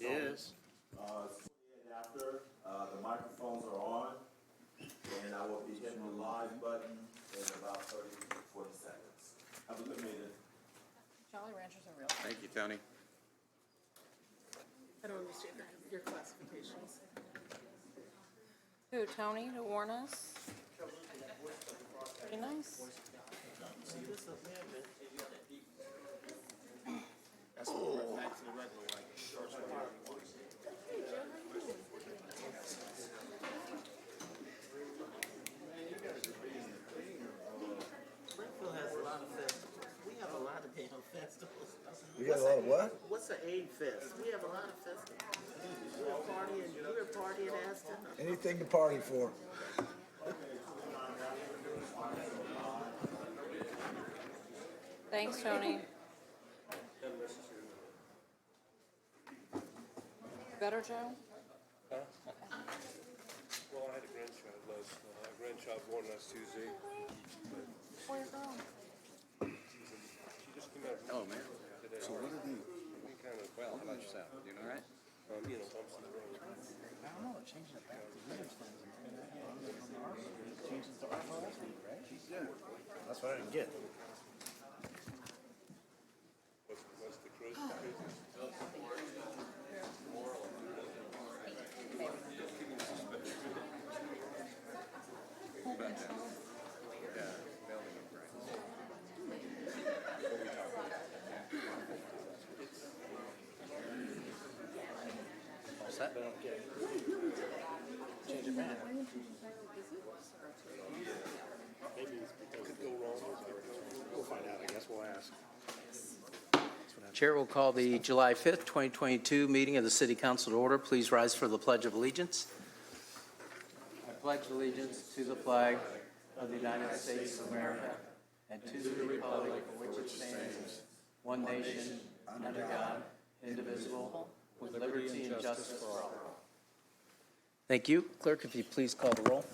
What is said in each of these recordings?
Yes. After the microphones are on, and I will be hitting the live button in about 30 to 40 seconds. Have a good meeting. Jolly Ranchers are real. Thank you, Tony. I don't understand your classifications. Who, Tony, to warn us? Pretty nice. That's what back to the regular one. Springfield has a lot of festivals. We have a lot of damn festivals. You got a lot of what? What's the Aid Fest? We have a lot of festivals. We're partying Aston. Anything to party for. Thanks, Tony. Better, Joe? Well, I had a grandchild born last Tuesday. Where's girl? She just came out Hello, Mayor. today. So what did you, We kind of, well, how about yourself? You know, all right? bumps in the road. I don't know, changing it back to Williams plans. Changing to RFOS, right? Yeah. That's what I didn't get. What's the cruise? Hold that down. Yeah, building up, right. What's that? Change it back. Could go wrong. We'll find out, I guess. We'll ask. Chair will call the July 5th, 2022 meeting of the City Council to order. Please rise for the Pledge of Allegiance. I pledge allegiance to the flag of the United States of America and to the republic for which it stands, one nation, under God, indivisible, with liberty and justice for all. Thank you. Clerk, if you please call the roll.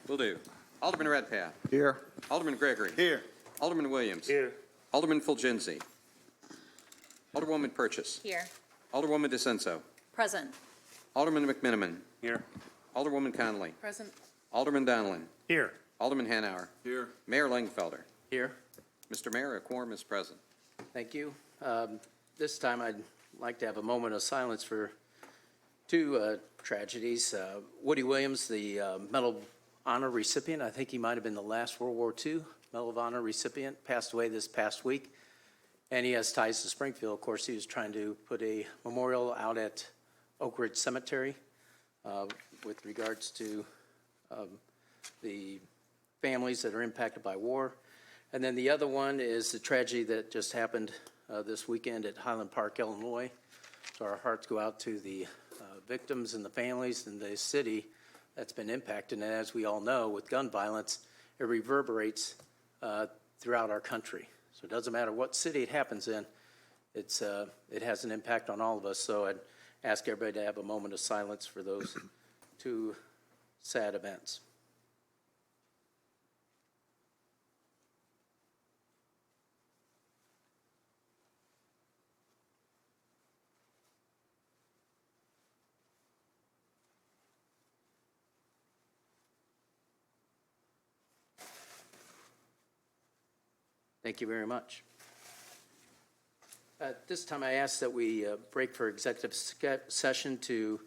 Will do. Alderman Redpath. Here. Alderman Gregory. Here. Alderman Williams. Here. Alderman Fulgenzi. Alderwoman Purchase. Here. Alderwoman DeCenso. Present. Alderman McMiniman. Here. Alderwoman Conley. Present. Alderman Donlin. Here. Alderman Hanauer. Here. Mayor Langfelder. Here. Mr. Mayor, a quorum is present. Thank you. This time I'd like to have a moment of silence for two tragedies. Woody Williams, the Medal of Honor recipient, I think he might have been the last World War II Medal of Honor recipient, passed away this past week. And he has ties to Springfield. Of course, he was trying to put a memorial out at Oak Ridge Cemetery with regards to the families that are impacted by war. And then the other one is the tragedy that just happened this weekend at Highland Park, Illinois. So our hearts go out to the victims and the families and the city that's been impacted. And as we all know, with gun violence, it reverberates throughout our country. So it doesn't matter what city it happens in, it has an impact on all of us. So I'd ask everybody to have a moment of silence for those two sad events. Thank you very much. At this time, I ask that we break for executive session to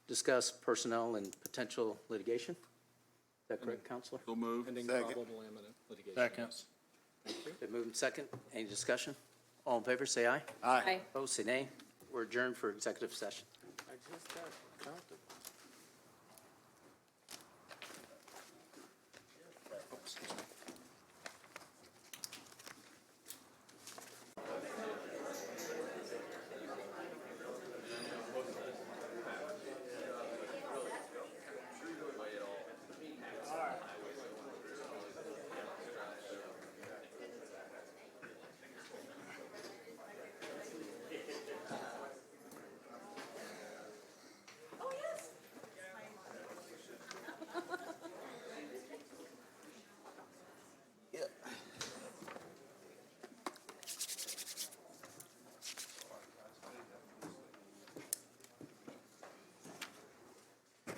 discuss personnel and potential litigation. Is that correct, Counselor? We'll move. Pending Second. probable imminent litigation. Second. Been moved and second. Any discussion? All in favor, say aye. Aye. Opposed, say nay. We're adjourned for executive session. I just got comfortable. Oh, excuse me.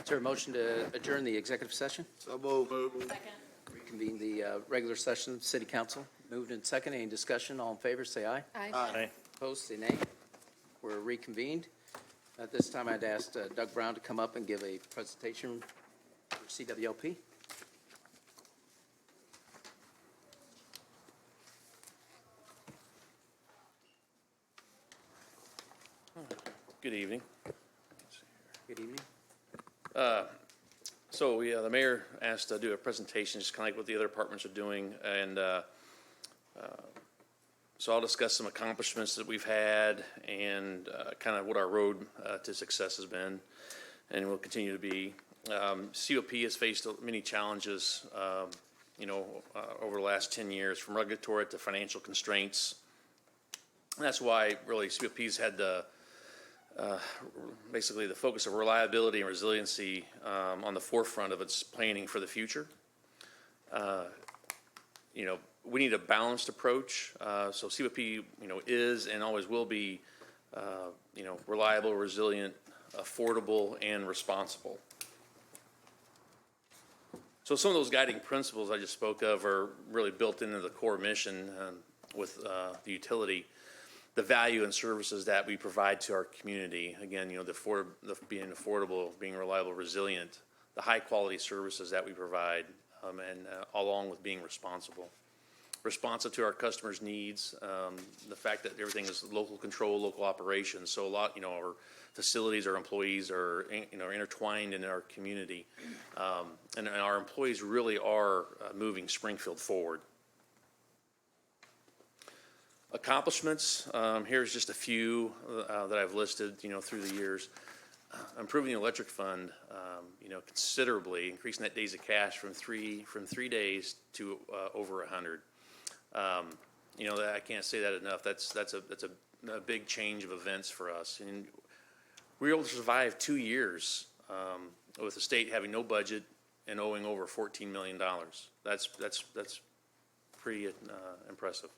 Is there a motion to adjourn the executive session? So move. Second. Reconvene the regular session of City Council. Moved and second. Any discussion? All in favor, say aye. Aye. Opposed, say nay. We're reconvened. At this time, I'd ask Doug Brown to come up and give a presentation for CWLP. Good evening. Good evening. So the mayor asked to do a presentation, just kind of like what the other departments are doing, and so I'll discuss some accomplishments that we've had and kind of what our road to success has been, and will continue to be. COP has faced many challenges, over the last 10 years, from regulatory to financial constraints. And that's why really COP's had basically the focus of reliability and resiliency on the forefront of its planning for the future. We need a balanced approach. So COP, is and always will be, reliable, resilient, affordable, and responsible. So some of those guiding principles I just spoke of are really built into the core mission with the utility. The value and services that we provide to our community. Again, the being affordable, being reliable, resilient, the high quality services that we provide, and along with being responsive to our customers' needs. The fact that everything is local control, local operations. So a lot, our facilities, our employees are, intertwined in our community, and our employees really are moving Springfield forward. Accomplishments, here's just a few that I've listed, through the years. Improving the electric fund, considerably, increasing that days of cash from three days to over 100. That I can't say that enough. That's a big change of events for us. And we were able to survive 2 years with the state having no budget and owing over $14 million. That's pretty impressive.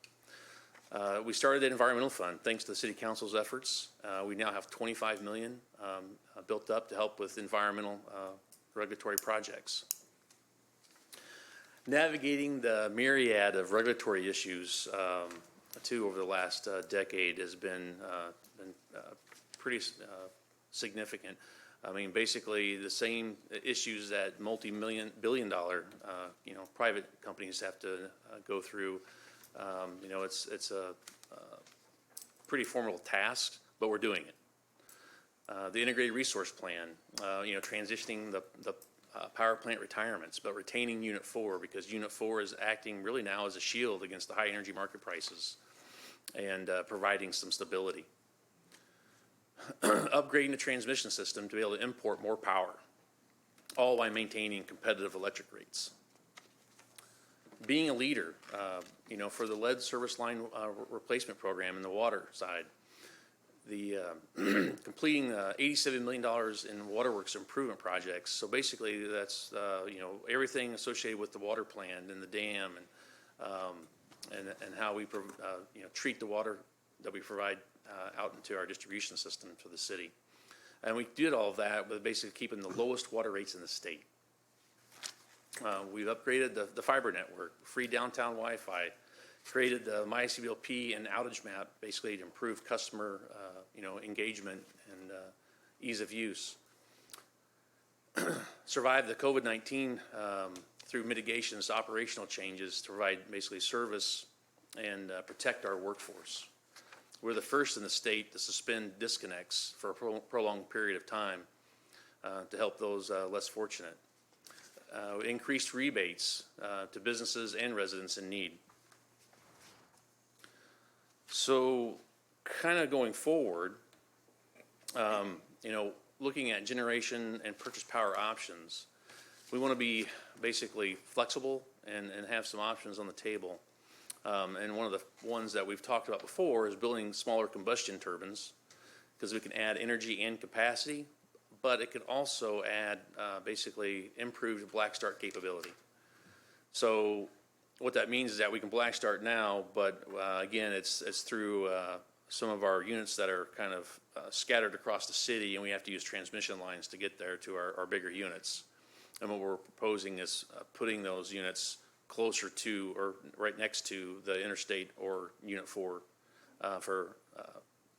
We started the environmental fund thanks to the city council's efforts. We now have $25 million built up to help with environmental regulatory projects. Navigating the myriad of regulatory issues too over the last decade has been pretty significant. I mean, basically the same issues that multi-billion-dollar private companies have to go through. It's a pretty formidable task, but we're doing it. The integrated resource plan, transitioning the power plant retirements, but retaining Unit 4 because Unit 4 is acting really now as a shield against the high energy market prices and providing some stability. Upgrading the transmission system to be able to import more power, all while maintaining competitive electric rates. Being a leader, for the lead service line replacement program in the water side, the completing $87 million in waterworks improvement projects. So basically, that's everything associated with the water plant and the dam and how we treat the water that we provide out into our distribution system for the city. And we did all of that with basically keeping the lowest water rates in the state. We've upgraded the fiber network, free downtown Wi-Fi, created the MyCBLP and outage map, basically to improve customer, engagement and ease of use. Survived the COVID-19 through mitigations, operational changes to provide basically service and protect our workforce. We're the first in the state to suspend disconnects for a prolonged period of time to help those less fortunate. Increased rebates to businesses and residents in need. So kind of going forward, looking at generation and purchase power options, we want to be basically flexible and have some options on the table. And one of the ones that we've talked about before is building smaller combustion turbines because we can add energy and capacity, but it can also add basically improved black start capability. So what that means is that we can black start now, but again, it's through some of our units that are kind of scattered across the city, and we have to use transmission lines to get there to our bigger units. And what we're proposing is putting those units closer to or right next to the interstate or Unit 4 for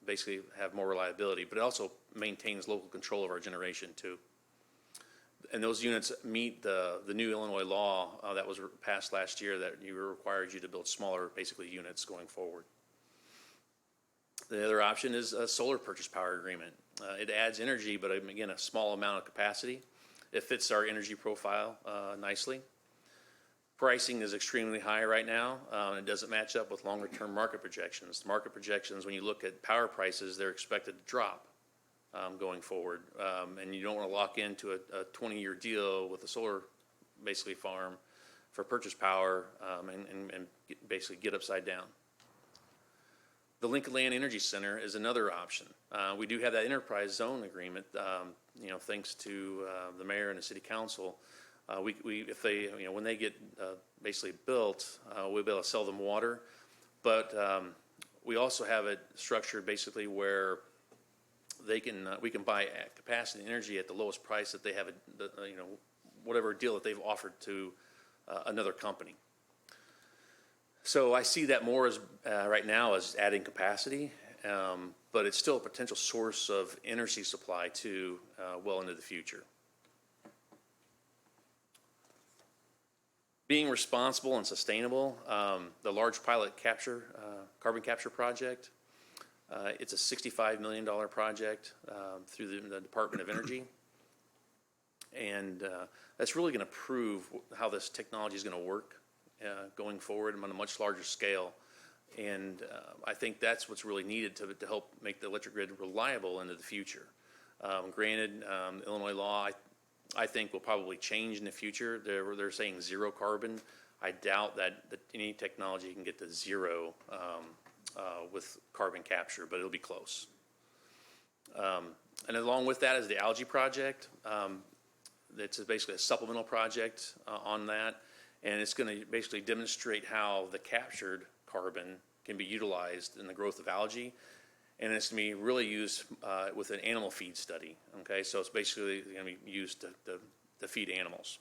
basically have more reliability, but it also maintains local control of our generation too. And those units meet the new Illinois law that was passed last year that requires you to build smaller, basically, units going forward. The other option is a solar purchase power agreement. It adds energy, but again, a small amount of capacity. It fits our energy profile nicely. Pricing is extremely high right now. It doesn't match up with longer-term market projections. Market projections, when you look at power prices, they're expected to drop going forward. And you don't want to lock into a 20-year deal with a solar, basically, farm for purchase power and basically get upside down. The Lincoln Land Energy Center is another option. We do have that enterprise zone agreement, thanks to the mayor and the city council. If they, when they get basically built, we'll be able to sell them water. But we also have it structured basically where we can buy capacity energy at the lowest price that they have, whatever deal that they've offered to another company. So I see that more as right now as adding capacity, but it's still a potential source of energy supply too, well into the future. Being responsible and sustainable, the large pilot carbon capture project, it's a $65 million project through the Department of Energy. And that's really going to prove how this technology is going to work going forward on a much larger scale. And I think that's what's really needed to help make the electric grid reliable into the future. Granted, Illinois law, I think, will probably change in the future. They're saying zero carbon. I doubt that any technology can get to zero with carbon capture, but it'll be close. And along with that is the algae project. It's basically a supplemental project on that, and it's going to basically demonstrate how the captured carbon can be utilized in the growth of algae. And it's going to be really used with an animal feed study, okay? So it's basically going to be used to feed animals.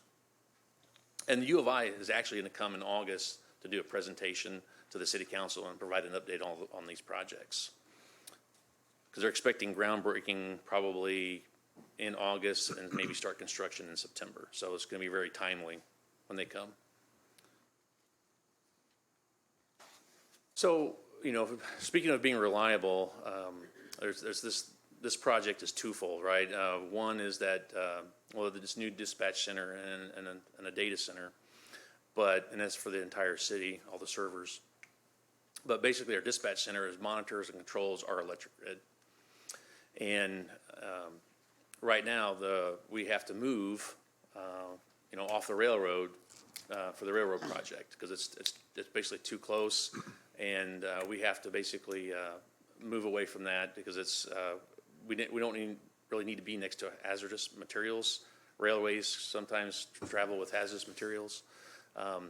And the U of I is actually going to come in August to do a presentation to the city council and provide an update on these projects. Because they're expecting groundbreaking probably in August and maybe start construction in September. So it's going to be very timely when they come. So, speaking of being reliable, there's this project is twofold, right? One is that this new dispatch center and a data center, and that's for the entire city, all the servers. But basically, our dispatch center monitors and controls our electric grid. And right now, we have to move, off the railroad for the railroad project because it's basically too close. And we have to basically move away from that because we don't really need to be next to hazardous materials. Railways sometimes travel with hazardous materials.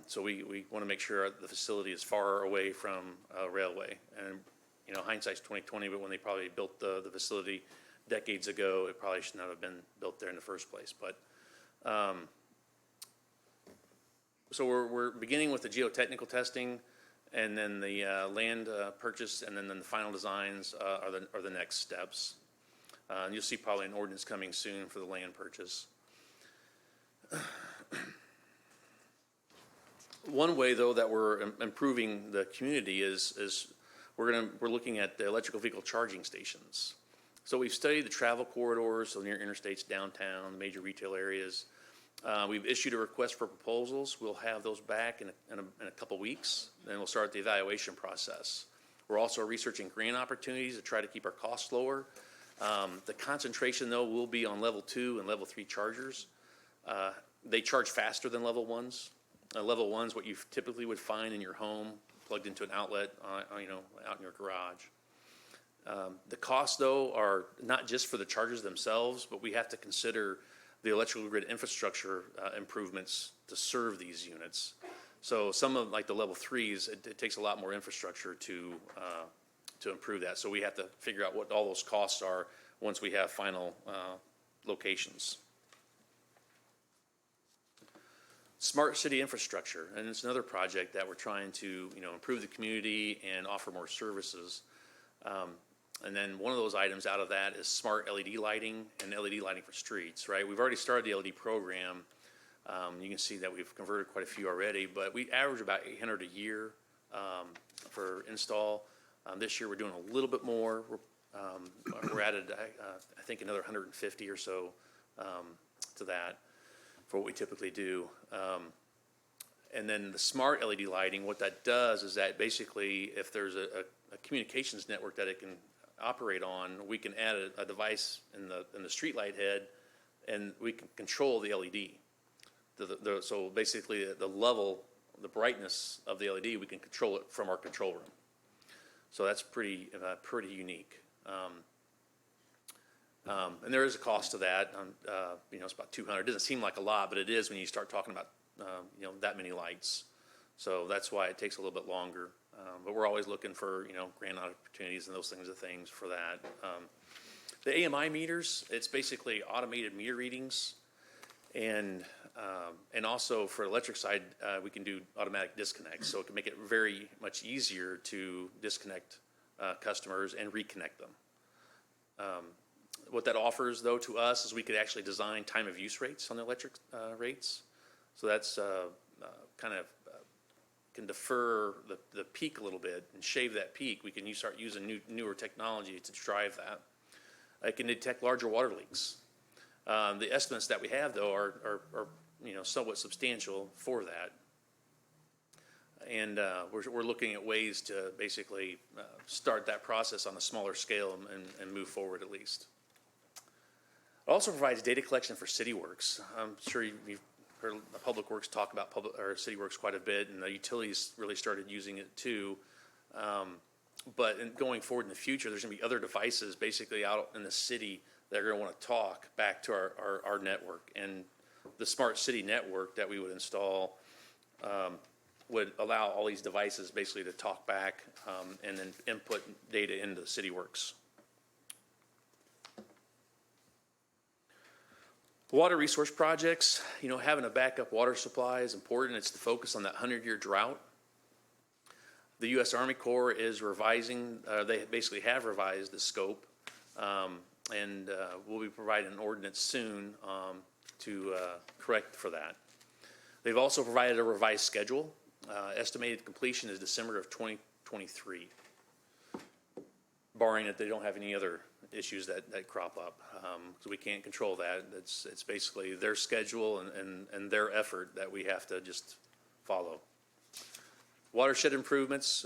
So we want to make sure the facility is far away from a railway. And, hindsight's 20/20, but when they probably built the facility decades ago, it probably should not have been built there in the first place. But so we're beginning with the geotechnical testing. And then the land purchase, and then the final designs are the next steps. And you'll see probably an ordinance coming soon for the land purchase. One way, though, that we're improving the community is we're looking at the electrical vehicle charging stations. So we've studied the travel corridors, so near interstates, downtown, major retail areas. We've issued a request for proposals. We'll have those back in a couple weeks. Then we'll start the evaluation process. We're also researching grant opportunities to try to keep our costs lower. The concentration, though, will be on level 2 and level 3 chargers. They charge faster than level 1s. Level 1's what you typically would find in your home, plugged into an outlet, out in your garage. The costs, though, are not just for the chargers themselves, but we have to consider the electrical grid infrastructure improvements to serve these units. So some of the level 3s, it takes a lot more infrastructure to to improve that. So we have to figure out what all those costs are once we have final locations. Smart city infrastructure, and it's another project that we're trying to, improve the community and offer more services. And then one of those items out of that is smart LED lighting and LED lighting for streets, right? We've already started the LED program. You can see that we've converted quite a few already, but we average about 800 a year for install. This year, we're doing a little bit more. We're added, I think, another 150 or so to that for what we typically do. And then the smart LED lighting, what that does is that basically if there's a communications network that it can operate on, we can add a device in the street light head and we can control the LED. So basically the level, the brightness of the LED, we can control it from our control room. So that's pretty unique. And there is a cost to that. It's about $200. It doesn't seem like a lot, but it is when you start talking about that many lights. So that's why it takes a little bit longer. But we're always looking for grant opportunities and those things for that. The AMI meters, it's basically automated meter readings, and also for electric side, we can do automatic disconnects. So it can make it very much easier to disconnect customers and reconnect them. What that offers, though, to us is we could actually design time of use rates on the electric rates. So that's kind of can defer the peak a little bit and shave that peak. We can start using newer technology to drive that. It can detect larger water leaks. The estimates that we have, though, are somewhat substantial for that. And we're looking at ways to basically start that process on a smaller scale and move forward at least. It also provides data collection for City Works. I'm sure you've heard the Public Works talk about City Works quite a bit, and the utilities really started using it too. But going forward in the future, there's going to be other devices basically out in the city that are going to want to talk back to our network. And the smart city network that we would install would allow all these devices basically to talk back and then input data into City Works. Water resource projects, having a backup water supply is important. It's the focus on that 100-year drought. The U.S. Army Corps is revising, they basically have revised the scope, and we'll be providing an ordinance soon to correct for that. They've also provided a revised schedule. Estimated completion is December of 2023, barring that they don't have any other issues that crop up. So we can't control that. It's basically their schedule and their effort that we have to just follow. Watershed improvements,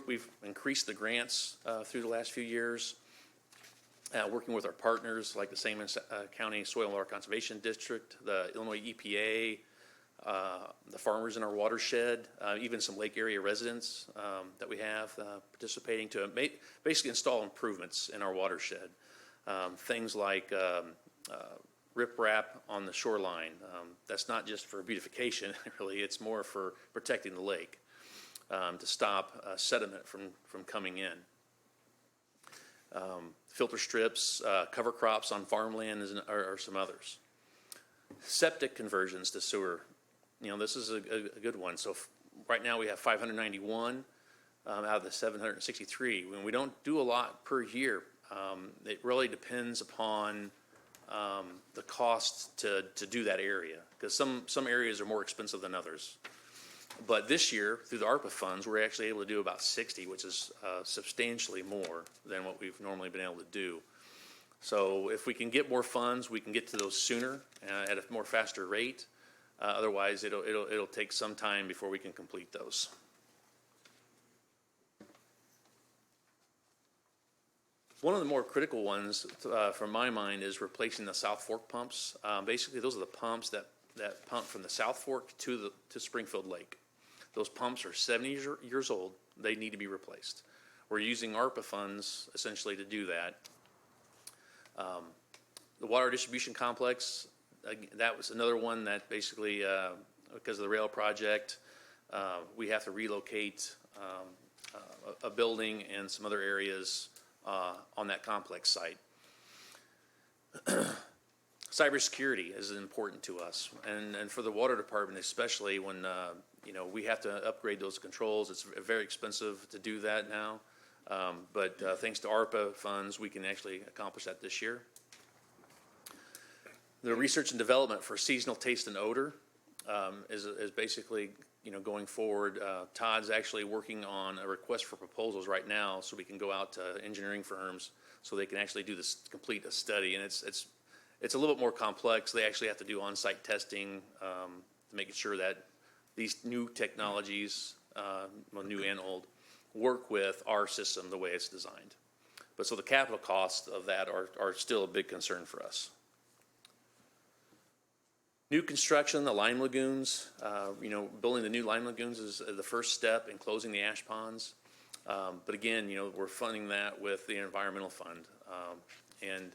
we've increased the grants through the last few years, working with our partners like the Sangamon County Soil and Water Conservation District, the Illinois EPA, the farmers in our watershed, even some lake area residents that we have participating to basically install improvements in our watershed. Things like riprap on the shoreline. That's not just for beautification, really. It's more for protecting the lake to stop sediment from coming in. Filter strips, cover crops on farmland are some others. Septic conversions to sewer. This is a good one. So right now we have 591 out of the 763. When we don't do a lot per year, it really depends upon the cost to do that area, because some areas are more expensive than others. But this year, through the ARPA funds, we're actually able to do about 60, which is substantially more than what we've normally been able to do. So if we can get more funds, we can get to those sooner at a more faster rate. Otherwise, it'll take some time before we can complete those. One of the more critical ones, from my mind, is replacing the South Fork pumps. Basically, those are the pumps that pump from the South Fork to Springfield Lake. Those pumps are 70 years old. They need to be replaced. We're using ARPA funds essentially to do that. The water distribution complex, that was another one that basically, because of the rail project, we have to relocate a building and some other areas on that complex site. Cybersecurity is important to us, and for the water department especially when, we have to upgrade those controls. It's very expensive to do that now, but thanks to ARPA funds, we can actually accomplish that this year. The research and development for seasonal taste and odor is basically, going forward. Todd's actually working on a request for proposals right now, so we can go out to engineering firms so they can actually do this, complete a study, and it's a little bit more complex. They actually have to do on-site testing to make sure that these new technologies, new and old, work with our system the way it's designed. But so the capital costs of that are still a big concern for us. New construction, the lime lagoons, building the new lime lagoons is the first step in closing the ash ponds. But again, we're funding that with the environmental fund. And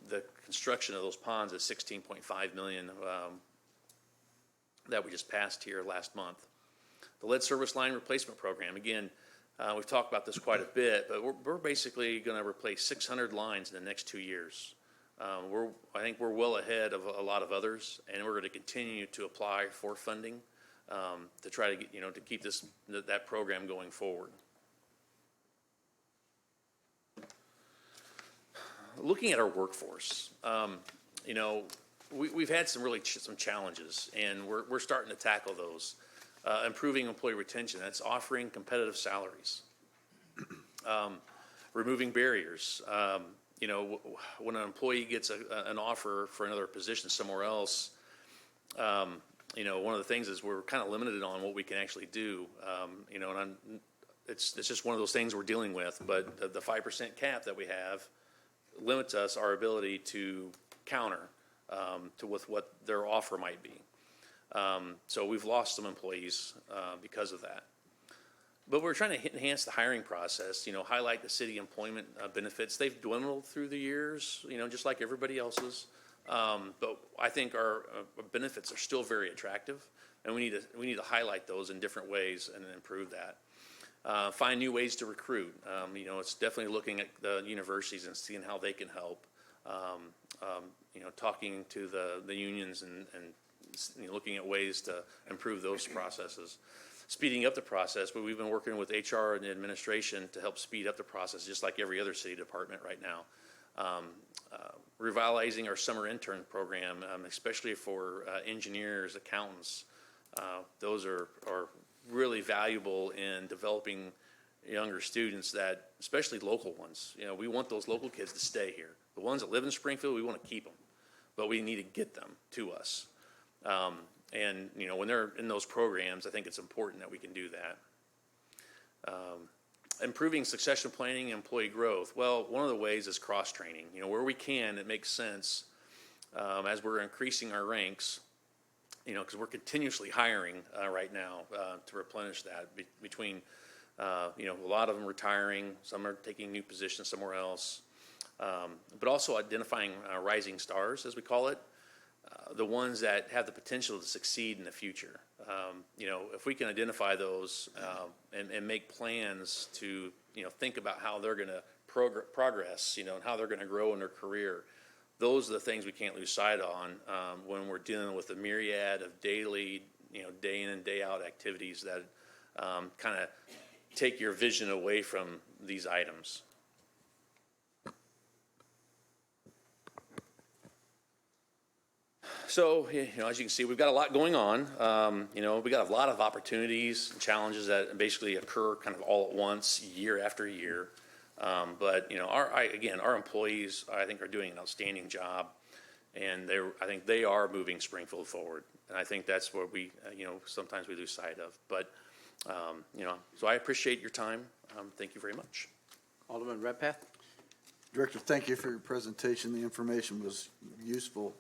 the construction of those ponds is $16.5 million that we just passed here last month. The lead service line replacement program, again, we've talked about this quite a bit, but we're basically going to replace 600 lines in the next 2 years. I think we're well ahead of a lot of others, and we're going to continue to apply for funding to try to get, to keep that program going forward. Looking at our workforce, we've had some challenges, and we're starting to tackle those. Improving employee retention, that's offering competitive salaries. Removing barriers. When an employee gets an offer for another position somewhere else, one of the things is we're kind of limited on what we can actually do. It's just one of those things we're dealing with. But the 5% cap that we have limits our ability to counter with what their offer might be. So we've lost some employees because of that. But we're trying to enhance the hiring process, highlight the city employment benefits. They've dwindled through the years, just like everybody else's. But I think our benefits are still very attractive, and we need to highlight those in different ways and improve that. Find new ways to recruit. It's definitely looking at the universities and seeing how they can help. Talking to the unions and looking at ways to improve those processes. Speeding up the process, but we've been working with HR and administration to help speed up the process, just like every other city department right now. Revitalizing our summer intern program, especially for engineers, accountants. Those are really valuable in developing younger students, that, especially local ones. We want those local kids to stay here. The ones that live in Springfield, we want to keep them, but we need to get them to us. And when they're in those programs, I think it's important that we can do that. Improving succession planning and employee growth. Well, one of the ways is cross-training. Where we can, it makes sense as we're increasing our ranks, because we're continuously hiring right now to replenish that between, a lot of them retiring, some are taking new positions somewhere else, but also identifying rising stars, as we call it. The ones that have the potential to succeed in the future. If we can identify those and make plans to, think about how they're going to progress, and how they're going to grow in their career, those are the things we can't lose sight on when we're dealing with a myriad of daily, day in and day out activities that kind of take your vision away from these items. So, as you can see, we've got a lot going on. We got a lot of opportunities and challenges that basically occur kind of all at once, year after year. But our employees, I think, are doing an outstanding job, and I think they are moving Springfield forward. And I think that's what we, sometimes we lose sight of. But, so I appreciate your time. Thank you very much. Alderman Redpath? Director, thank you for your presentation. The information was useful.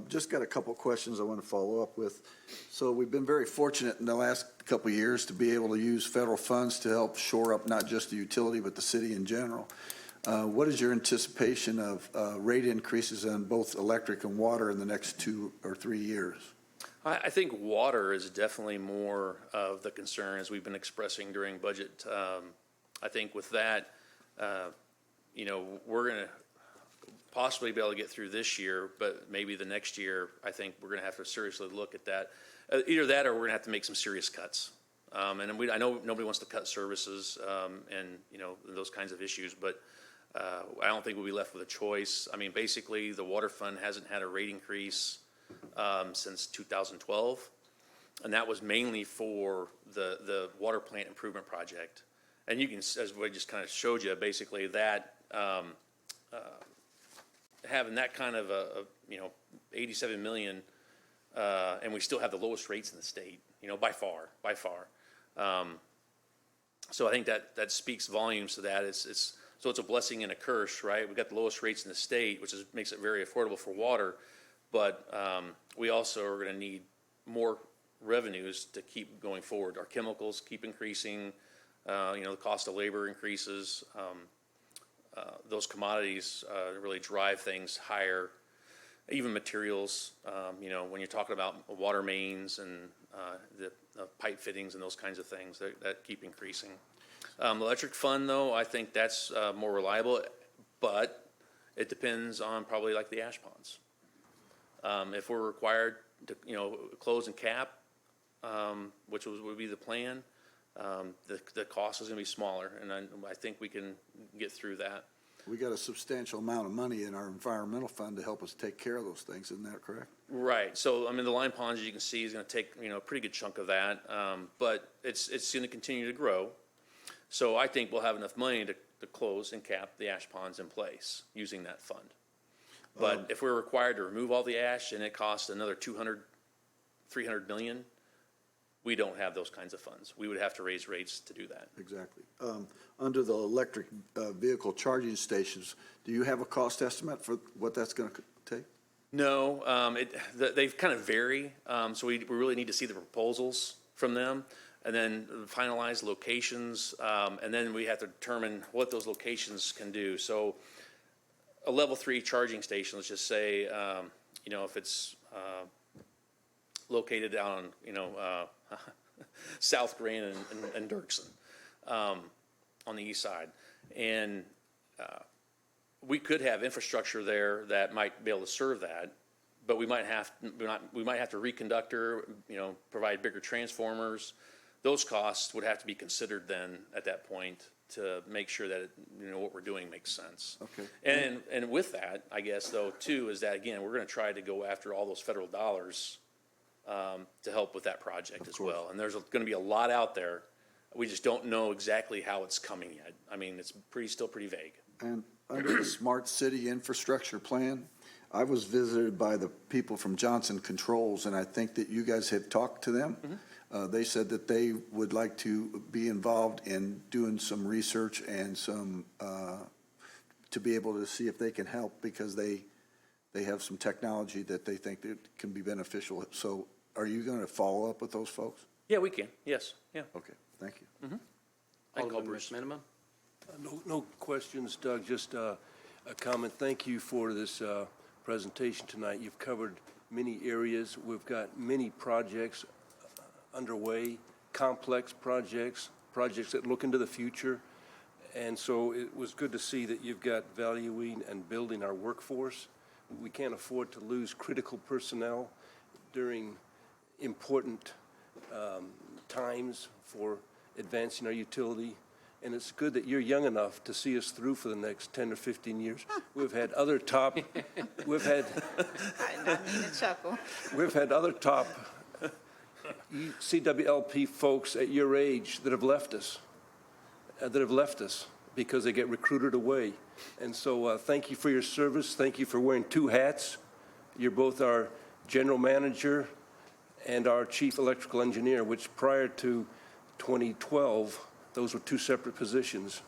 Just got a couple questions I want to follow up with. So we've been very fortunate in the last couple of years to be able to use federal funds to help shore up not just the utility but the city in general. What is your anticipation of rate increases on both electric and water in the next 2 or 3 years? I think water is definitely more of the concern as we've been expressing during budget. I think with that, we're going to possibly be able to get through this year, but maybe the next year, I think we're going to have to seriously look at that. Either that or we're going to have to make some serious cuts. I know nobody wants to cut services and, those kinds of issues, but I don't think we'll be left with a choice. I mean, basically, the water fund hasn't had a rate increase since 2012, and that was mainly for the water plant improvement project. And you can, as we just kind of showed you, basically that having that kind of a 87 million, and we still have the lowest rates in the state, by far. So I think that speaks volumes to that. So it's a blessing and a curse, right? We've got the lowest rates in the state, which makes it very affordable for water, but we also are going to need more revenues to keep going forward. Our chemicals keep increasing, the cost of labor increases. Those commodities really drive things higher. Even materials, when you're talking about water mains and the pipe fittings and those kinds of things that keep increasing. Electric fund, though, I think that's more reliable, but it depends on probably like the ash ponds. If we're required to, close and cap, which would be the plan, the cost is going to be smaller, and I think we can get through that. We got a substantial amount of money in our environmental fund to help us take care of those things, isn't that correct? Right. So, the line ponds, as you can see, is going to take, a pretty good chunk of that, but it's going to continue to grow. So I think we'll have enough money to close and cap the ash ponds in place using that fund. But if we're required to remove all the ash and it costs another 200, 300 million, we don't have those kinds of funds. We would have to raise rates to do that. Exactly. Under the electric vehicle charging stations, do you have a cost estimate for what that's going to take? No, they kind of vary. So we really need to see the proposals from them and then finalize locations. And then we have to determine what those locations can do. So a level 3 charging station, let's just say, if it's located down on, South Grand and Dirksen on the east side. And we could have infrastructure there that might be able to serve that, but we might have to reconductor, provide bigger transformers. Those costs would have to be considered then at that point to make sure that what we're doing makes sense. Okay. And with that, I guess though too is that again we're going to try to go after all those federal dollars to help with that project as well. And there's going to be a lot out there. We just don't know exactly how it's coming yet. I mean, it's still pretty vague. And under the Smart City Infrastructure Plan, I was visited by the people from Johnson Controls, and I think that you guys have talked to them. Mm-hmm. They said that they would like to be involved in doing some research and some, to be able to see if they can help because they have some technology that they think that can be beneficial. So are you going to follow up with those folks? Yeah, we can. Yes. Yeah. Okay, thank you. Alderman Minimum? No questions, Doug, just a comment. Thank you for this presentation tonight. You've covered many areas. We've got many projects underway, complex projects that look into the future. And so it was good to see that you've got valuing and building our workforce. We can't afford to lose critical personnel during important times for advancing our utility. And it's good that you're young enough to see us through for the next 10 or 15 years. We've had other top, we've had I did not mean to chuckle. We've had other top CWLP folks at your age that have left us because they get recruited away. And so thank you for your service. Thank you for wearing two hats. You're both our general manager and our chief electrical engineer, which prior to 2012, those were two separate positions.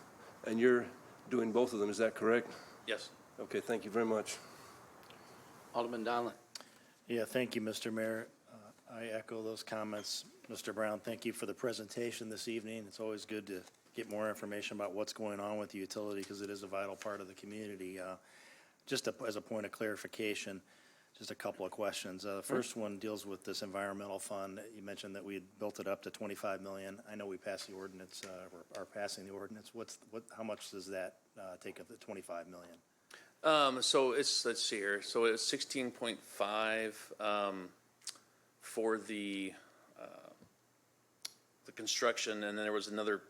And you're doing both of them, is that correct? Yes. Okay, thank you very much. Alderman Donlin? Yeah, thank you, Mr. Mayor. I echo those comments. Mr. Brown, thank you for the presentation this evening. It's always good to get more information about what's going on with the utility because it is a vital part of the community. Just as a point of clarification, Just a couple of questions. The first one deals with this environmental fund. You mentioned that we had built it up to 25 million. I know we passed the ordinance, or are passing the ordinance. How much does that take of the 25 million? So let's see here, so it's 16.5, for the construction, and then there was another,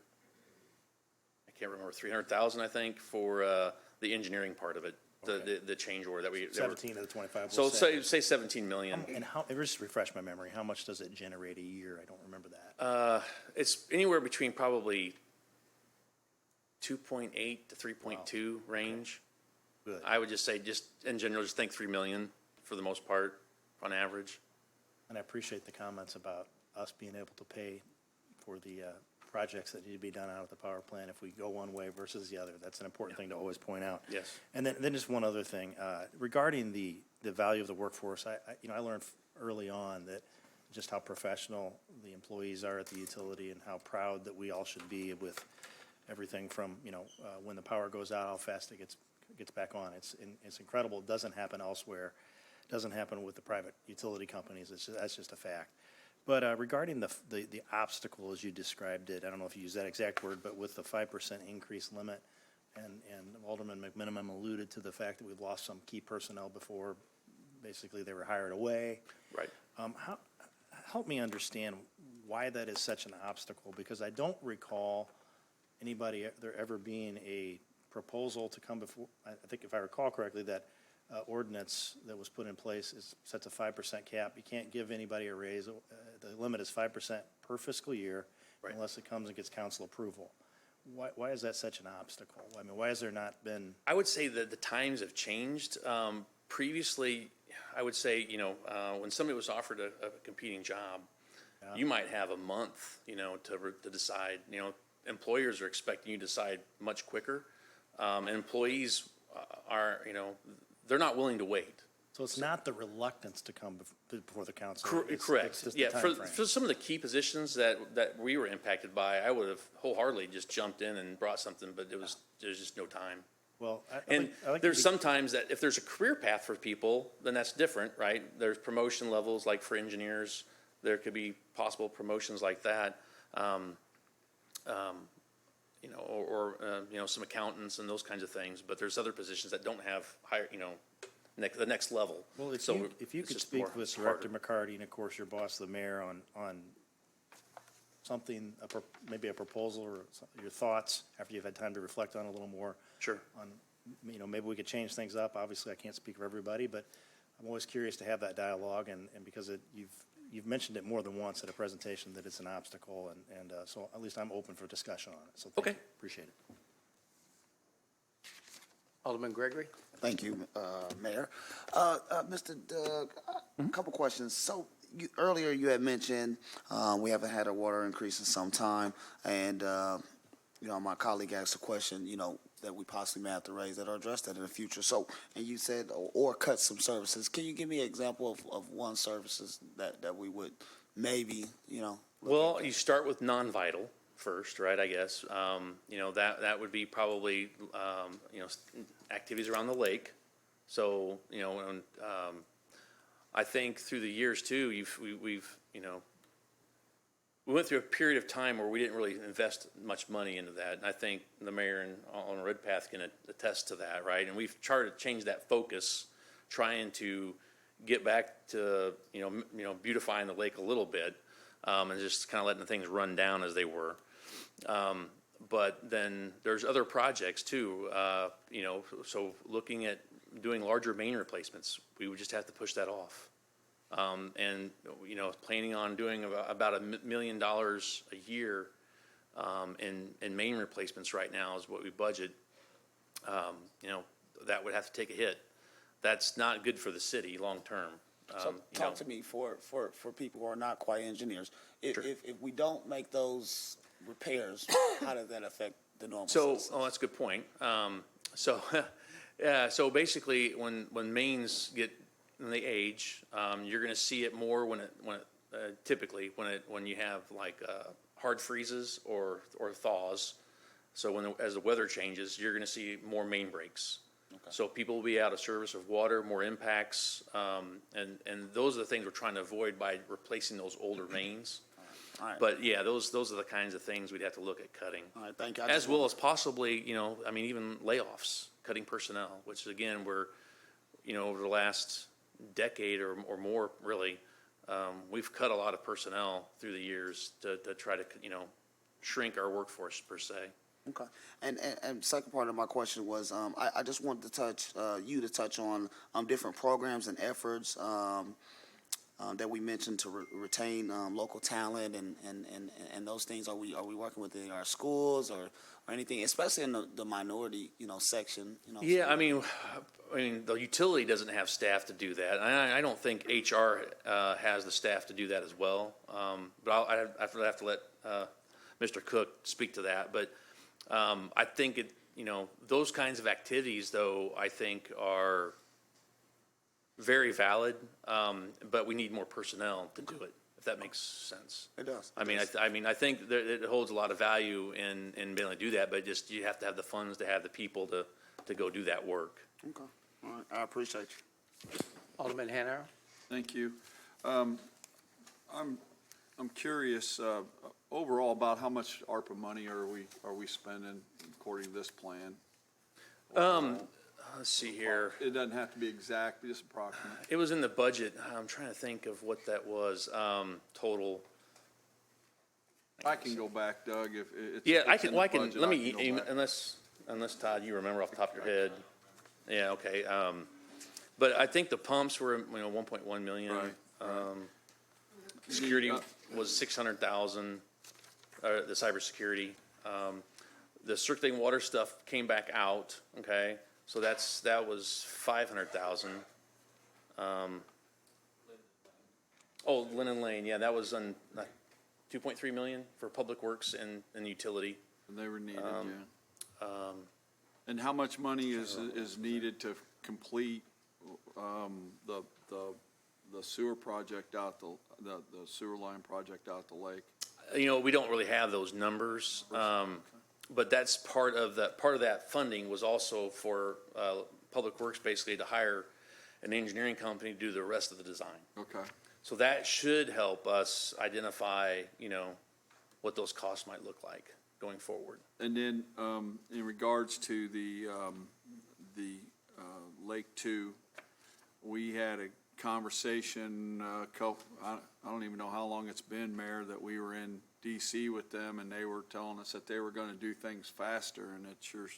I can't remember, 300,000, I think, for, the engineering part of it, the change order that we. 17 of the 25. So we'll say 17 million. And just refresh my memory, how much does it generate a year? I don't remember that. It's anywhere between probably 2.8 to 3.2 range. Good. I would just say, just in general, just think 3 million for the most part, on average. And I appreciate the comments about us being able to pay for the projects that need to be done out at the power plant if we go one way versus the other. That's an important thing to always point out. Yes. And then just one other thing, regarding the value of the workforce, I learned early on that just how professional the employees are at the utility and how proud that we all should be with everything from, when the power goes out, how fast it gets back on. It's incredible. It doesn't happen elsewhere. It doesn't happen with the private utility companies. That's just a fact. But regarding the obstacle, as you described it, I don't know if you used that exact word, but with the 5% increase limit, and Alderman McMiniman alluded to the fact that we've lost some key personnel before, basically they were hired away. Right. Help me understand why that is such an obstacle, because I don't recall anybody there ever being a proposal to come before. I think if I recall correctly, that ordinance that was put in place sets a 5% cap. You can't give anybody a raise. The limit is 5% per fiscal year, Right. unless it comes and gets council approval. Why is that such an obstacle? I mean, why has there not been? I would say that the times have changed. Previously, I would say, when somebody was offered a competing job, you might have a month, to decide. Employers are expecting you to decide much quicker. And employees are, they're not willing to wait. So it's not the reluctance to come before the council. Correct. It's just Yeah, the for timeframe. some of the key positions that we were impacted by, I would have wholeheartedly just jumped in and brought something, but there's just no time. Well, And I like there's to be- sometimes that if there's a career path for people, then that's different, right? There's promotion levels, like for engineers, there could be possible promotions like that. Some accountants and those kinds of things, but there's other positions that don't have higher, the next level. Well, if So you it's could just speak more- with it's Director harder. McCarty and of course your boss, the mayor, on something, maybe a proposal or your thoughts after you've had time to reflect on it a little more. Sure. On, maybe we could change things up. Obviously, I can't speak for everybody, but I'm always curious to have that dialogue and because you've mentioned it more than once at a presentation that it's an obstacle and so at least I'm open for discussion on it. So thank Okay. you. Appreciate it. Alderman Gregory? Thank you, Mayor. Mr. Doug, a couple questions. So earlier you had mentioned we haven't had a water increase in some time, and my colleague asked a question, that we possibly may have to raise that or address that in the future. So, and you said or cut some services. Can you give me an example of one services that we would maybe look Well, at? you start with non-vital first, right, I guess. That would be probably, activities around the lake. So, I think through the years too, we went through a period of time where we didn't really invest much money into that. And I think the mayor and on Redpath can attest to that, right? And we've tried to change that focus, trying to get back to, beautifying the lake a little bit, and just kind of letting the things run down as they were. But then there's other projects too, so looking at doing larger main replacements, we would just have to push that off. Planning on doing about $1 million a year in main replacements right now is what we budget. That would have to take a hit. That's not good for the city long-term. So talk to me for people who are not quite engineers. Sure. If we don't make those repairs, how does that affect the normal So, citizens? that's a good point. So basically, when mains when they age, you're going to see it more typically when you have like hard freezes or thaws. So as the weather changes, you're going to see more main breaks. So people will be out of service of water, more impacts, and those are the things we're trying to avoid by replacing those older mains. All right. But yeah, those are the kinds of things we'd have to look at cutting. All right, thank you. I As just well want- as possibly, I mean, even layoffs, cutting personnel, which again, we're, over the last decade or more, really, we've cut a lot of personnel through the years to try to, shrink our workforce per se. Okay. And second part of my question was, I just wanted to touch on different programs and efforts that we mentioned to retain local talent and those things. Are we working with our schools or anything, especially in the minority section? Yeah, I mean, the utility doesn't have staff to do that. I don't think HR has the staff to do that as well. But I have to let Mr. Cook speak to that. But I think those kinds of activities, though, I think are very valid. But we need more personnel to do it, if that makes sense. It does. I mean, I think that it holds a lot of value in being able to do that, but just you have to have the funds to have the people to go do that work. Okay. All right. I appreciate you. Alderman Hanauer? Thank you. I'm curious overall about how much ARPA money are we spending according to this plan? Let's see here. It doesn't have to be exact, but just approximate. It was in the budget. I'm trying to think of what that was, total. I can go back, Doug, if it's. Yeah, I it's can, in well, the I can, budget, let me, go back. unless Todd, you remember off the top of your head. Yeah, okay. But I think the pumps were, 1.1 million. Right. Security was 600,000, the cybersecurity. The circulating water stuff came back out, okay? So that was 500,000. Linden Lane, yeah, that was on 2.3 million for public works and utility. And they were needed, yeah. And how much money is needed to complete the sewer project out the sewer line project out the lake? We don't really have those numbers, but that's part of that funding was also for Public Works basically to hire an engineering company to do the rest of the design. Okay. So that should help us identify, what those costs might look like going forward. And then, in regards to the Lake 2, we had a conversation, I don't even know how long it's been, Mayor, that we were in DC with them, and they were telling us that they were gonna do things faster, and it sure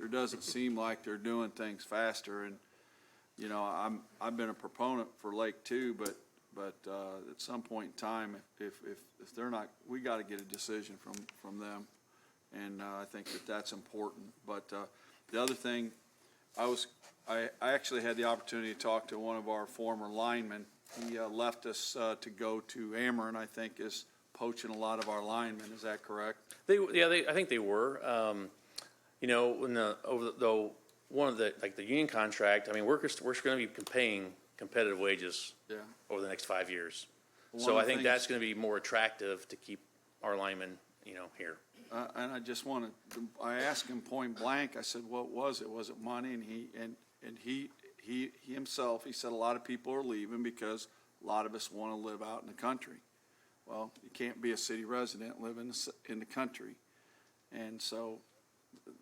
doesn't seem like they're doing things faster. And, I've been a proponent for Lake 2, but at some point in time, if they're not, we gotta get a decision from them. And, I think that's important. But, the other thing, I actually had the opportunity to talk to one of our former linemen. He, left us, to go to Ameren, I think is poaching a lot of our linemen. Is that correct? I think they were. One of the union contract, I mean, we're going to be paying competitive wages Yeah. over the next 5 years. One So of I the think things- that's going to be more attractive to keep our linemen, here. And I just I asked him point blank, I said, what was it? Was it money? And he himself, he said a lot of people are leaving because a lot of us want to live out in the country. Well, you can't be a city resident and live in the country. And so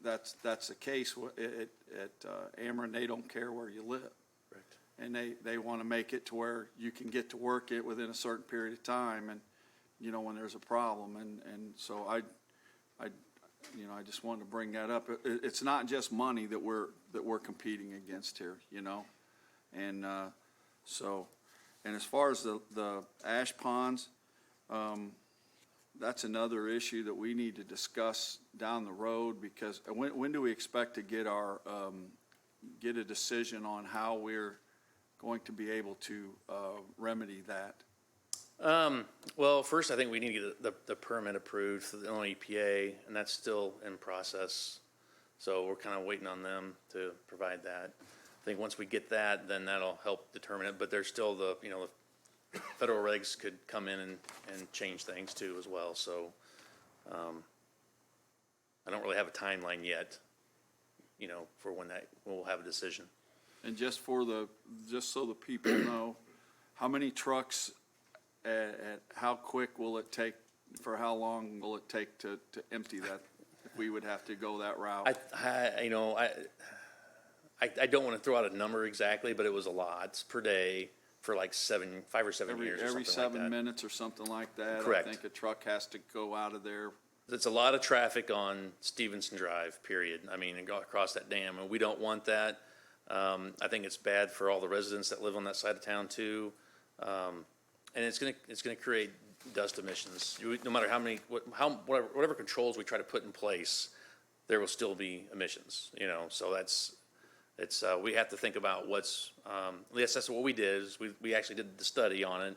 that's the case at Ameren. They don't care where you live. Correct. And they want to make it to where you can get to work it within a certain period of time and, when there's a problem. And so I just wanted to bring that up. It's not just money that we're competing against here, And and as far as the ash ponds, that's another issue that we need to discuss down the road, because when do we expect to get get a decision on how we're going to be able to remedy that? Well, first, I think we need to get the permit approved for the Illinois EPA, and that's still in process. So we're kind of waiting on them to provide that. I think once we get that, then that'll help determine it. But there's still the federal regs could come in and change things too as well. So I don't really have a timeline yet. for when we'll have a decision. And just so the people know, how many trucks, at how quick will it take, for how long will it take to empty that, if we would have to go that route? I don't want to throw out a number exactly, but it was a lot per day for like 5 or 7 years or Every something like 7 that. minutes or something like that? Correct. I think a truck has to go out of there. It's a lot of traffic on Stevenson Drive, period. I mean, and go across that dam, and we don't want that. I think it's bad for all the residents that live on that side of town too. And it's gonna create dust emissions. No matter how many, whatever controls we try to put in place, there will still be emissions, so we have to think about that's what we did, is we actually did the study on it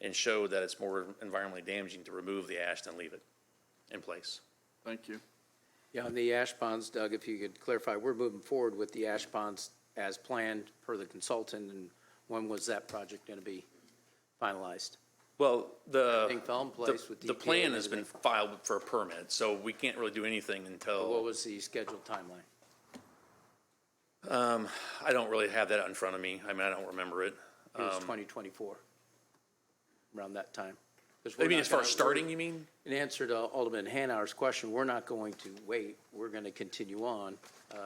and showed that it's more environmentally damaging to remove the ash than leave it in place. Thank you. Yeah, on the ash ponds, Doug, if you could clarify, we're moving forward with the ash ponds as planned per the consultant, and when was that project going to be finalized? Well, Everything fell in place with the DEP plan and has been everything. filed for a permit, so we can't really do anything What until, was the scheduled timeline? I don't really have that in front of me. I mean, I don't remember it. It was 2024, around that time. 'Cause I we're mean, not as far gonna- as starting, you mean? In answer to Alderman Hanauer's question, we're not going to wait. We're going to continue on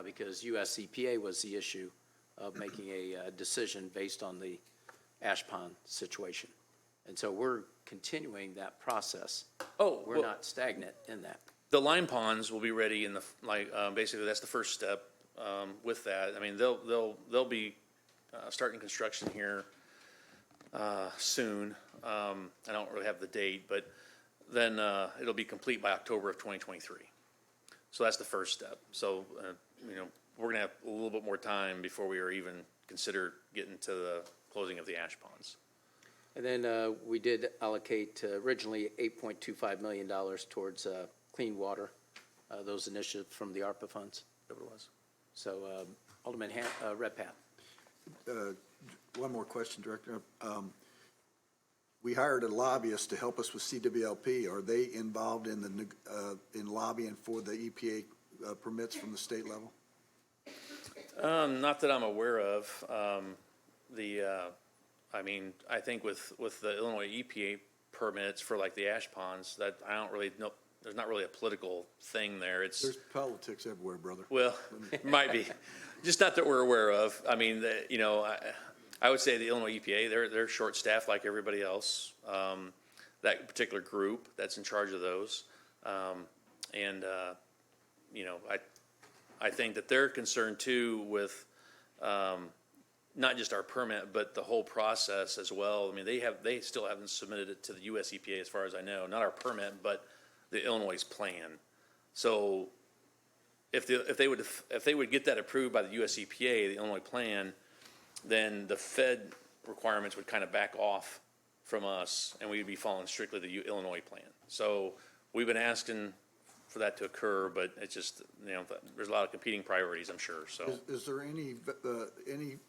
because US EPA was the issue of making a decision based on the ash pond situation. And so we're continuing that process. Oh, We're well, not stagnant in that. the lime ponds will be ready in basically, that's the first step, with that. I mean, they'll be, starting construction here, soon. I don't really have the date, but then, it'll be complete by October of 2023. So that's the first step. So, we're gonna have a little bit more time before we are even consider getting to the closing of the ash ponds. And then we did allocate originally $8.25 million towards clean water, those initiatives from the ARPA funds. Whatever it was. So Alderman Redpath. One more question, Director. We hired a lobbyist to help us with CWLP. Are they involved in in lobbying for the EPA permits from the state level? Not that I'm aware of. I mean, I think with the Illinois EPA permits for like the ash ponds, that I don't really know, there's not really a political thing there. There's politics everywhere, brother. Well, might be, just not that we're aware of. I mean, I would say the Illinois EPA, they're short-staffed like everybody else. That particular group that's in charge of those. I think that they're concerned too with, not just our permit, but the whole process as well. I mean, they still haven't submitted it to the US EPA as far as I know, not our permit, but the Illinois plan. So if they would get that approved by the US EPA, the Illinois plan, then the Fed requirements would kind of back off from us, and we would be following strictly the Illinois plan. So we've been asking for that to occur, but it's just, there's a lot of competing priorities, I'm sure, so. Is there anything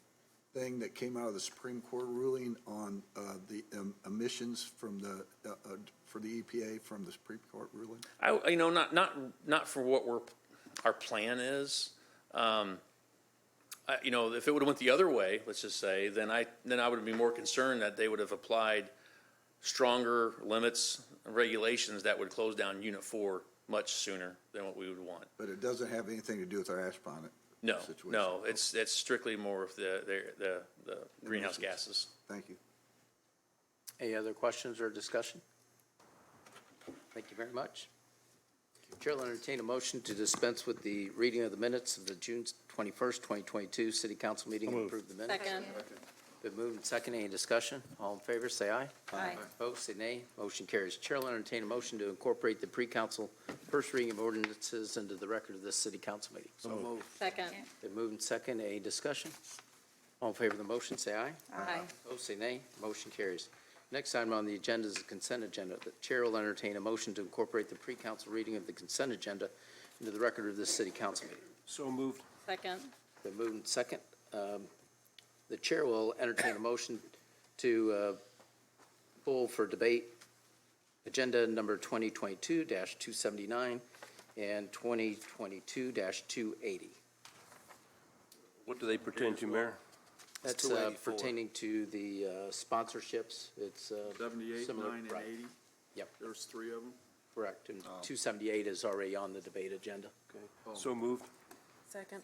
that came out of the Supreme Court ruling on the emissions from for the EPA from the Supreme Court ruling? Not for what our plan is. If it would've went the other way, let's just say, then I would be more concerned that they would have applied stronger limits and regulations that would close down Unit 4 much sooner than what we would want. But it doesn't have anything to do with our ash pond situation? No, it's strictly more of the greenhouse gases. Thank you. Any other questions or discussion? Thank you very much. Chair will entertain a motion to dispense with the reading of the minutes of the June 21st, 2022 City Council meeting and approve the minutes. Second. Been moved and second. Any discussion? All in favor, say aye. Aye. Opposed, say nay. Motion carries. Chair will entertain a motion to incorporate the pre-council first reading of ordinances into the record of this city council meeting. So moved. Second. Been moved and second. Any discussion? All in favor of the motion, say aye. Aye. Opposed, say nay. Motion carries. Next item on the agenda is the consent agenda. The chair will entertain a motion to incorporate the pre-council reading of the consent agenda into the record of this city council meeting. So moved. Second. Been moved and second. The chair will entertain a motion to pull for debate agenda number 2022-279 and 2022-280. What do they pertain to, Mayor? That's 284. pertaining to the sponsorships. It's 78, similar. 9, and Right. 80? Yep, There's three of them? correct. And 278 is already on the debate agenda. Okay. So moved. Second.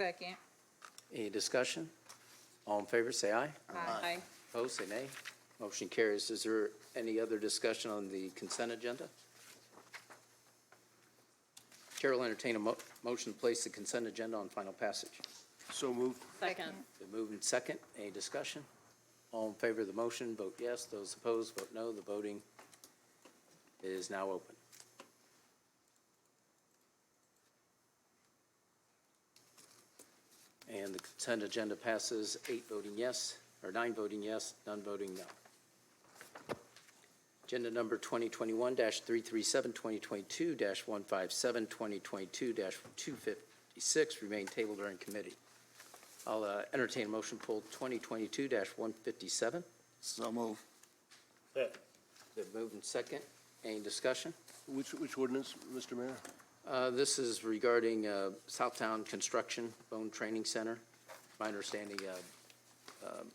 Any discussion? All in favor, say aye. Aye. Opposed, say nay. Motion carries. Is there any other discussion on the consent agenda? Chair will entertain a motion to place the consent agenda on final passage. So moved. Second. Been moved and second. Any discussion? All in favor of the motion, vote yes. Those opposed, vote no. The voting is now open. And the consent agenda passes 8 voting yes, or 9 voting yes, none voting no. Agenda number 2021-337, 2022-157, 2022-256 remain tabled during committee. I'll entertain a motion pulled 2022-157. So move. Been moved and second. Any discussion? Which ordinance, Mr. Mayor? This is regarding Southtown Construction Bone Training Center. My understanding,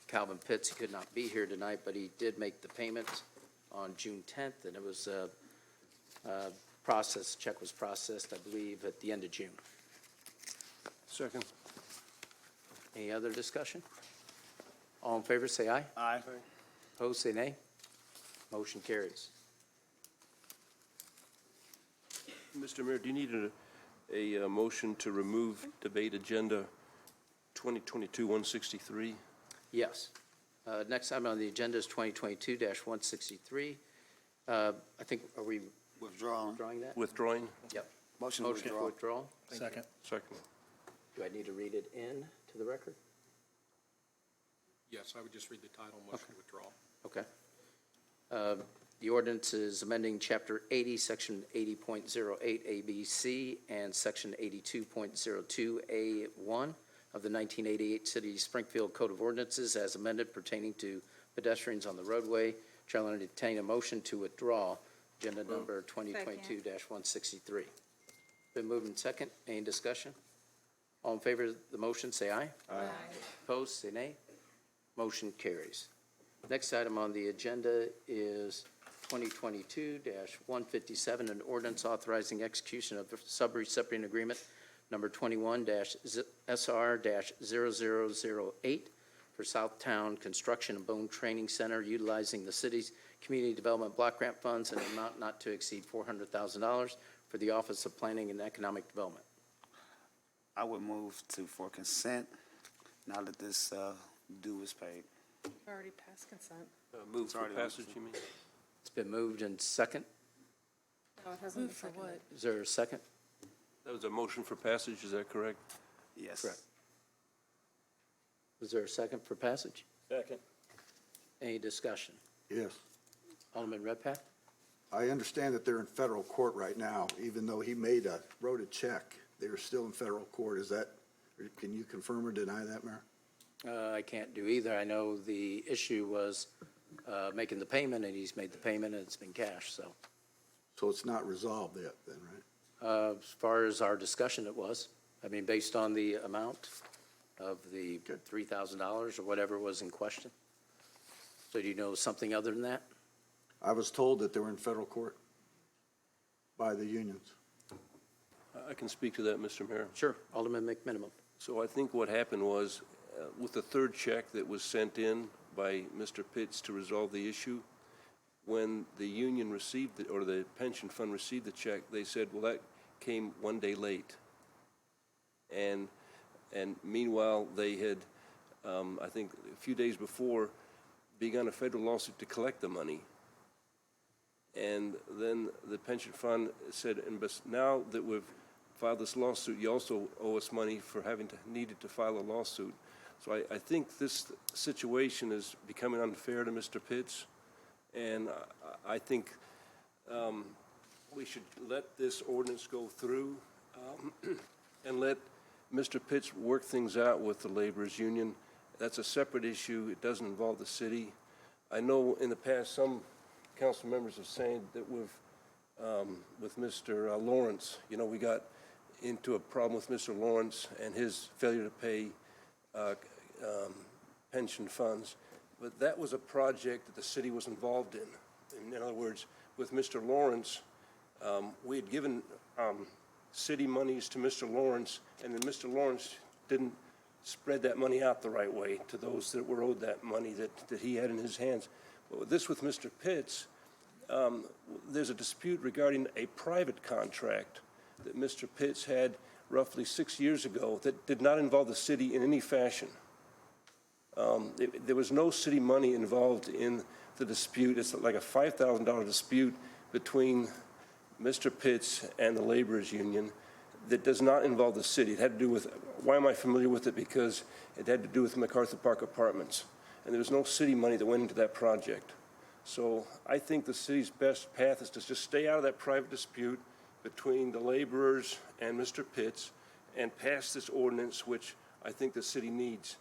Calvin Pitts, he could not be here tonight, but he did make the payment on June 10th, and it was processed, check was processed, I believe, at the end of June. Second. Any other discussion? All in favor, say aye. Aye. Opposed, say nay. Motion carries. Mr. Mayor, do you need a motion to remove debate agenda 2022-163? Yes. Next item on the agenda is 2022-163. I think, are we Withdrawn. withdrawing that? Withdrawing? Yep. Motion to Motion for withdraw. withdrawal. Second. Second. Do I need to read it in to the record? Yes, I would just read the title, motion to withdraw. Okay. The ordinance is amending Chapter 80, Section 80.08 ABC and Section 82.02A1 of the 1988 City of Springfield Code of Ordinances as amended pertaining to pedestrians on the roadway. Chair will entertain a motion to withdraw agenda number 2022-163. Been moved and second. Any discussion? All in favor of the motion, say aye. Aye. Opposed, say nay. Motion carries. Next item on the agenda is 2022-157, an ordinance authorizing execution of the subrecipient agreement number 21-SR-0008 for Southtown Construction and Bone Training Center utilizing the city's community development block grant funds in an amount not to exceed $400,000 for the Office of Planning and Economic Development. I would move for consent now that this due is paid. Already passed consent. Move for Sorry, passage, you mean? It's been moved and second. No, it hasn't been seconded. Is there a second? That was a motion for passage, is that correct? Yes. Correct. Is there a second for passage? Second. Any discussion? Yes. Alderman Redpath? I understand that they're in federal court right now, even though he wrote a check. They're still in federal court. Is that, can you confirm or deny that, Mayor? I can't do either. I know the issue was making the payment, and he's made the payment, and it's been cashed, so. So it's not resolved yet then, right? As far as our discussion, it was. I mean, based on the amount of the $3,000 or whatever was in question. So do you know something other than that? I was told that they were in federal court by the unions. I can speak to that, Mr. Mayor. Sure, Alderman McMinimum. So I think what happened was, with the third check that was sent in by Mr. Pitts to resolve the issue, when the union received it, or the pension fund received the check, they said, well, that came one day late. And meanwhile, they had, I think a few days before, begun a federal lawsuit to collect the money. And then the pension fund said, and now that we've filed this lawsuit, you also owe us money for having needed to file a lawsuit. So I think this situation is becoming unfair to Mr. Pitts, and I think we should let this ordinance go through and let Mr. Pitts work things out with the laborers union. That's a separate issue. It doesn't involve the city. I know in the past some council members have said that with Mr. Lawrence, we got into a problem with Mr. Lawrence and his failure to pay pension funds, but that was a project that the city was involved in. In other words, with Mr. Lawrence, we had given city monies to Mr. Lawrence, and then Mr. Lawrence didn't spread that money out the right way to those that were owed that money that he had in his hands. But with this, with Mr. Pitts, there's a dispute regarding a private contract that Mr. Pitts had roughly 6 years ago that did not involve the city in any fashion. There was no city money involved in the dispute. It's like a $5,000 dispute between Mr. Pitts and the laborers union that does not involve the city. It had to do with, why am I familiar with it? Because it had to do with MacArthur Park Apartments. And there was no city money that went into that project. So I think the city's best path is to just stay out of that private dispute between the laborers and Mr. Pitts and pass this ordinance, which I think the city needs.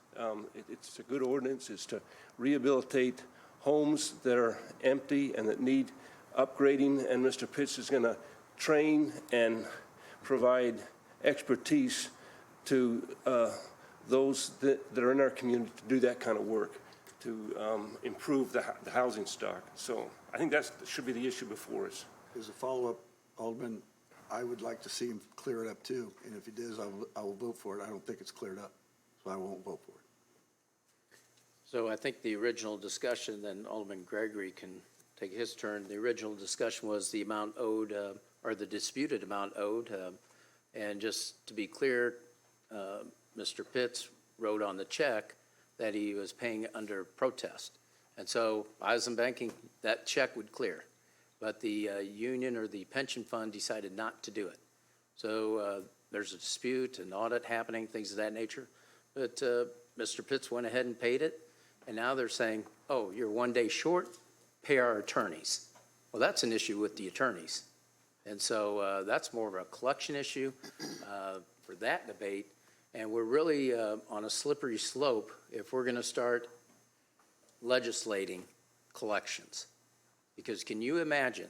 It's a good ordinance. It's to rehabilitate homes that are empty and that need upgrading, and Mr. Pitts is going to train and provide expertise to those that are in our community to do that kind of work, to improve the housing stock. So I think that should be the issue before us. As a follow-up, Alderman, I would like to see him clear it up too, and if he does, I will vote for it. I don't think it's cleared up, so I won't vote for it. So I think the original discussion, then Alderman Gregory can take his turn. The original discussion was the amount owed, or the disputed amount owed. And just to be clear, Mr. Pitts wrote on the check that he was paying under protest. And so I was in banking, that check would clear. But the union or the pension fund decided not to do it. So there's a dispute, an audit happening, things of that nature. But Mr. Pitts went ahead and paid it. And now they're saying, oh, you're 1 day short, pay our attorneys. Well, that's an issue with the attorneys. And so that's more of a collection issue for that debate. And we're really on a slippery slope if we're going to start legislating collections. Because can you imagine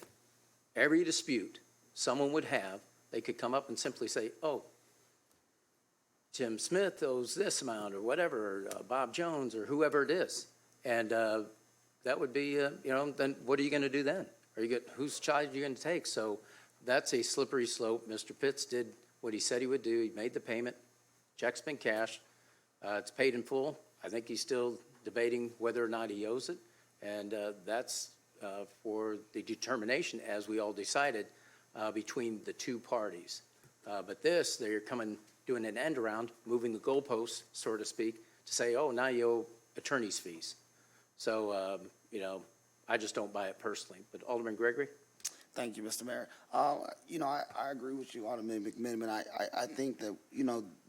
every dispute someone would have, they could come up and simply say, oh, Tim Smith owes this amount or whatever, or Bob Jones or whoever it is. And that would be, then what are you going to do then? Whose charge are you going to take? So that's a slippery slope. Mr. Pitts did what he said he would do. He made the payment. Check's been cashed. It's paid in full. I think he's still debating whether or not he owes it. And that's for the determination, as we all decided, between the two parties. But this, they're doing an end around, moving the goalposts, so to speak, to say, oh, now you owe attorney's fees. So, I just don't buy it personally. But Alderman Gregory? Thank you, Mr. Mayor. I agree with you, Alderman McMiniman. I think that,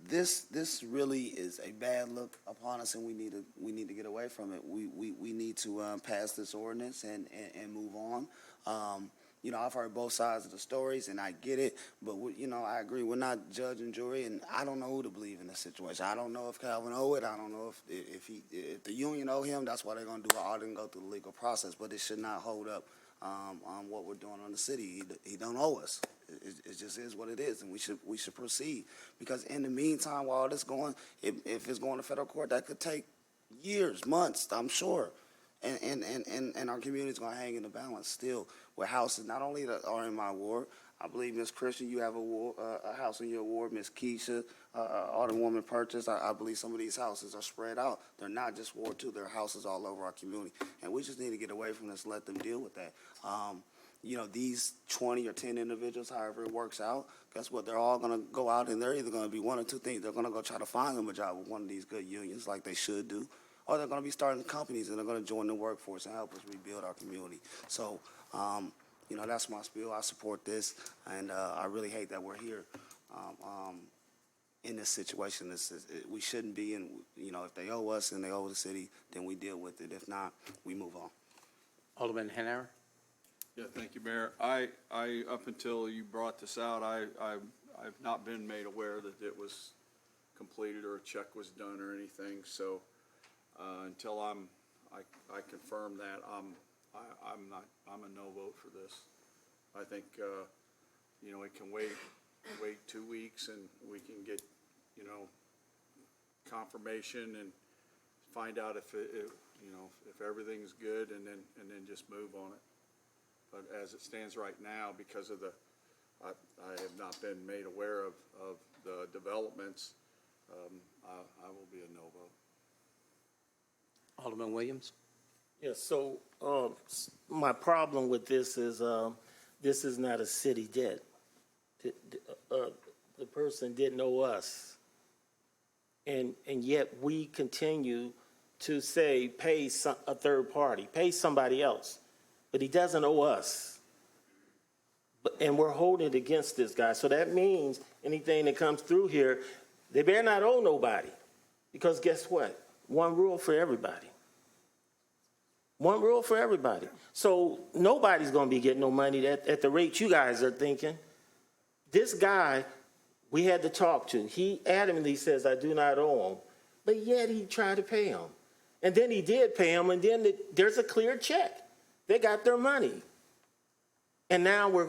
this really is a bad look upon us, and we need to get away from it. We need to pass this ordinance and move on. I've heard both sides of the stories, and I get it, but I agree. We're not judge and jury, and I don't know who to believe in this situation. I don't know if Calvin owe it. I don't know if the union owe him. That's why they're going to do an audit and go through the legal process, but it should not hold up on what we're doing on the city. He don't owe us. It just is what it is, and we should proceed, because in the meantime, while this going, if it's going to federal court, that could take years, months, I'm sure. And our community is going to hang in the balance still with houses not only that are in my ward. I believe, Ms. Christian, you have a house in your ward. Ms. Keisha, Alderwoman Purchase, I believe some of these houses are spread out. They're not just Ward 2, they're houses all over our community. And we just need to get away from this, let them deal with that. These 20 or 10 individuals, however it works out, guess what? They're all going to go out, and they're either going to be one or two things. They're going to go try to find them a job with one of these good unions like they should do, or they're going to be starting companies, and they're going to join the workforce and help us rebuild our community. So, that's my spiel. I support this, and I really hate that we're here in this situation. We shouldn't be, and, if they owe us and they owe the city, then we deal with it. If not, we move on. Alderman Hanauer? Yeah, thank you, Mayor. I up until you brought this out, I've not been made aware that it was completed or a check was done or anything. So until I confirm that, I'm a no vote for this. I think it can wait 2 weeks, and we can get confirmation and find out if if everything's good and then just move on it. But as it stands right now, because of I have not been made aware of the developments, I will be a no vote. Alderman Williams? Yes, so, my problem with this is not a city debt. The person didn't owe us. And yet we continue to say, pay a third party, pay somebody else, but he doesn't owe us. And we're holding it against this guy. So that means anything that comes through here, they better not owe nobody. Because guess what? One rule for everybody. One rule for everybody. So nobody's going to be getting no money at the rate you guys are thinking. This guy, we had to talk to. He adamantly says, I do not owe him. But yet he tried to pay him. And then he did pay him, and then there's a clear check. They got their money. And now we're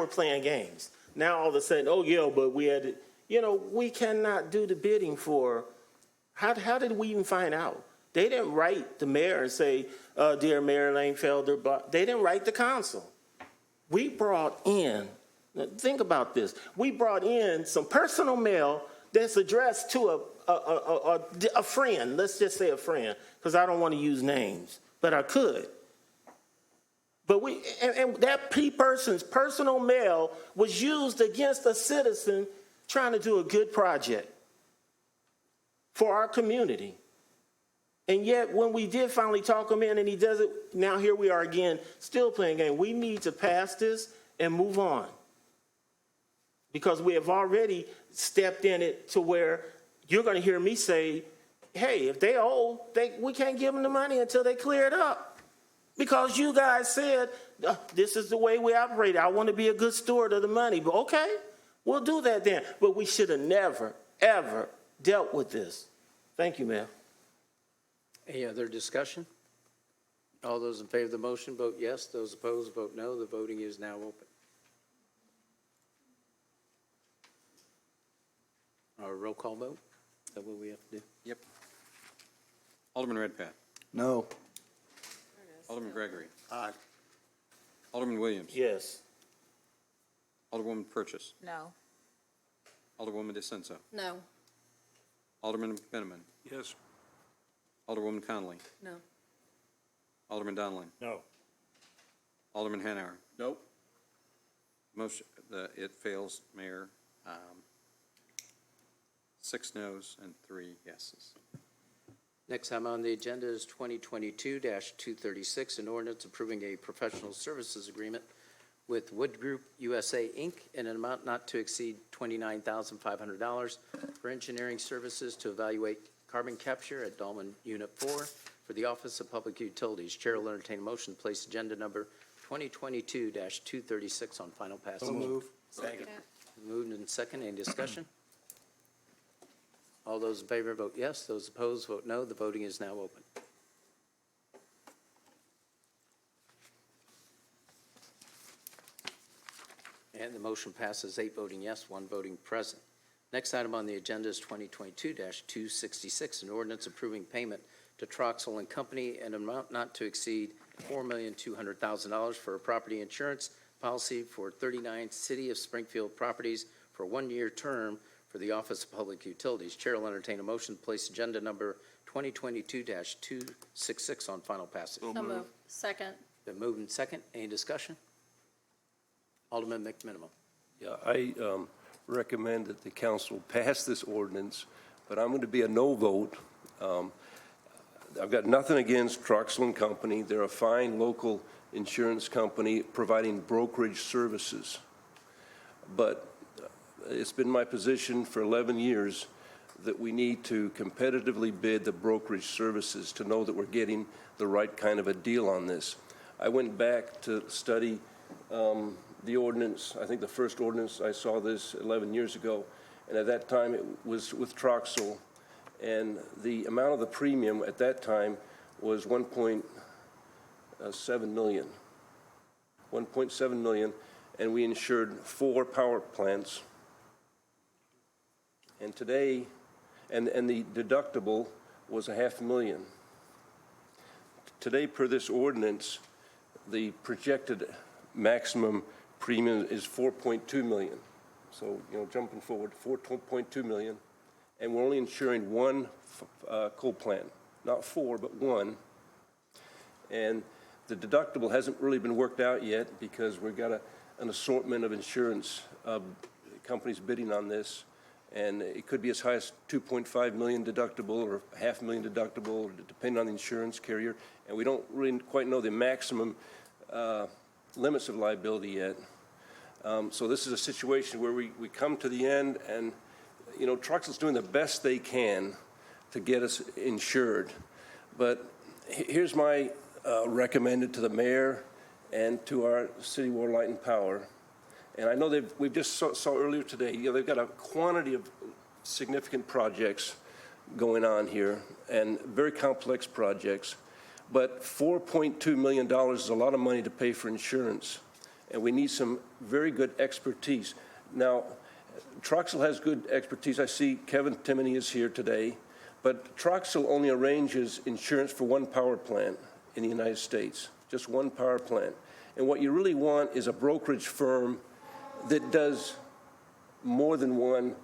playing games. Now all of a sudden, oh yeah, but we had to, we cannot do the bidding for, how did we even find out? They didn't write the mayor and say, dear Mayor Langfelder, they didn't write the council. We brought in, think about this, we brought in some personal mail that's addressed to a friend, let's just say a friend, because I don't want to use names, but I could. But and that person's personal mail was used against a citizen trying to do a good project for our community. And yet, when we did finally talk him in and he does it, now here we are again, still playing game. We need to pass this and move on. Because we have already stepped in it to where you're going to hear me say, hey, if they owe, we can't give them the money until they clear it up. Because you guys said, this is the way we operate. I want to be a good steward of the money. But okay, we'll do that then. But we should have never, ever dealt with this. Thank you, ma'am. Any other discussion? All those in favor of the motion, vote yes. Those opposed, vote no. The voting is now open. Our roll call vote? Is that what we have to do? Yep. Alderman Redpath. No. Alderman Gregory. Aye. Alderman Williams. Yes. Alderwoman Purchase. No. Alderwoman DeCenso. No. Alderman Benneman. Yes. Alderwoman Conley. No. Alderman Donlin. No. Alderman Hanauer. Nope. Motion, it fails, Mayor. 6 noes and 3 yeses. Next item on the agenda is 2022-236, an ordinance approving a professional services agreement with Wood Group USA, Inc. in an amount not to exceed $29,500 for engineering services to evaluate carbon capture at Dolman Unit 4 for the Office of Public Utilities. Chair will entertain a motion to place agenda number 2022-236 on final passage. So move. Second. Moved and second. Any discussion? All those in favor vote yes. Those opposed vote no. The voting is now open. And the motion passes 8 voting yes, 1 voting present. Next item on the agenda is 2022-266, an ordinance approving payment to Troxel and Company an amount not to exceed $4,200,000 for a property insurance policy for 39 City of Springfield properties for a 1-year term for the Office of Public Utilities. Chair will entertain a motion to place agenda number 2022-266 on final passage. So move. Second. Been moved and second. Any discussion? Alderman McMiniman. Yeah, I recommend that the council pass this ordinance, but I'm going to be a no vote. I've got nothing against Troxel and Company. They're a fine local insurance company providing brokerage services. But it's been my position for 11 years that we need to competitively bid the brokerage services to know that we're getting the right kind of a deal on this. I went back to study the ordinance. I think the first ordinance, I saw this 11 years ago, and at that time it was with Troxel, and the amount of the premium at that time was 1.7 million. 1.7 million, and we insured 4 power plants. And today, and the deductible was $500,000. Today, per this ordinance, the projected maximum premium is $4.2 million. So, jumping forward, $4.2 million, and we're only insuring one coal plant, not four, but one. And the deductible hasn't really been worked out yet because we've got an assortment of insurance companies bidding on this, and it could be as high as $2.5 million deductible or $500,000 deductible, depending on the insurance carrier, and we don't really quite know the maximum limits of liability yet. So this is a situation where we come to the end, and Truxell's doing the best they can to get us insured. But here's my recommended to the mayor and to our city water, light, and power. And I know we just saw earlier today, they've got a quantity of significant projects going on here, and very complex projects. But $4.2 million is a lot of money to pay for insurance, and we need some very good expertise. Now, Truxell has good expertise. I see Kevin Timoney is here today, but Truxell only arranges insurance for one power plant in the United States, just one power plant. And what you really want is a brokerage firm that does more than one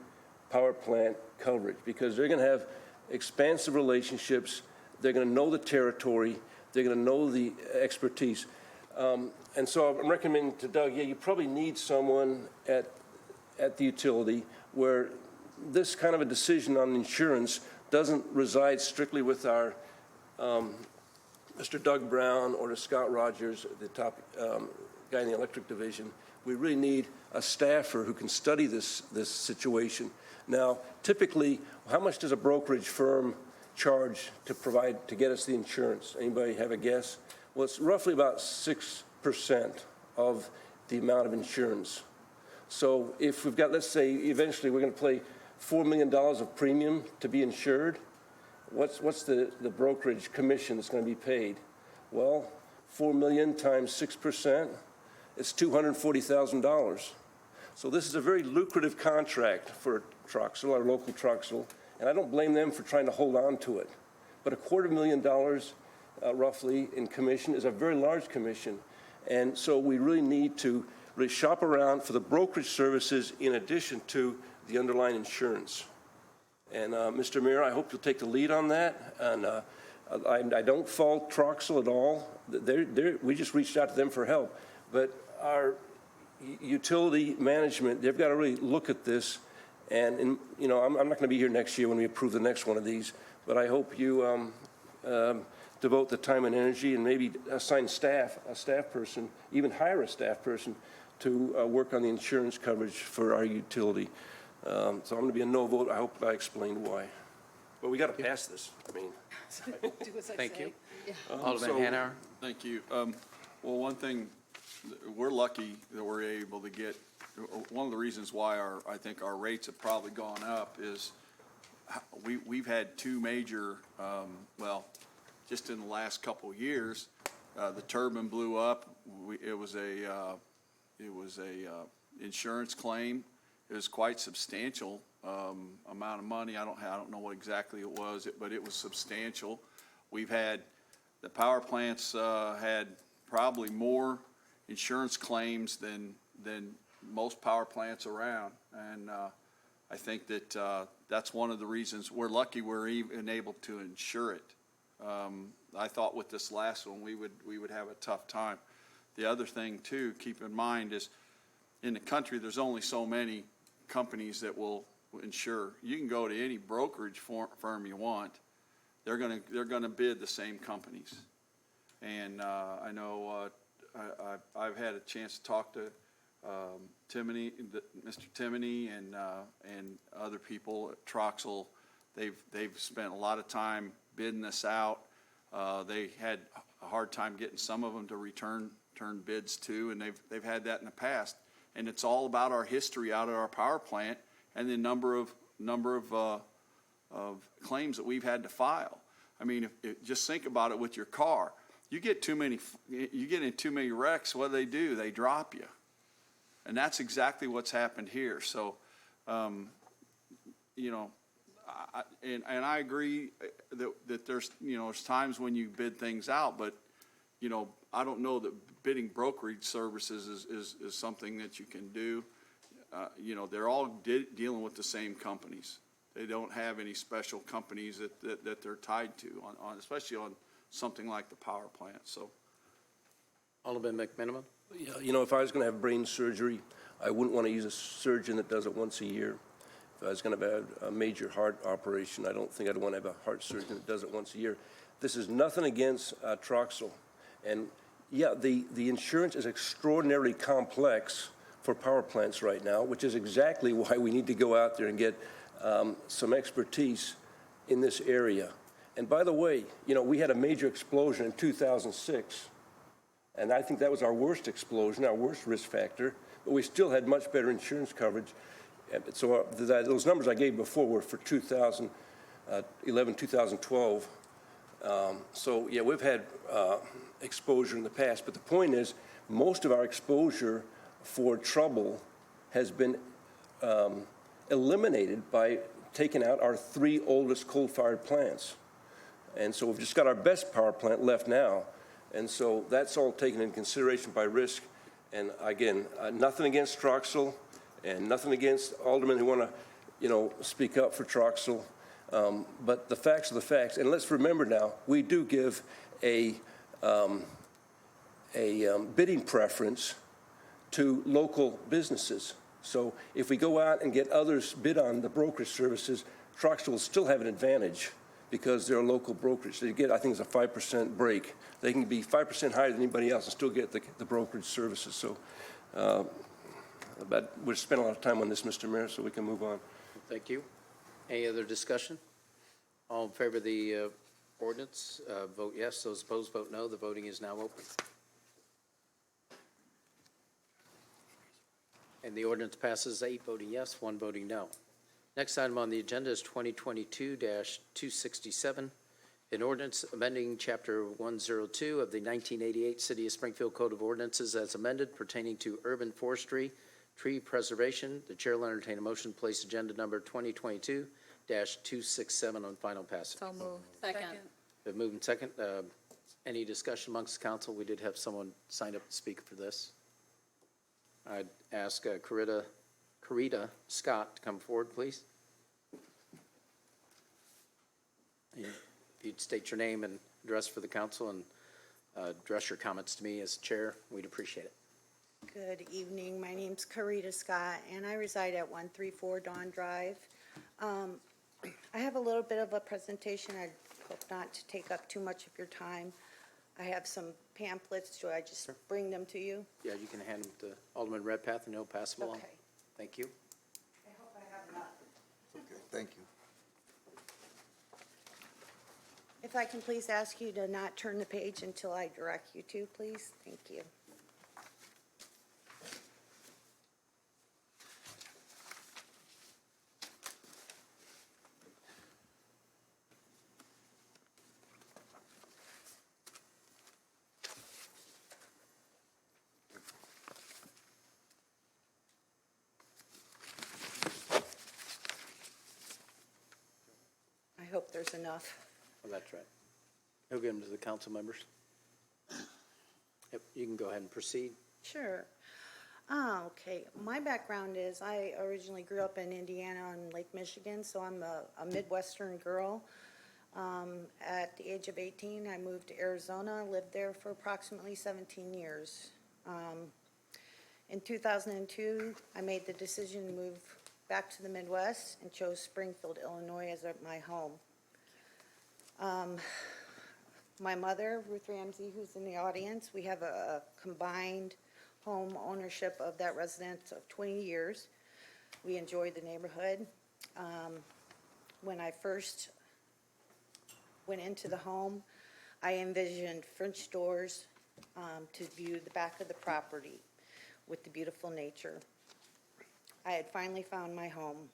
power plant coverage, because they're going to have expansive relationships, they're going to know the territory, they're going to know the expertise. And so I'm recommending to Doug, you probably need someone at the utility where this kind of a decision on insurance doesn't reside strictly with our Mr. Doug Brown or to Scott Rogers, the top guy in the electric division. We really need a staffer who can study this situation. Now, typically, how much does a brokerage firm charge to get us the insurance? Anybody have a guess? Well, it's roughly about 6% of the amount of insurance. So if we've got, let's say, eventually we're going to pay $4 million of premium to be insured, what's the brokerage commission that's going to be paid? Well, 4 million times 6%, it's $240,000. So this is a very lucrative contract for Truxell, our local Truxell, and I don't blame them for trying to hold on to it. But $250,000 roughly in commission is a very large commission, and so we really need to really shop around for the brokerage services in addition to the underlying insurance. And Mr. Mayor, I hope you'll take the lead on that. And I don't fault Truxell at all. We just reached out to them for help. But our utility management, they've got to really look at this. And I'm not going to be here next year when we approve the next one of these. But I hope you devote the time and energy and maybe assign a staff person, even hire a staff person to work on the insurance coverage for our utility. So I'm going to be a no vote. I hope I explained why. But we got to pass this. I mean, Thank you. So, Alderman Hanauer. Thank you. Well, one thing, we're lucky that we're able to get, one of the reasons why I think our rates have probably gone up is we've had two major, just in the last couple of years, the turbine blew up. It was a insurance claim. It was quite substantial amount of money. I don't know what exactly it was, but it was substantial. We've had the power plants had probably more insurance claims than most power plants around, and I think that that's one of the reasons we're lucky we're even able to insure it. I thought with this last one we would have a tough time. The other thing too, keep in mind, is in the country there's only so many companies that will insure. You can go to any brokerage firm you want. They're gonna bid the same companies. And I know I've had a chance to talk to Timoney, Mr. Timoney, and other people at Truxell. They've spent a lot of time bidding this out. They had a hard time getting some of them to return bids too, and they've had that in the past. And it's all about our history out at our power plant and the number of claims that we've had to file. I mean, just think about it with your car. You get in too many wrecks. What do? They drop you, and that's exactly what's happened here. So, and I agree that there's, there's times when you bid things out, but, I don't know that bidding brokerage services is something that you can do. They're all dealing with the same companies. They don't have any special companies that they're tied to on, especially on something like the power plant, so. Alderman McMiniman? Yeah, if I was going to have brain surgery, I wouldn't want to use a surgeon that does it once a year. If I was going to have a major heart operation, I don't think I'd want to have a heart surgeon that does it once a year. This is nothing against Troxel. And yeah, the insurance is extraordinarily complex for power plants right now, which is exactly why we need to go out there and get some expertise in this area. And by the way, we had a major explosion in 2006. And I think that was our worst explosion, our worst risk factor, but we still had much better insurance coverage. So those numbers I gave before were for 2011, 2012. So yeah, we've had exposure in the past, but the point is most of our exposure for trouble has been eliminated by taking out our 3 oldest coal-fired plants. And so we've just got our best power plant left now. And so that's all taken into consideration by risk. And again, nothing against Troxel and nothing against aldermen who want to, speak up for Troxel. But the facts are the facts. And let's remember now, we do give a bidding preference to local businesses. So if we go out and get others bid on the brokerage services, Troxel will still have an advantage because they're a local brokerage. They get, I think it's a 5% break. They can be 5% higher than anybody else and still get the brokerage services. So, but we've spent a lot of time on this, Mr. Mayor, so we can move on. Thank you. Any other discussion? All in favor of the ordinance, vote yes. Those opposed, vote no. The voting is now open. And the ordinance passes 8 voting yes, 1 voting no. Next item on the agenda is 2022-267, an ordinance amending Chapter 102 of the 1988 City of Springfield Code of Ordinances as amended pertaining to urban forestry, tree preservation. The chair will entertain a motion to place agenda number 2022-267 on final passage. So moved. Second. Been moved and second. Any discussion amongst the council? We did have someone sign up to speak for this. I'd ask Carita Scott to come forward, please. If you'd state your name and address for the council and address your comments to me as chair, we'd appreciate it. Good evening. My name's Carita Scott, and I reside at 134 Dawn Drive. I have a little bit of a presentation. I hope not to take up too much of your time. I have some pamphlets. Do I just bring them to you? Yeah, you can hand them to Alderman Redpath and he'll pass them along. Okay. Thank you. I hope I have enough. Okay, thank you. If I can please ask you to not turn the page until I direct you to, please. Thank you. I hope there's enough. Well, that's right. He'll give them to the council members. Yep, you can go ahead and proceed. Sure. Okay. My background is I originally grew up in Indiana on Lake Michigan, so I'm a Midwestern girl. At the age of 18, I moved to Arizona, lived there for approximately 17 years. In 2002, I made the decision to move back to the Midwest and chose Springfield, Illinois as my home. My mother, Ruth Ramsey, who's in the audience, we have a combined home ownership of that residence of 20 years. We enjoy the neighborhood. When I first went into the home, I envisioned French doors to view the back of the property with the beautiful nature. I had finally found my home.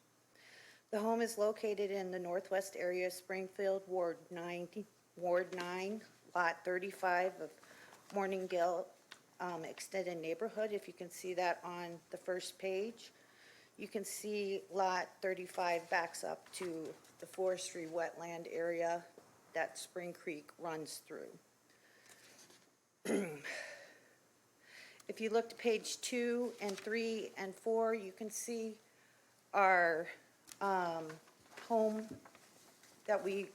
The home is located in the northwest area of Springfield, Ward 9, Lot 35 of Morningdale Extended Neighborhood. If you can see that on the first page, You can see Lot 35 backs up to the forestry wetland area that Spring Creek runs through. If you look to page 2 and 3 and 4, you can see our home that we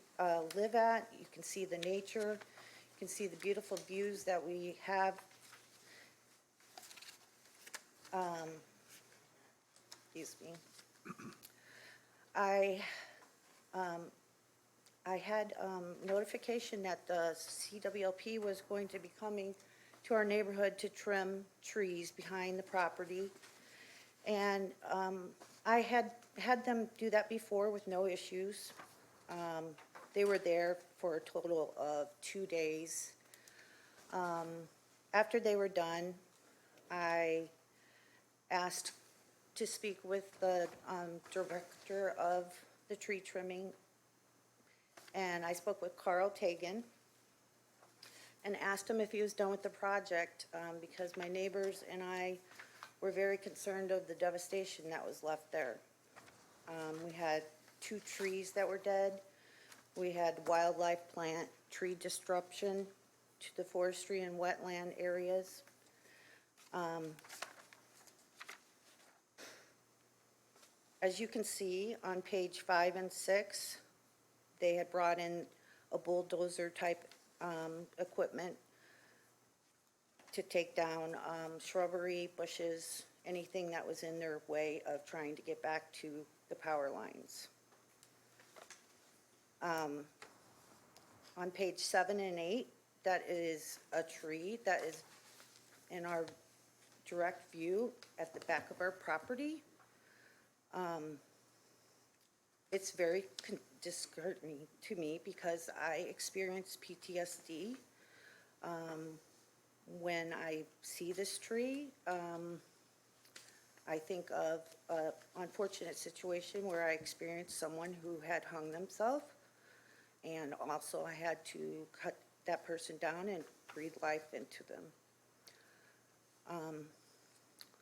live at. You can see the nature. You can see the beautiful views that we have. Excuse me. I had notification that the CWLP was going to be coming to our neighborhood to trim trees behind the property. And I had them do that before with no issues. They were there for a total of 2 days. After they were done, I asked to speak with the director of the tree trimming, and I spoke with Carl Tagan and asked him if he was done with the project, because my neighbors and I were very concerned of the devastation that was left there. We had 2 trees that were dead. We had wildlife plant tree disruption to the forestry and wetland areas. As you can see on page 5 and 6, they had brought in a bulldozer type equipment to take down shrubbery, bushes, anything that was in their way of trying to get back to the power lines. On page 7 and 8, that is a tree that is in our direct view at the back of our property. It's very disconcerting to me because I experience PTSD when I see this tree. I think of an unfortunate situation where I experienced someone who had hung themselves, and also I had to cut that person down and breathe life into them.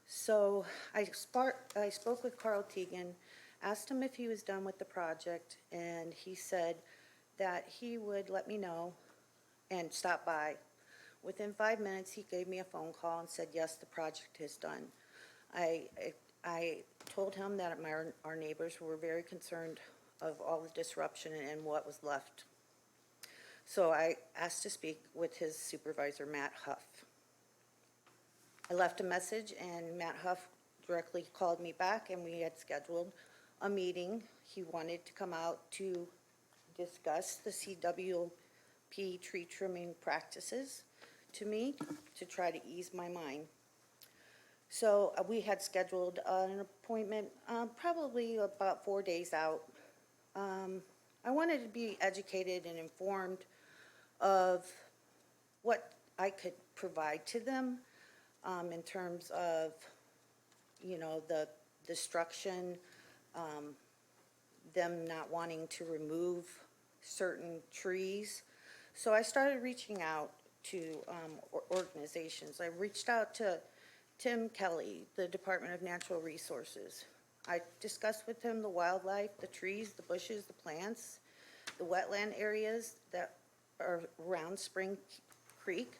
So I spoke with Carl Teagan, asked him if he was done with the project, and he said that he would let me know and stop by. Within 5 minutes, he gave me a phone call and said, yes, the project is done. I told him that our neighbors were very concerned of all the disruption and what was left. So I asked to speak with his supervisor, Matt Huff. I left a message, and Matt Huff directly called me back, and we had scheduled a meeting. He wanted to come out to discuss the CWP tree trimming practices to me to try to ease my mind. So we had scheduled an appointment probably about 4 days out. I wanted to be educated and informed of what I could provide to them in terms of, you know, the destruction, them not wanting to remove certain trees. So I started reaching out to organizations. I reached out to Tim Kelly, the Department of Natural Resources. I discussed with him the wildlife, the trees, the bushes, the plants, the wetland areas that are around Spring Creek.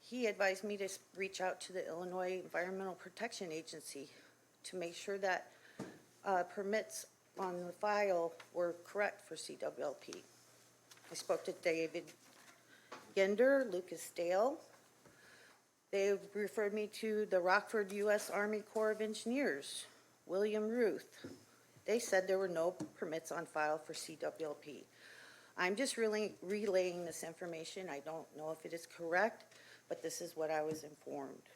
He advised me to reach out to the Illinois Environmental Protection Agency to make sure that permits on the file were correct for CWLP. I spoke to David Gender, Lucas Dale. They referred me to the Rockford U.S. Army Corps of Engineers, William Ruth. They said there were no permits on file for CWLP. I'm just really relaying this information. I don't know if it is correct, but this is what I was informed.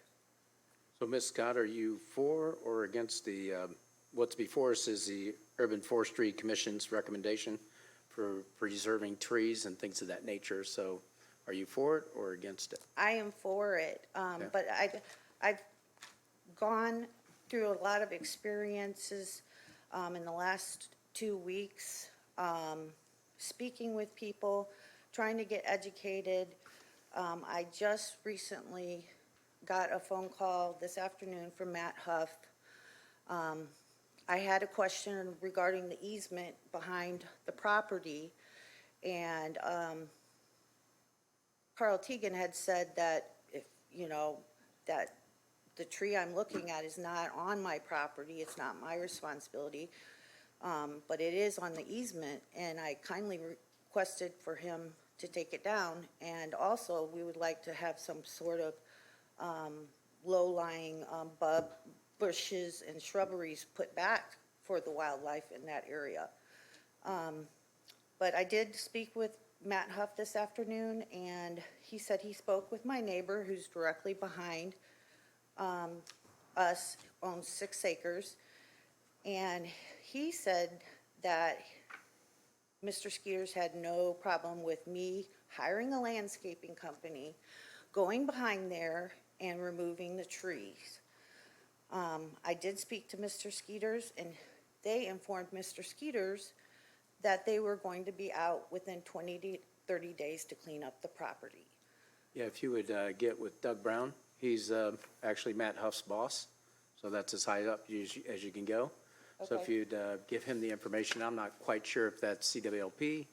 So, Ms. Scott, are you for or against the, what's before us is the Urban Forestry Commission's recommendation for preserving trees and things of that nature. So are you for it or against it? I am for it, Okay. but I've gone through a lot of experiences in the last 2 weeks, speaking with people, trying to get educated. I just recently got a phone call this afternoon from Matt Huff I had a question regarding the easement behind the property, and Carl Teagan had said that if, that the tree I'm looking at is not on my property, it's not my responsibility, but it is on the easement, and I kindly requested for him to take it down, and also we would like to have some sort of low-lying bushes and shrubberies put back for the wildlife in that area. But I did speak with Matt Huff this afternoon, and he said he spoke with my neighbor who's directly behind us, owns 6 acres, and he said that Mr. Skeeters had no problem with me hiring a landscaping company, going behind there and removing the trees. I did speak to Mr. Skeeters, and they informed Mr. Skeeters that they were going to be out within 20 to 30 days to clean up the property. Yeah, if you would get with Doug Brown, he's actually Matt Huff's boss, so that's as high up as you can go. So if Okay. you'd give him the information, I'm not quite sure if that's CWLP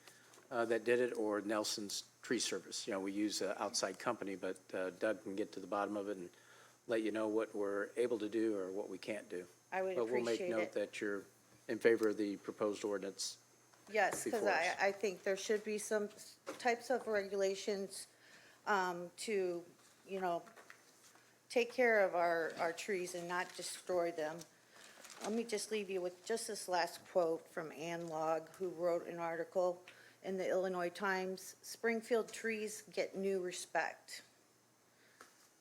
that did it or Nelson's Tree Service. We use an outside company, but Doug can get to the bottom of it and let you know what we're able to do or what we can't do. I would But we'll make appreciate note it. that you're in favor of the proposed ordinance. Yes, because before us. I think there should be some types of regulations to, take care of our trees and not destroy them. Let me just leave you with just this last quote from Ann Logg, who wrote an article in the Illinois Times. Springfield trees get new respect.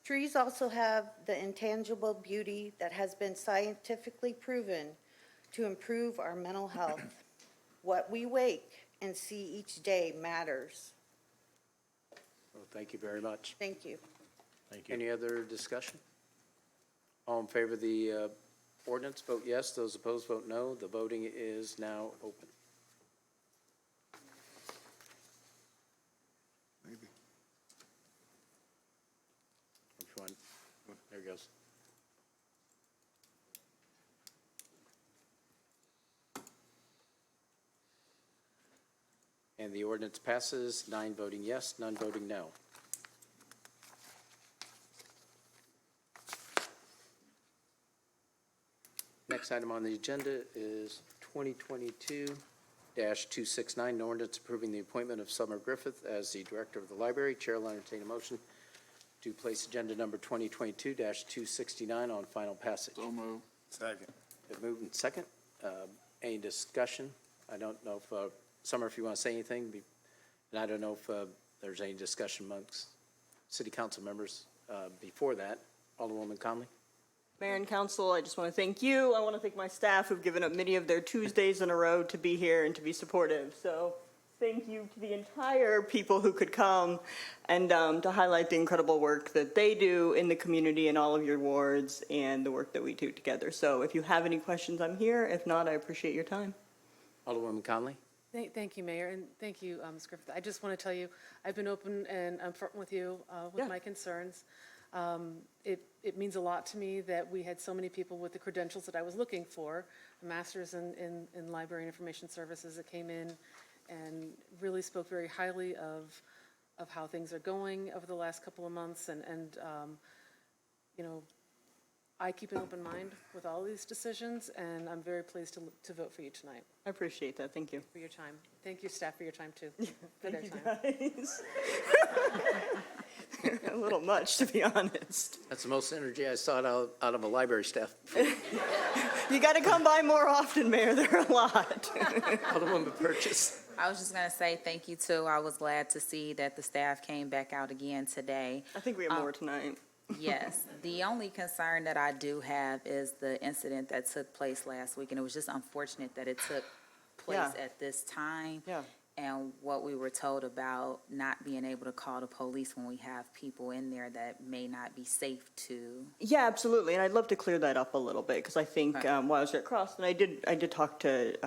Trees also have the intangible beauty that has been scientifically proven to improve our mental health. What we wake and see each day matters. Well, thank you very much. Thank you. Thank you. Any other discussion? All in favor of the ordinance, vote yes. Those opposed, vote no. The voting is now open. Maybe. Which one? There it goes. And the ordinance passes, 9 voting yes, none voting no. Next item on the agenda is 2022-269, an ordinance approving the appointment of Summer Griffith as the Director of the Library. Chair will entertain a motion to place agenda number 2022-269 on final passage. So move. Second. Been moved and second. Any discussion? I don't know if, Summer, if you want to say anything, and I don't know if there's any discussion amongst city council members before that. Alderwoman Conley? Mayor and council, I just want to thank you. I want to thank my staff who've given up many of their Tuesdays in a row to be here and to be supportive. So thank you to the entire people who could come and to highlight the incredible work that they do in the community in all of your wards and the work that we do together. So if you have any questions, I'm here. If not, I appreciate your time. Alderwoman Conley? Thank you, Mayor, and thank you, Ms. Griffith. I just want to tell you, I've been open and upfront with you with Yeah. my concerns. It means a lot to me that we had so many people with the credentials that I was looking for, a master's in library and information services that came in and really spoke very highly of how things are going over the last couple of months. And I keep an open mind with all these decisions, and I'm very pleased to vote for you tonight, I appreciate that. Thank you. for your time. Thank you, staff, for your time, too. For Thank their you, time. guys. A little much, to be honest. That's the most energy I saw out of a library staff. You got to come by more often, Mayor. There are a lot. Alderwoman Purchase? I was just going to say thank you, too. I was glad to see that the staff came back out again today. I think we have more tonight. Yes. The only concern that I do have is the incident that took place last week, and it was just unfortunate that it took place Yeah. at this time. Yeah. And what we were told about not being able to call the police when we have people in there that may not be safe to. Yeah, absolutely, and I'd love to clear that up a little bit, because I think Right. while I was at Cross, and I did talk to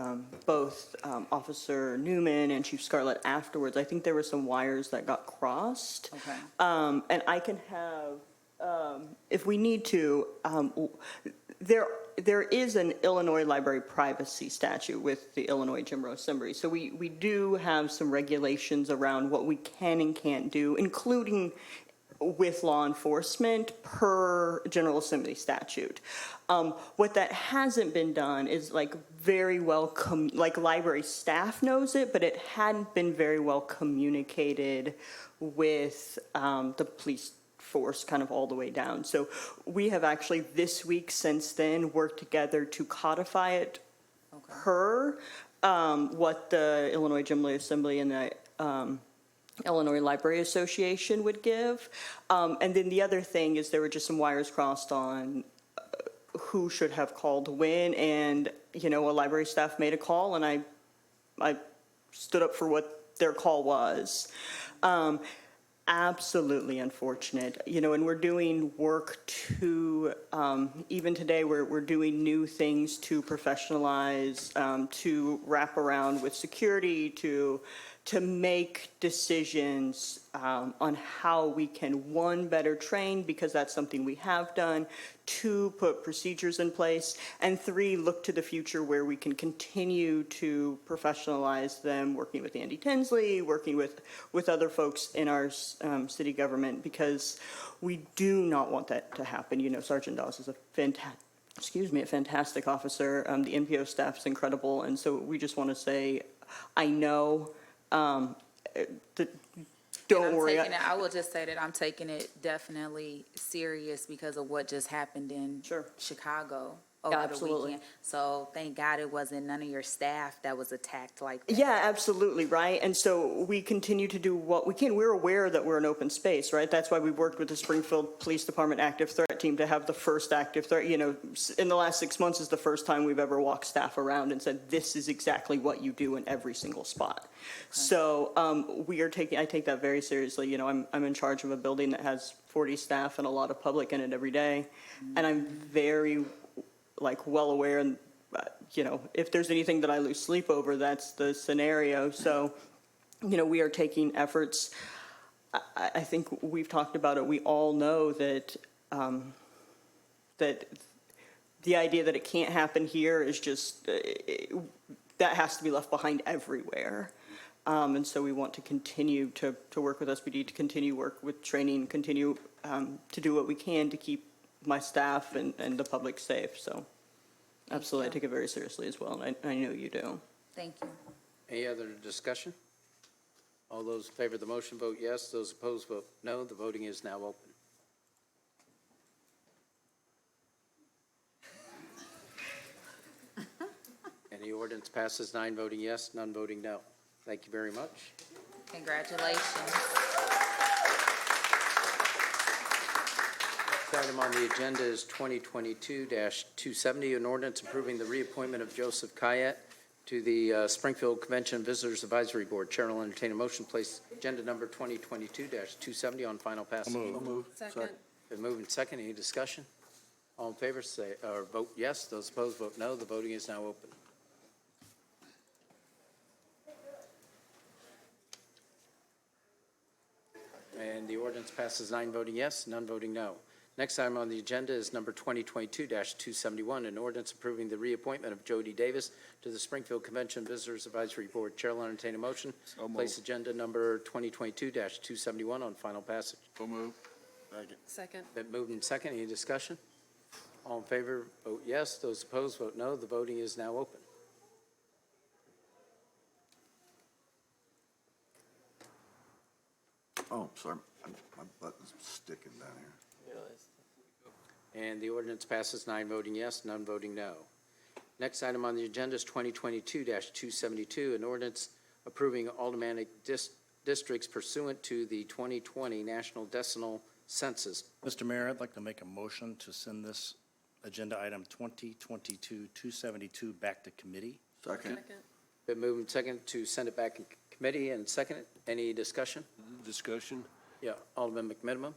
both Officer Newman and Chief Scarlett afterwards. I think there were some wires that got crossed. Okay. And I can have, if we need to, there there is an Illinois library privacy statute with the Illinois General Assembly. So we do have some regulations around what we can and can't do, including with law enforcement per General Assembly statute. What that hasn't been done is like very well, like library staff knows it, but it hadn't been very well communicated with the police force kind of all the way down. So we have actually this week since then worked together to codify it per what the Illinois General Assembly and the Illinois Library Association would give. And then the other thing is there were just some wires crossed on who should have called when, and, you know, a library staff made a call, and I stood up for what their call was. Absolutely unfortunate, you know, and we're doing work to, even today, we're doing new things to professionalize, to wrap around with security, to make decisions on how we can, one, better train, because that's something we have done, two, put procedures in place, and three, look to the future where we can continue to professionalize them, working with Andy Tinsley, working with other folks in our city government, because we do not want that to happen. You know, Sergeant Dawes is a fantastic officer. The NPO staff's incredible, and so we just want to say, I know, don't worry. I will just say that I'm taking it definitely serious because of what just happened in Chicago over the weekend. So thank God it wasn't none of your staff that was attacked like that. Yeah, absolutely, right? And so we continue to do what we can. We're aware that we're an open space, right? That's why we've worked with the Springfield Police Department active threat team to have the first active threat. You know, in the last 6 months is the first time we've ever walked staff around and said, this is exactly what you do in every single spot. So I take that very seriously. You know, I'm in charge of a building that has 40 staff and a lot of public in it every day. And I'm very, well aware, and, you know, if there's anything that I lose sleep over, that's the scenario. So, you know, we are taking efforts. I think we've talked about it. We all know that, that the idea that it can't happen here is just, that has to be left behind everywhere. And so we want to continue to work with SPD, to continue work with training, continue to do what we can to keep my staff and the public safe. So absolutely, I take it very seriously as well, and I know you do. Thank you. Any other discussion? All those in favor of the motion vote yes. Those opposed vote no. The voting is now open. And the ordinance passes 9 voting yes, none voting no. Thank you very much. Congratulations. Next item on the agenda is 2022-270, an ordinance approving the reappointment of Joseph Kayet to the Springfield Convention and Visitors Advisory Board. Chair will entertain a motion to place agenda number 2022-270 on final passage. Second. Been moved and second. Any discussion? All in favor say, or vote yes. Those opposed vote no. The voting is now open. And the ordinance passes 9 voting yes, none voting no. Next item on the agenda is number 2022-271, an ordinance approving the reappointment of Jody Davis to the Springfield Convention Visitors Advisory Board. Chair will entertain a motion. Place agenda number 2022-271 on final passage. So moved. Second. Been moved and second. Any discussion? All in favor, vote yes. Those opposed, vote no. The voting is now open. Oh, sorry, my button's sticking down here. And the ordinance passes 9 voting yes, none voting no. Next item on the agenda is 2022-272, an ordinance approving aldermanic districts pursuant to the 2020 National Decimal Census. Mr. Mayor, I'd like to make a motion to send this agenda item 2022-272 back to committee. Second. Been moved and second to send it back in committee and second it. Any discussion? Discussion? Yeah, Alderman McMinimum.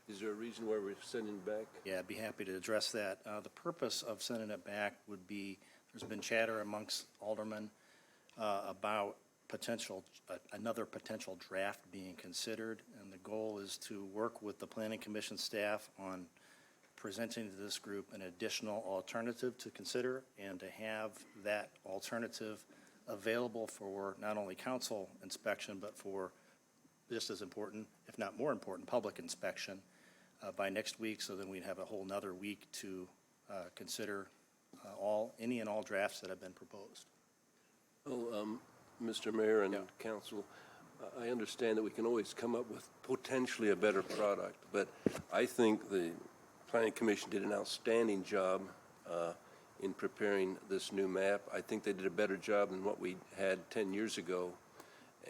Is there a reason why we're sending it back? Yeah, I'd be happy to address that. The purpose of sending it back would be, there's been chatter amongst aldermen about another potential draft being considered, and the goal is to work with the Planning Commission staff on presenting to this group an additional alternative to consider and to have that alternative available for not only council inspection, but for just as important, if not more important, public inspection by next week. So then we'd have a whole nother week to consider any and all drafts that have been proposed. Mr. Mayor and council, I understand that we can always come up with potentially a better product, but I think the Planning Commission did an outstanding job in preparing this new map. I think they did a better job than what we had 10 years ago.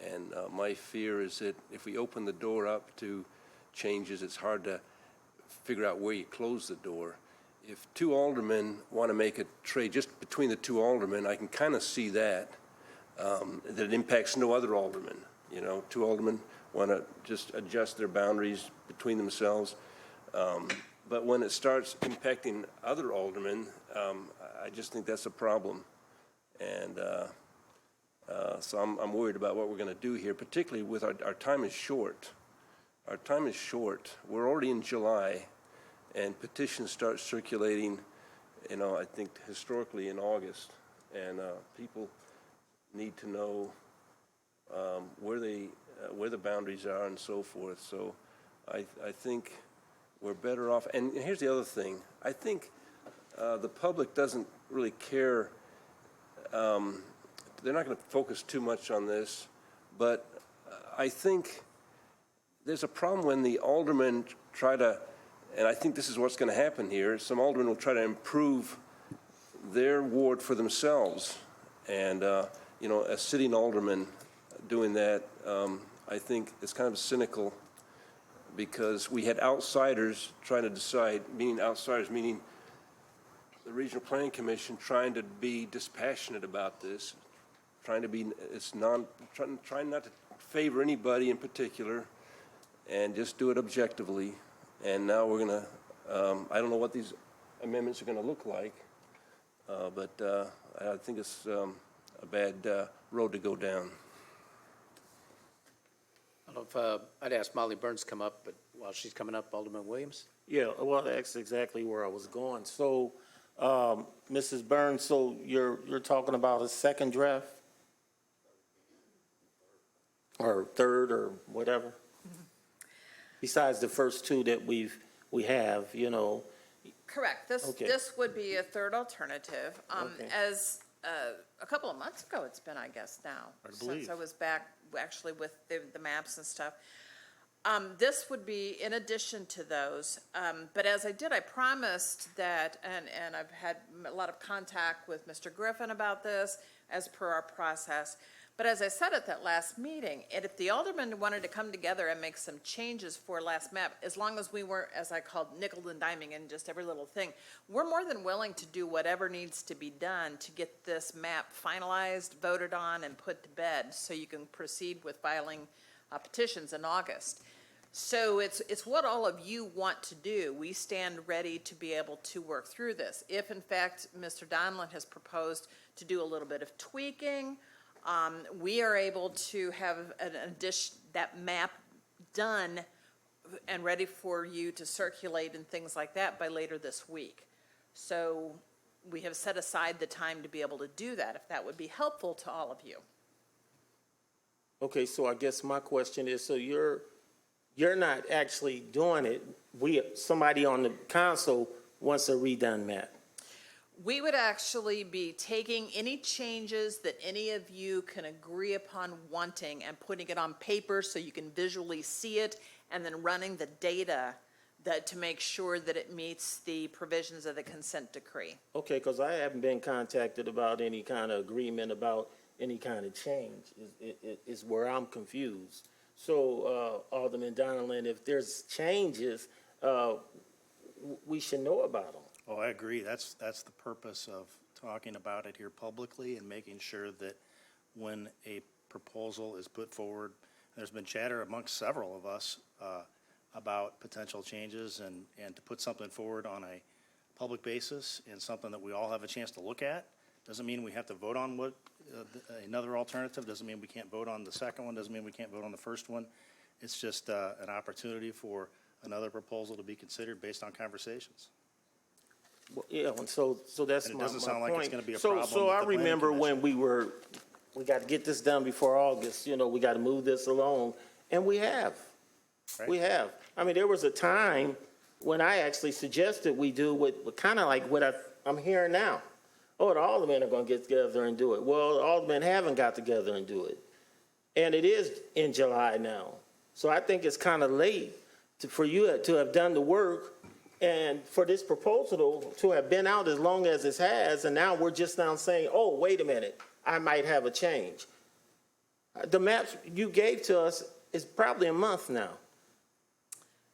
And my fear is that if we open the door up to changes, it's hard to figure out where you close the door. If two aldermen want to make a trade just between the two aldermen, I can kind of see that it impacts no other aldermen. You know, two aldermen want to just adjust their boundaries between themselves. But when it starts impacting other aldermen, I just think that's a problem. And so I'm worried about what we're going to do here, particularly with our time is short. Our time is short. We're already in July, and petitions start circulating, you know, I think historically in August. And people need to know where the boundaries are and so forth. So I think we're better off. And here's the other thing. I think the public doesn't really care. They're not going to focus too much on this, but I think there's a problem when the aldermen try to, and I think this is what's going to happen here, some aldermen will try to improve their ward for themselves. And, you know, a sitting alderman doing that, I think it's kind of cynical, because we had outsiders trying to decide, meaning outsiders, meaning the Regional Planning Commission trying to be dispassionate about this, trying not to favor anybody in particular, and just do it objectively. And now we're going to, I don't know what these amendments are going to look like, but I think it's a bad road to go down. I don't know if I'd ask Molly Burns to come up, but while she's coming up, Alderman Williams. Yeah, well, that's exactly where I was going. So, Mrs. Burns, so you're talking about a second draft? Or third, or whatever? Besides the first two that we have, you know? Correct. This would be a third alternative. As a couple of months ago, it's been, I guess, now, since I was back actually with the maps and stuff. This would be in addition to those. But as I promised that, and I've had a lot of contact with Mr. Griffin about this as per our process. But as I said at that last meeting, and if the aldermen wanted to come together and make some changes for last map, as long as we weren't, as I called, nickel and diming in just every little thing, we're more than willing to do whatever needs to be done to get this map finalized, voted on, and put to bed, so you can proceed with filing petitions in August. So it's what all of you want to do. We stand ready to be able to work through this. If, in fact, Mr. Donlin has proposed to do a little bit of tweaking, we are able to have that map done and ready for you to circulate and things like that by later this week. So we have set aside the time to be able to do that, if that would be helpful to all of you. Okay, so I guess my question is, so you're not actually doing it. Somebody on the council wants a redone map. We would actually be taking any changes that any of you can agree upon wanting and putting it on paper so you can visually see it, and then running the data to make sure that it meets the provisions of the consent decree. Okay, because I haven't been contacted about any kind of agreement about any kind of change, is where I'm confused. So, Alderman Donlin, if there's changes, we should know about them. Oh, I agree. That's the purpose of talking about it here publicly and making sure that when a proposal is put forward, there's been chatter amongst several of us about potential changes, and to put something forward on a public basis and something that we all have a chance to look at. Doesn't mean we have to vote on another alternative. Doesn't mean we can't vote on the second one. Doesn't mean we can't vote on the first one. It's just an opportunity for another proposal to be considered based on conversations. Yeah, and so that's And it my doesn't my sound like it's point. gonna be a So- problem So with I the planning remember when commission. we got to get this done before August, we got to move this along, and we have. Right. We have. I mean, there was a time when I actually suggested we do what kind of like what I'm hearing now. Oh, the aldermen are going to get together and do it. Well, the aldermen haven't got together and do it. And it is in July now. So I think it's kind of late for you to have done the work and for this proposal to have been out as long as it has, and now we're just now saying, oh, wait a minute, I might have a change. The maps you gave to us is probably a month now.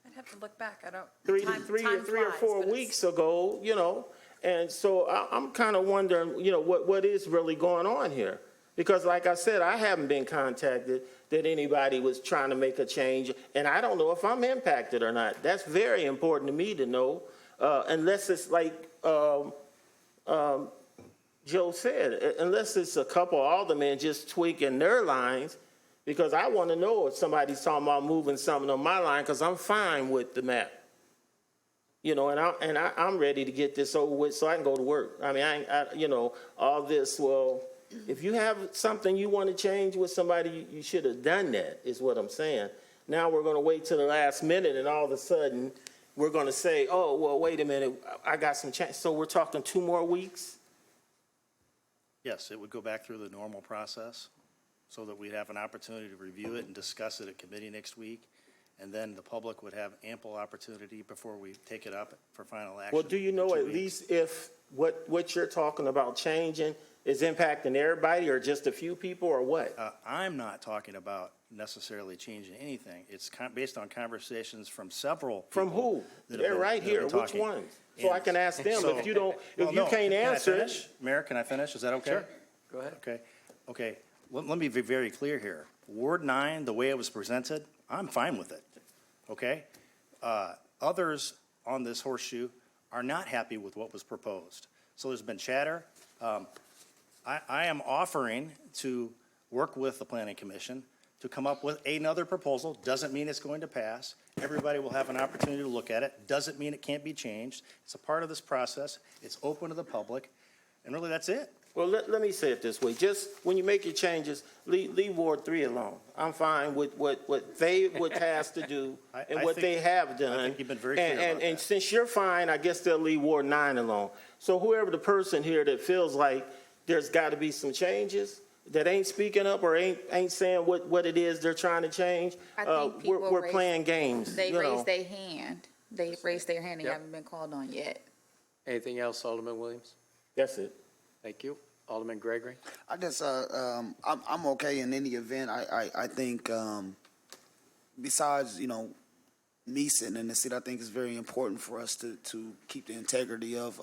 I'd have to look back, I don't. Three time or flies, 4 but it's- weeks ago, and so I'm kind of wondering, what is really going on here? Because like I said, I haven't been contacted that anybody was trying to make a change, and I don't know if I'm impacted or not. That's very important to me to know, unless it's like Joe said, unless it's a couple aldermen just tweaking their lines, because I want to know if somebody's talking about moving something on my line, because I'm fine with the map. I'm ready to get this over with so I can go to work. I mean, all this, well, if you have something you want to change with somebody, you should have done that, is what I'm saying. Now we're going to wait till the last minute, and all of a sudden, we're going to say, oh, well, wait a minute, I got some change. So we're talking 2 more weeks? Yes, it would go back through the normal process so that we'd have an opportunity to review it and discuss it at committee next week. And then the public would have ample opportunity before we take it up for final action. Well, do you know in 2 at weeks. least if what you're talking about changing is impacting everybody or just a few people or what? I'm not talking about necessarily changing anything. It's based on conversations from several people. From who? that have They're been- right that have here. been Which talking. ones? So I can ask them. So- If you don't, Well, if you no. can't Can I answer finish? it. Mayor, can I finish? Is that okay? Sure. Go ahead. Okay. Let me be very clear here. Ward 9, the way it was presented, I'm fine with it, okay? Others on this horseshoe are not happy with what was proposed. So there's been chatter. I am offering to work with the Planning Commission to come up with another proposal. Doesn't mean it's going to pass. Everybody will have an opportunity to look at it. Doesn't mean it can't be changed. It's a part of this process. It's open to the public. And really, that's it. Well, let me say it this way. Just when you make your changes, leave Ward 3 alone. I'm fine with what they were tasked to do and what they have done. I think you've been very clear about And that. since you're fine, I guess they'll leave Ward 9 alone. So whoever the person here that feels like there's got to be some changes, that ain't speaking up or ain't saying what it is they're trying to change, I think people we're playing games. They you know. raised their hand. They raised their hand. They Yep. haven't been called on yet. Anything else, Alderman Williams? That's it. Thank you. Alderman Gregory? I guess I'm okay in any event. I think besides me sitting in the seat, I think it's very important for us to keep the integrity of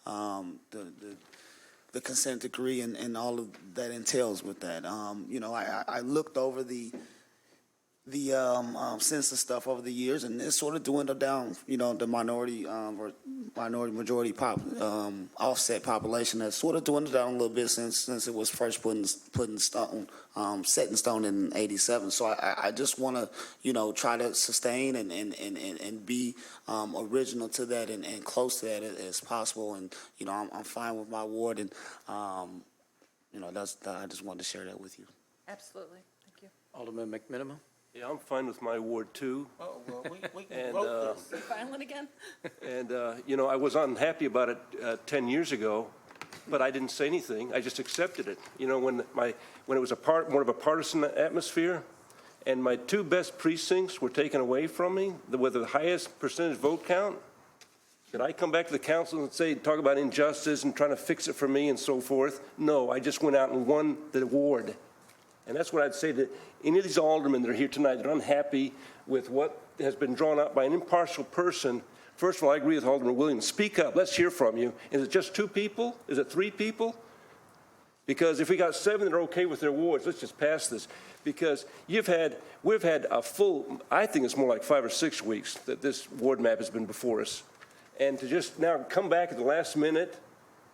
the consent decree and all of that entails with that. I looked over the census stuff over the years, and it's sort of dwindled down. The minority or majority offset population has sort of dwindled down a little bit since it was first set in stone in '87. So I just want to try to sustain and be original to that and close to that as possible. And I'm fine with my ward, and I just wanted to share that with you. Absolutely, thank you. Alderman McMiniman? Yeah, I'm fine with my ward too. Oh, well, we can And, vote this. Filing again? And, I was unhappy about it 10 years ago, but I didn't say anything. I just accepted it. When it was more of a partisan atmosphere, and my 2 best precincts were taken away from me with the highest percentage vote count, did I come back to the council and talk about injustice and trying to fix it for me and so forth? No, I just went out and won the ward. And that's what I'd say to any of these aldermen that are here tonight that are unhappy with what has been drawn up by an impartial person. First of all, I agree with Alderman Williams. Speak up. Let's hear from you. Is it just 2 people? Is it 3 people? Because if we got 7 that are okay with their wards, let's just pass this. Because we've had a full, I think it's more like 5 or 6 weeks that this ward map has been before us. And to just now come back at the last minute,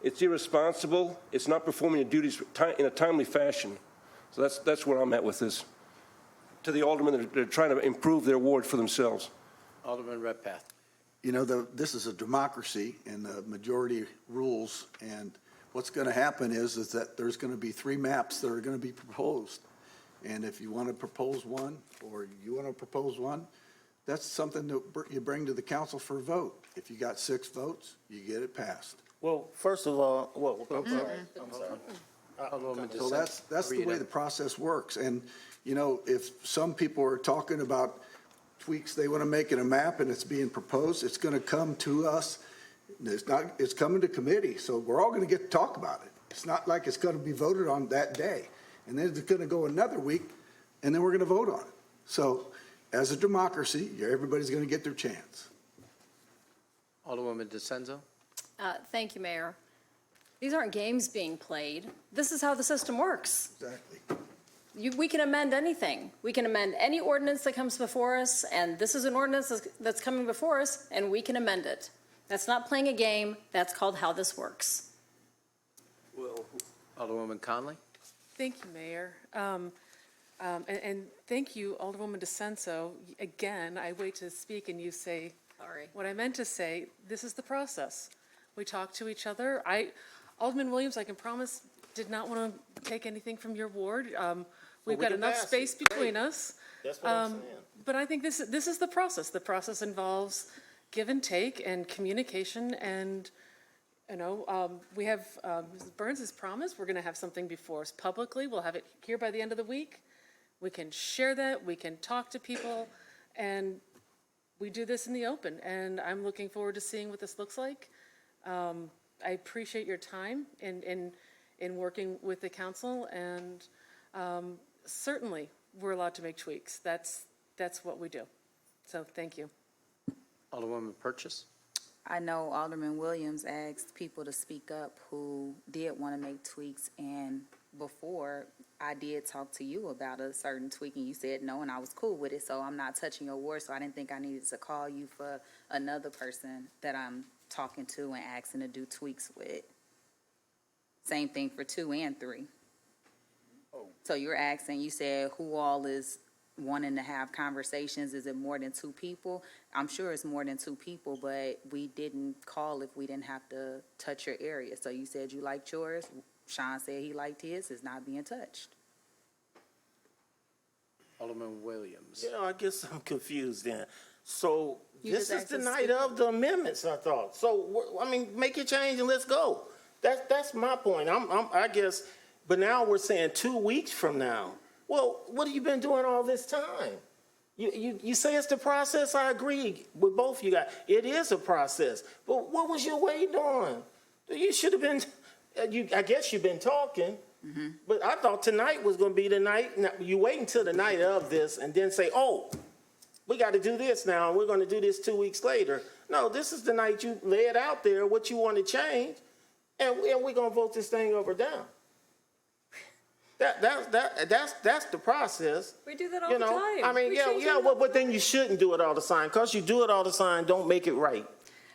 it's irresponsible. It's not performing your duties in a timely fashion. So that's where I'm at with this. To the aldermen that are trying to improve their ward for themselves. Alderman Redpath? you know, this is a democracy and the majority rules. And what's going to happen is that there's going to be 3 maps that are going to be proposed. And if you want to propose one, or you want to propose one, that's something that you bring to the council for a vote. If you got 6 votes, you get it passed. Well, first of all, I'm sorry. So that's the way the process works. And, you know, if some people are talking about tweaks they want to make in a map and it's being proposed, it's going to come to us. It's coming to committee, so we're all going to get to talk about it. It's not like it's going to be voted on that day. And then it's going to go another week, and then we're going to vote on it. So as a democracy, everybody's going to get their chance. Alderwoman DeCenzo? Thank you, Mayor. These aren't games being played. This is how the system works. Exactly. We can amend anything. We can amend any ordinance that comes before us, and this is an ordinance that's coming before us, and we can amend it. That's not playing a game. That's called how this works. Well, Alderwoman Conley? Thank you, Mayor. And thank you, Alderwoman DeCenso. Again, I wait to speak and you say, Sorry. What I meant to say, this is the process. We talk to each other. Alderman Williams, I can promise, did not want to take anything from your ward. We've got enough space between us. That's what I'm saying. But I think this is the process. The process involves give and take and communication. And, you know, we have, Mrs. Burns has promised we're going to have something before us publicly. We'll have it here by the end of the week. We can share that. We can talk to people. And we do this in the open. And I'm looking forward to seeing what this looks like. I appreciate your time in working with the council. And certainly, we're allowed to make tweaks. That's what we do. So thank you. Alderwoman Purchase? I know Alderman Williams asked people to speak up who did want to make tweaks, and before I did talk to you about a certain tweak, and you said no, and I was cool with it, so I'm not touching your word, so I didn't think I needed to call you for another person that I'm talking to and asking to do tweaks with. Same thing for 2 and 3. So you're asking, you said who all is wanting to have conversations. Is it more than 2 people? I'm sure it's more than 2 people, but we didn't call if we didn't have to touch your area. So you said you liked yours. Sean said he liked his. It's not being touched. Alderman Williams? Yeah, I guess I'm confused then. So You this just is the asked us night to- of the amendments, I thought. So, I mean, make your change and let's go. That's my point. I guess, but now we're saying 2 weeks from now. Well, what have you been doing all this time? You say it's the process. I agree with both you guys. It is a process. But what was you waiting on? You should have been, I guess you've been talking, but I thought tonight was going to be the night. Now, you wait until the night of this and then say, oh, we got to do this now, and we're going to do this 2 weeks later. No, this is the night you lay it out there, what you want to change, and we're going to vote this thing up or down. That's the process. We do that all You the know, time. I mean, We yeah, change it all but then you shouldn't do it all the time. Because you do it all the time, don't make it right.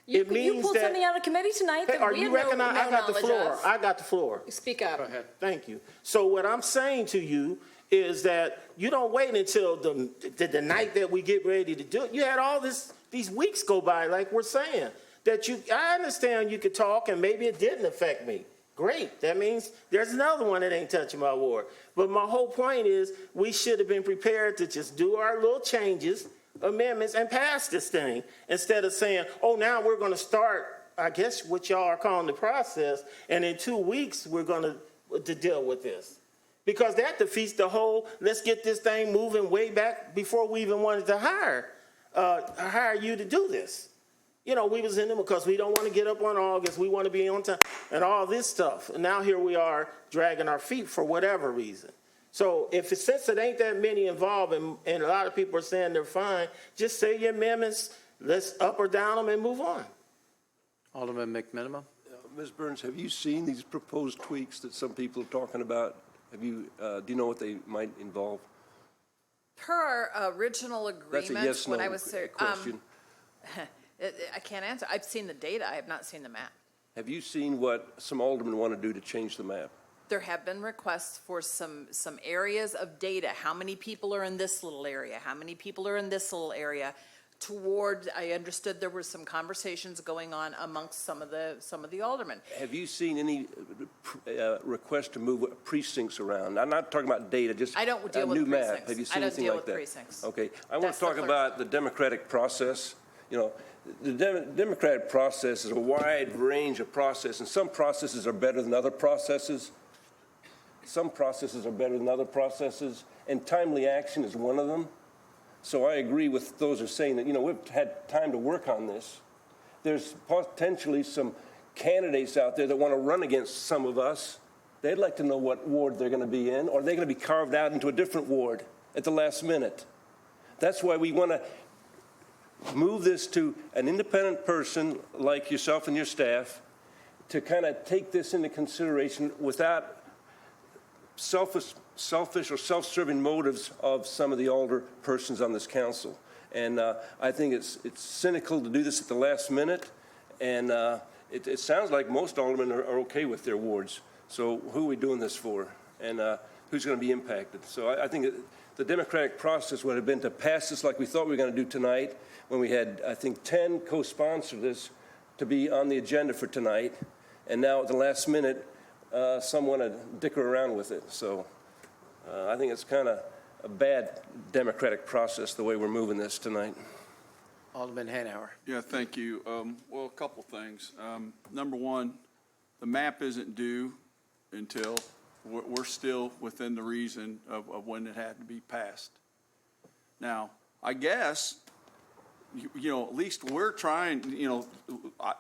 You It means pulled that. something out of committee tonight Hey, that are we you have recognizing? no I got the knowledge floor. of. I got the floor. Speak up. Go ahead. Thank you. So what I'm saying to you is that you don't wait until the night that we get ready to do it. You had all these weeks go by, like we're saying. I understand you could talk and maybe it didn't affect me. Great. That means there's another one that ain't touching my ward. But my whole point is we should have been prepared to just do our little changes, amendments, and pass this thing instead of saying, oh, now we're going to start, I guess, what y'all are calling the process, and in 2 weeks we're going to deal with this. Because that defeats the whole, let's get this thing moving way back before we even wanted to hire you to do this. You know, we was in them because we don't want to get up on August. We want to be on time and all this stuff. And now here we are dragging our feet for whatever reason. So since it ain't that many involved and a lot of people are saying they're fine, just say your amendments, let's up or down them and move on. Alderman McMinimum? Ms. Burns, have you seen these proposed tweaks that some people are talking about? Do you know what they might involve? Per our original agreement. That's a yes, when no I was there, question. I can't answer. I've seen the data. I have not seen the map. Have you seen what some aldermen want to do to change the map? There have been requests for some areas of data. How many people are in this little area? How many people are in this little area? toward, I understood there were some conversations going on amongst some of the aldermen. Have you seen any request to move precincts around? I'm not talking about data, just I don't deal a with new map. precincts. Have you I seen don't anything deal like with that? precincts. Okay. I want That's to talk the clerk's about the democratic process. You know, the democratic process is a wide range of process, and some processes are better than other processes. Some processes are better than other processes, and timely action is one of them. So I agree with those who are saying that, you know, we've had time to work on this. There's potentially some candidates out there that want to run against some of us. They'd like to know what ward they're going to be in, or they're going to be carved out into a different ward at the last minute. That's why we want to move this to an independent person like yourself and your staff to kind of take this into consideration without selfish or self-serving motives of some of the older persons on this council. And I think it's cynical to do this at the last minute. And it sounds like most aldermen are okay with their wards. So who are we doing this for? And who's going to be impacted? So I think the democratic process would have been to pass this like we thought we were going to do tonight, when we had, I think, 10 co-sponsor this to be on the agenda for tonight. And now at the last minute, some want to dicker around with it. So I think it's kind of a bad democratic process the way we're moving this tonight. Alderman Hanauer. Yeah, thank you. Well, a couple things. Number one, the map isn't due until we're still within the reason of when it had to be passed. Now, I guess, you know, at least we're trying, you know,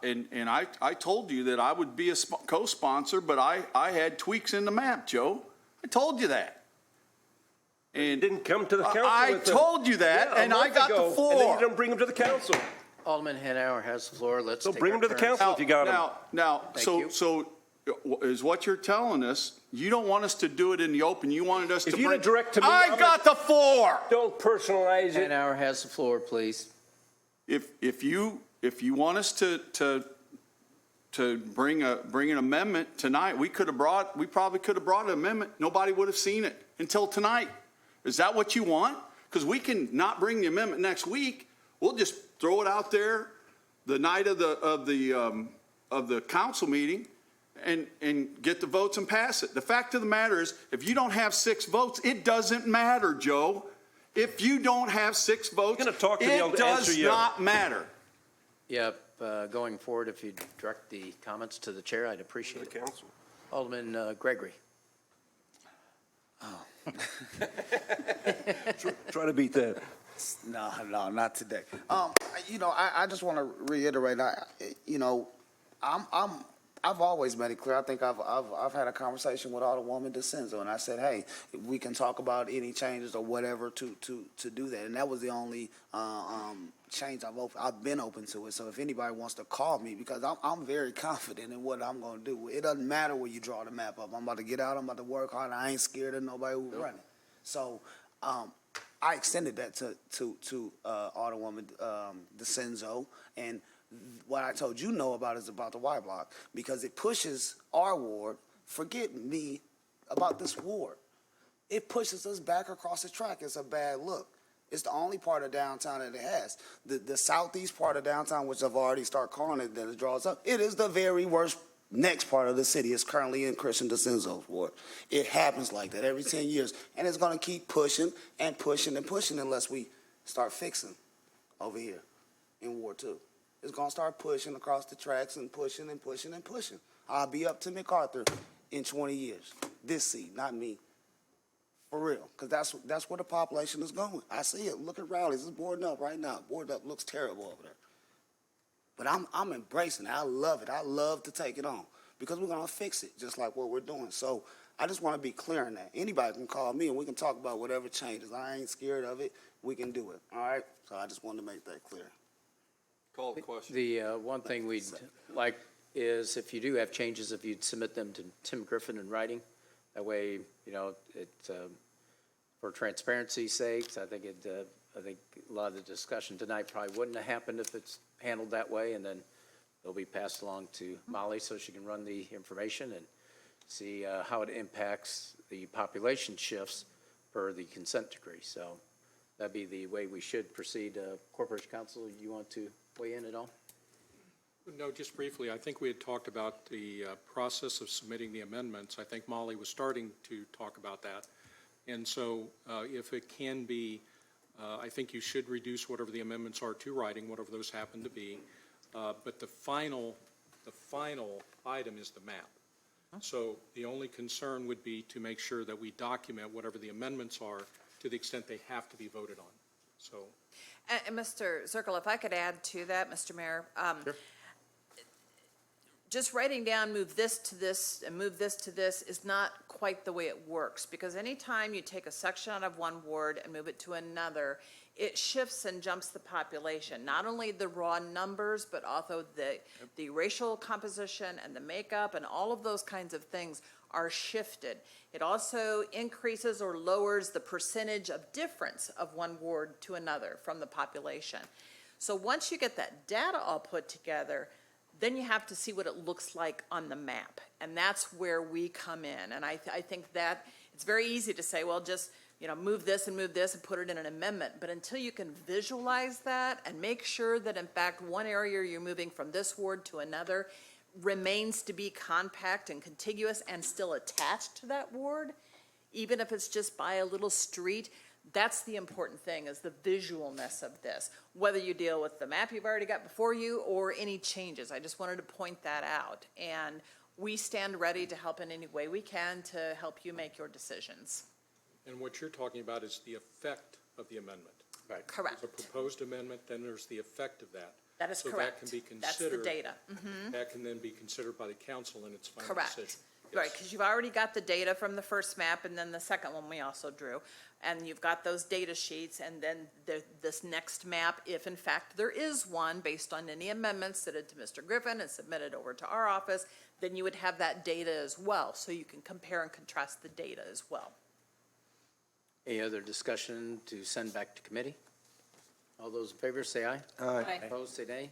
and I told you that I would be a co-sponsor, but I had tweaks in the map, Joe. I told you that. And didn't come to the council. I told you that, yeah, and I got the floor. And then you don't bring them to the council. Alderman Hanauer has the floor. Let's So take bring our them to the turns. council if you got them. Now, Thank so is what you're telling us, you don't want us to do it in the open. You wanted us to If you bring. direct to me, I got the floor. Don't personalize it. Hanauer has the floor, please. If you want us to bring an amendment tonight, we probably could have brought an amendment. Nobody would have seen it until tonight. Is that what you want? Because we can not bring the amendment next week. We'll just throw it out there the night of the council meeting and get the votes and pass it. The fact of the matter is, if you don't have 6 votes, it doesn't matter, Joe. If you don't have 6 votes, it does not matter. Yep, going forward, if you direct the comments to the chair, I'd appreciate it. Council. Alderman Gregory. Try to beat that. No, not today. You know, I just want to reiterate. You know, I've always made it clear. I think I've had a conversation with Alderwoman DeCenzo, and I said, hey, we can talk about any changes or whatever to do that. And that was the only change I've been open to it. So if anybody wants to call me, because I'm very confident in what I'm going to do. It doesn't matter where you draw the map up. I'm about to get out. I'm about to work hard. I ain't scared of nobody who's running. So I extended that to Alderwoman DeCenzo, and what I told you know about is about the Y block, because it pushes our ward, forget me about this ward. It pushes us back across the track. It's a bad look. It's the only part of downtown that it has. The southeast part of downtown, which I've already started calling it, that it draws up, it is the very worst next part of the city. Is currently in Christian DeCenzo's ward. It happens like that every 10 years, and it's going to keep pushing and pushing and pushing unless we start fixing over here in Ward 2. It's going to start pushing across the tracks and pushing and pushing and pushing. I'll be up to MacArthur in 20 years. This seat, not me. For real, because that's where the population is going. I see it. Look at Rowley's. It's boarding up right now. Boarded up looks terrible over there. But I'm embracing it. I love it. I love to take it on because we're going to fix it just like what we're doing. So I just want to be clear on that. Anybody can call me and we can talk about whatever changes. I ain't scared of it. We can do it. All right? So I just wanted to make that clear. Call the question. The one thing we'd like is if you do have changes, if you'd submit them to Tim Griffin in writing. That way, you know, for transparency's sakes, I think a lot of the discussion tonight probably wouldn't have happened if it's handled that way, and then they'll be passed along to Molly so she can run the information and see how it impacts the population shifts per the consent decree. So that'd be the way we should proceed. Corporation Counsel, you want to weigh in at all? No, just briefly, I think we had talked about the process of submitting the amendments. I think Molly was starting to talk about that. And so if it can be, I think you should reduce whatever the amendments are to writing, whatever those happen to be. But the final item is the map. So the only concern would be to make sure that we document whatever the amendments are to the extent they have to be voted on. So. And Mr. Zirkle, if I could add to that, Mr. Mayor. Sure. Just writing down, move this to this and move this to this is not quite the way it works, because anytime you take a section out of one ward and move it to another, it shifts and jumps the population, not only the raw numbers, but also the racial composition and the makeup and all of those kinds of things are shifted. It also increases or lowers the percentage of difference of one ward to another from the population. So once you get that data all put together, then you have to see what it looks like on the map. And that's where we come in. And I think that it's very easy to say, well, just, move this and put it in an amendment. But until you can visualize that and make sure that in fact one area you're moving from this ward to another remains to be compact and contiguous and still attached to that ward, even if it's just by a little street, that's the important thing, is the visualness of this, whether you deal with the map you've already got before you or any changes. I just wanted to point that out. And we stand ready to help in any way we can to help you make your decisions. And what you're talking about is the effect of the amendment. Right. Correct. There's a proposed amendment, then there's the effect of that. That is so correct. That can be considered. That's the data. Mm-hmm. That can then be considered by the council in its final Correct. decision. Right, because you've already got the data from the first map, and then the second one we also drew. And you've got those data sheets, and then this next map, if in fact there is one, based on any amendments submitted to Mr. Griffin and submitted over to our office, then you would have that data as well, so you can compare and contrast the data as well. Any other discussion to send back to committee? All those in favor say aye. Aye. Opposed, say nay.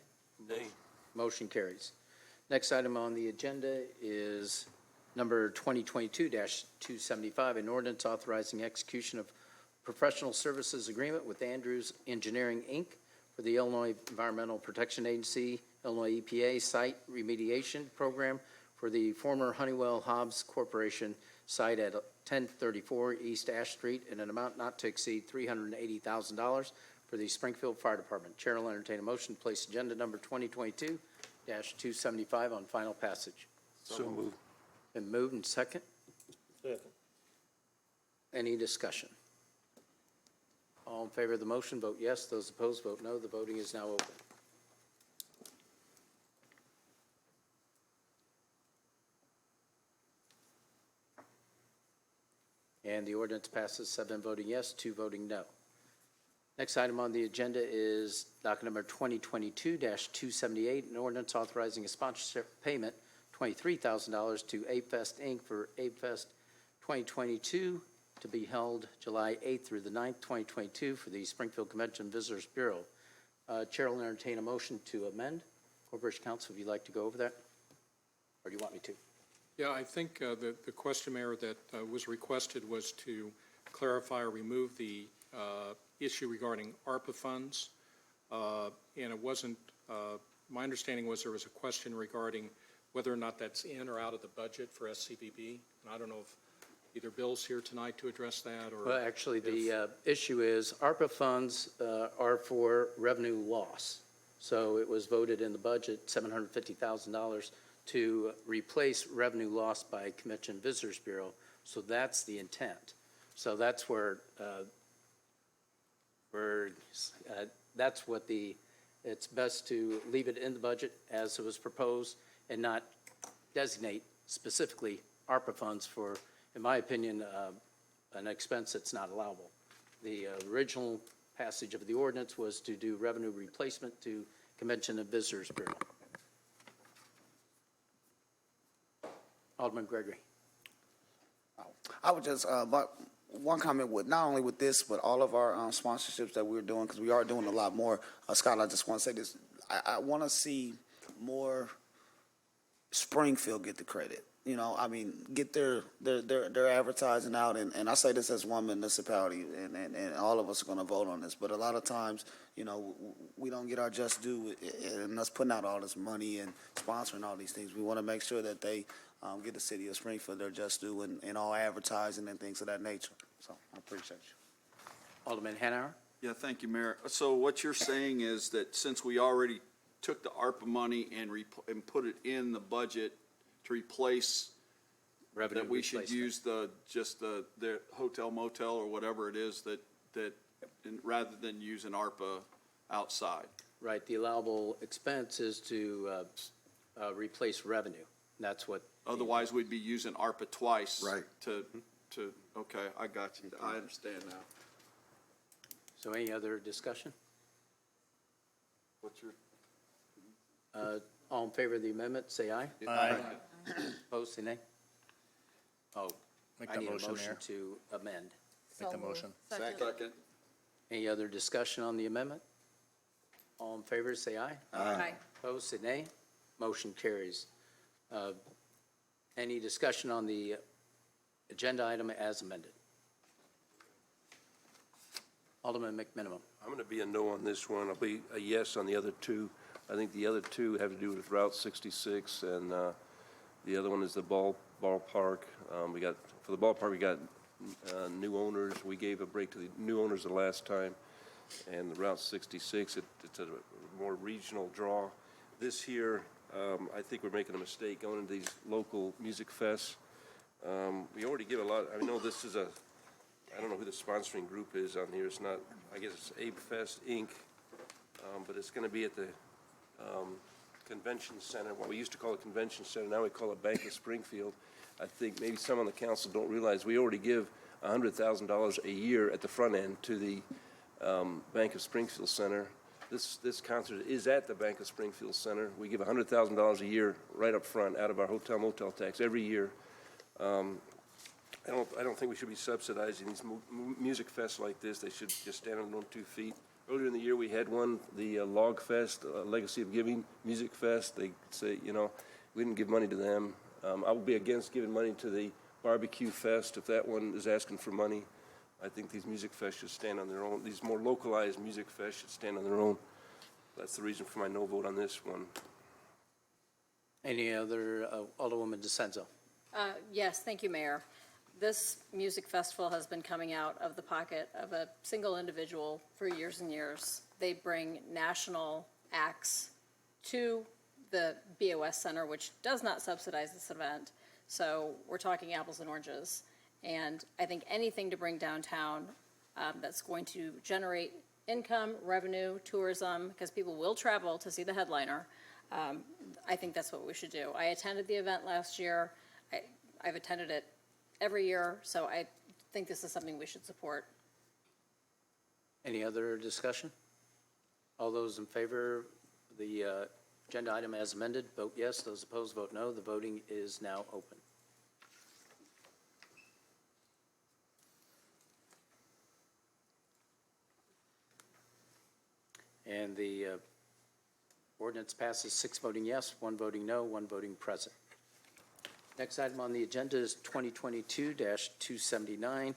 Nay. Motion carries. Next item on the agenda is number 2022-275, an ordinance authorizing execution of professional services agreement with Andrews Engineering, Inc. for the Illinois Environmental Protection Agency, Illinois EPA Site Remediation Program for the former Honeywell Hobbs Corporation site at 1034 East Ash Street in an amount not to exceed $380,000 for the Springfield Fire Department. Chair will entertain a motion to place agenda number 2022-275 on final passage. So moved. Been moved and second. Second. Any discussion? All in favor of the motion, vote yes. Those opposed, vote no. The voting is now open. And the ordinance passes, 7 voting yes, 2 voting no. Next item on the agenda is docket number 2022-278, an ordinance authorizing a sponsorship payment, $23,000 to ApeFest, Inc. for ApeFest 2022 to be held July 8th through the 9th, 2022 for the Springfield Convention Visitors Bureau. Chair will entertain a motion to amend. Corporation Counsel, if you'd like to go over that, or do you want me to? Yeah, I think the question, Mayor, that was requested was to clarify or remove the issue regarding ARPA funds. And it wasn't, my understanding was there was a question regarding whether or not that's in or out of the budget for SCVB. And I don't know if either Bill's here tonight to address that or. Well, actually, the issue is ARPA funds are for revenue loss. So it was voted in the budget, $750,000 to replace revenue lost by Convention Visitors Bureau. So that's the intent. So that's where, that's what it's best to leave it in the budget as it was proposed and not designate specifically ARPA funds for, in my opinion, an expense that's not allowable. The original passage of the ordinance was to do revenue replacement to Convention and Visitors Bureau. Alderman Gregory. I would just, but one comment with, not only with this, but all of our sponsorships that we're doing, because we are doing a lot more. Scott, I just want to say this. I want to see more Springfield get the credit. I mean, get their advertising out, and I say this as one municipality, and all of us are gonna vote on this, but a lot of times, we don't get our just due in us putting out all this money and sponsoring all these things. We wanna make sure that they, get the city of Springfield their just due in all advertising and things of that nature. So, I appreciate you. Alderman Hanauer? Yeah, thank you, Mayor. So what you're saying is that since we already took the ARPA money and put it in the budget to replace, Revenue that we should replacement. use the hotel motel or whatever it is rather than use an ARPA outside? Right, the allowable expense is to replace revenue. That's what. Otherwise, we'd be using ARPA twice. Right. Okay, I got you. I understand now. So any other discussion? What's your? All in favor of the amendment, say aye. Aye. Opposed, say nay. Oh, Make I that need a motion, motion Mayor. to amend. Make the motion. Second. Any other discussion on the amendment? All in favor, say aye. Aye. Opposed, say nay. Motion carries. Any discussion on the agenda item as amended? Alderman McMinimum. I'm going to be a no on this one. I'll be a yes on the other two. I think the other two have to do with Route 66, and the other one is the ballpark. For the ballpark, we got new owners. We gave a break to the new owners the last time. And the Route 66, it's a more regional draw. This year, I think we're making a mistake going into these local music fests. We already give a lot. I know this is I don't know who the sponsoring group is on here. It's not, I guess it's Abe Fest, Inc., but it's going to be at the convention center, what we used to call a convention center, now we call it Bank of Springfield. I think maybe some on the council don't realize we already give $100,000 a year at the front end to the Bank of Springfield Center. This concert is at the Bank of Springfield Center. We give $100,000 a year right up front out of our hotel motel tax every year. I don't think we should be subsidizing these music fests like this. They should just stand on their own 2 feet. Earlier in the year, we had one, the Log Fest, Legacy of Giving Music Fest. They say, we didn't give money to them. I would be against giving money to the Barbecue Fest if that one is asking for money. I think these music fests should stand on their own. These more localized music fests should stand on their own. That's the reason for my no vote on this one. Any other, Alderwoman DeSenzo? Yes, thank you, Mayor. This music festival has been coming out of the pocket of a single individual for years and years. They bring national acts to the BOS Center, which does not subsidize this event. So we're talking apples and oranges. And I think anything to bring downtown that's going to generate income, revenue, tourism, because people will travel to see the headliner, I think that's what we should do. I attended the event last year. I've attended it every year, so I think this is something we should support. Any other discussion? All those in favor of the agenda item as amended, vote yes. Those opposed, vote no. The voting is now open. And the ordinance passes 6 voting yes, 1 voting no, 1 voting present. Next item on the agenda is 2022-279,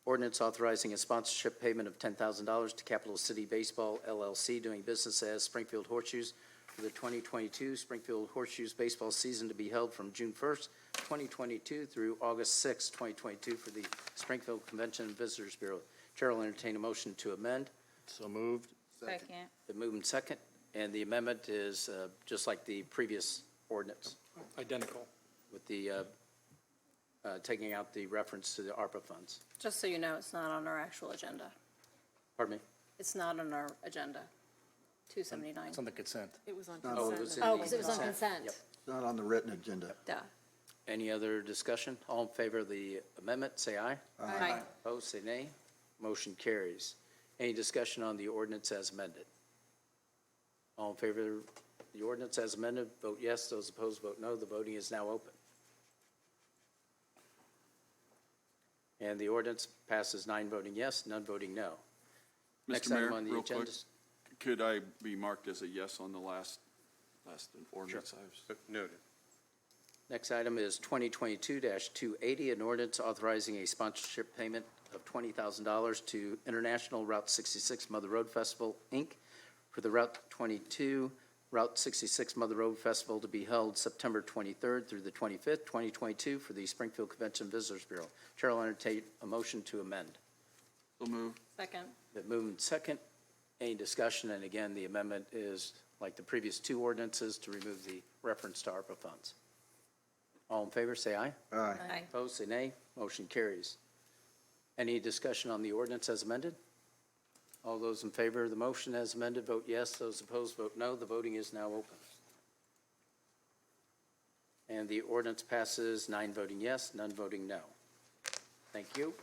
ordinance authorizing a sponsorship payment of $10,000 to Capital City Baseball LLC, doing business as Springfield Horseshoes, for the 2022 Springfield Horseshoes baseball season to be held from June 1st, 2022 through August 6th, 2022 for the Springfield Convention and Visitors Bureau. Chair will entertain a motion to amend. So moved. Second. Been moved and second, and the amendment is just like the previous ordinance, Identical. with the taking out the reference to the ARPA funds. Just so you know, it's not on our actual agenda. Pardon me? It's not on our agenda, 279. It's on the consent. It was on Oh, it was consent. in Oh, the because it was on consent. Yep. Not on the written agenda. Duh. Any other discussion? All in favor of the amendment, say aye. Aye. Opposed, say nay. Motion carries. Any discussion on the ordinance as amended? All in favor of the ordinance as amended, vote yes. Those opposed, vote no. The voting is now open. And the ordinance passes 9 voting yes, none voting no. Next Mr. item Mayor, on the real agenda quick, is- could I be marked as a yes on the last ordinance? Noted. Next item is 2022-280, an ordinance authorizing a sponsorship payment of $20,000 to International Route 66 Mother Road Festival, Inc. for the Route 22 Route 66 Mother Road Festival to be held September 23rd through the 25th, 2022 for the Springfield Convention Visitors Bureau. Chair will entertain a motion to amend. So move. Second. Been moved and second. Any discussion? And again, the amendment is, like the previous two ordinances, to remove the reference to ARPA funds. All in favor, say aye. Aye. Aye. Opposed, say nay. Motion carries. Any discussion on the ordinance as amended? All those in favor of the motion as amended, vote yes. Those opposed, vote no. The voting is now open. And the ordinance passes, 9 voting yes, none voting no. Thank you.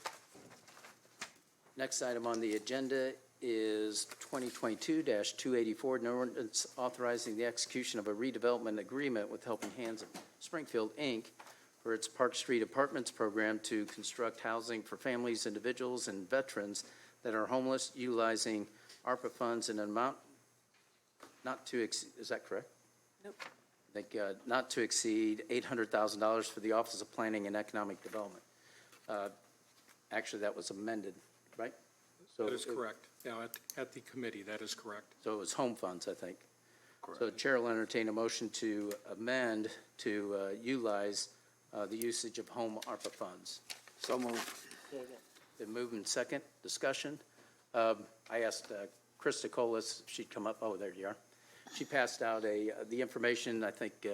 Next item on the agenda is 2022-284, an ordinance authorizing the execution of a redevelopment agreement with Helping Hands of Springfield, Inc. for its Park Street Apartments program to construct housing for families, individuals, and veterans that are homeless, utilizing ARPA funds in an amount not to exceed, is that correct? Nope. I think not to exceed $800,000 for the Office of Planning and Economic Development. Actually, that was amended, right? So That is correct. Now, at the committee, that is correct. So it was home funds, I think. Correct. So Chair will entertain a motion to amend to utilize the usage of home ARPA funds. So moved. Been moved and second. Discussion. I asked Krista Colas if she'd come up. Oh, there you are. She passed out the information. I think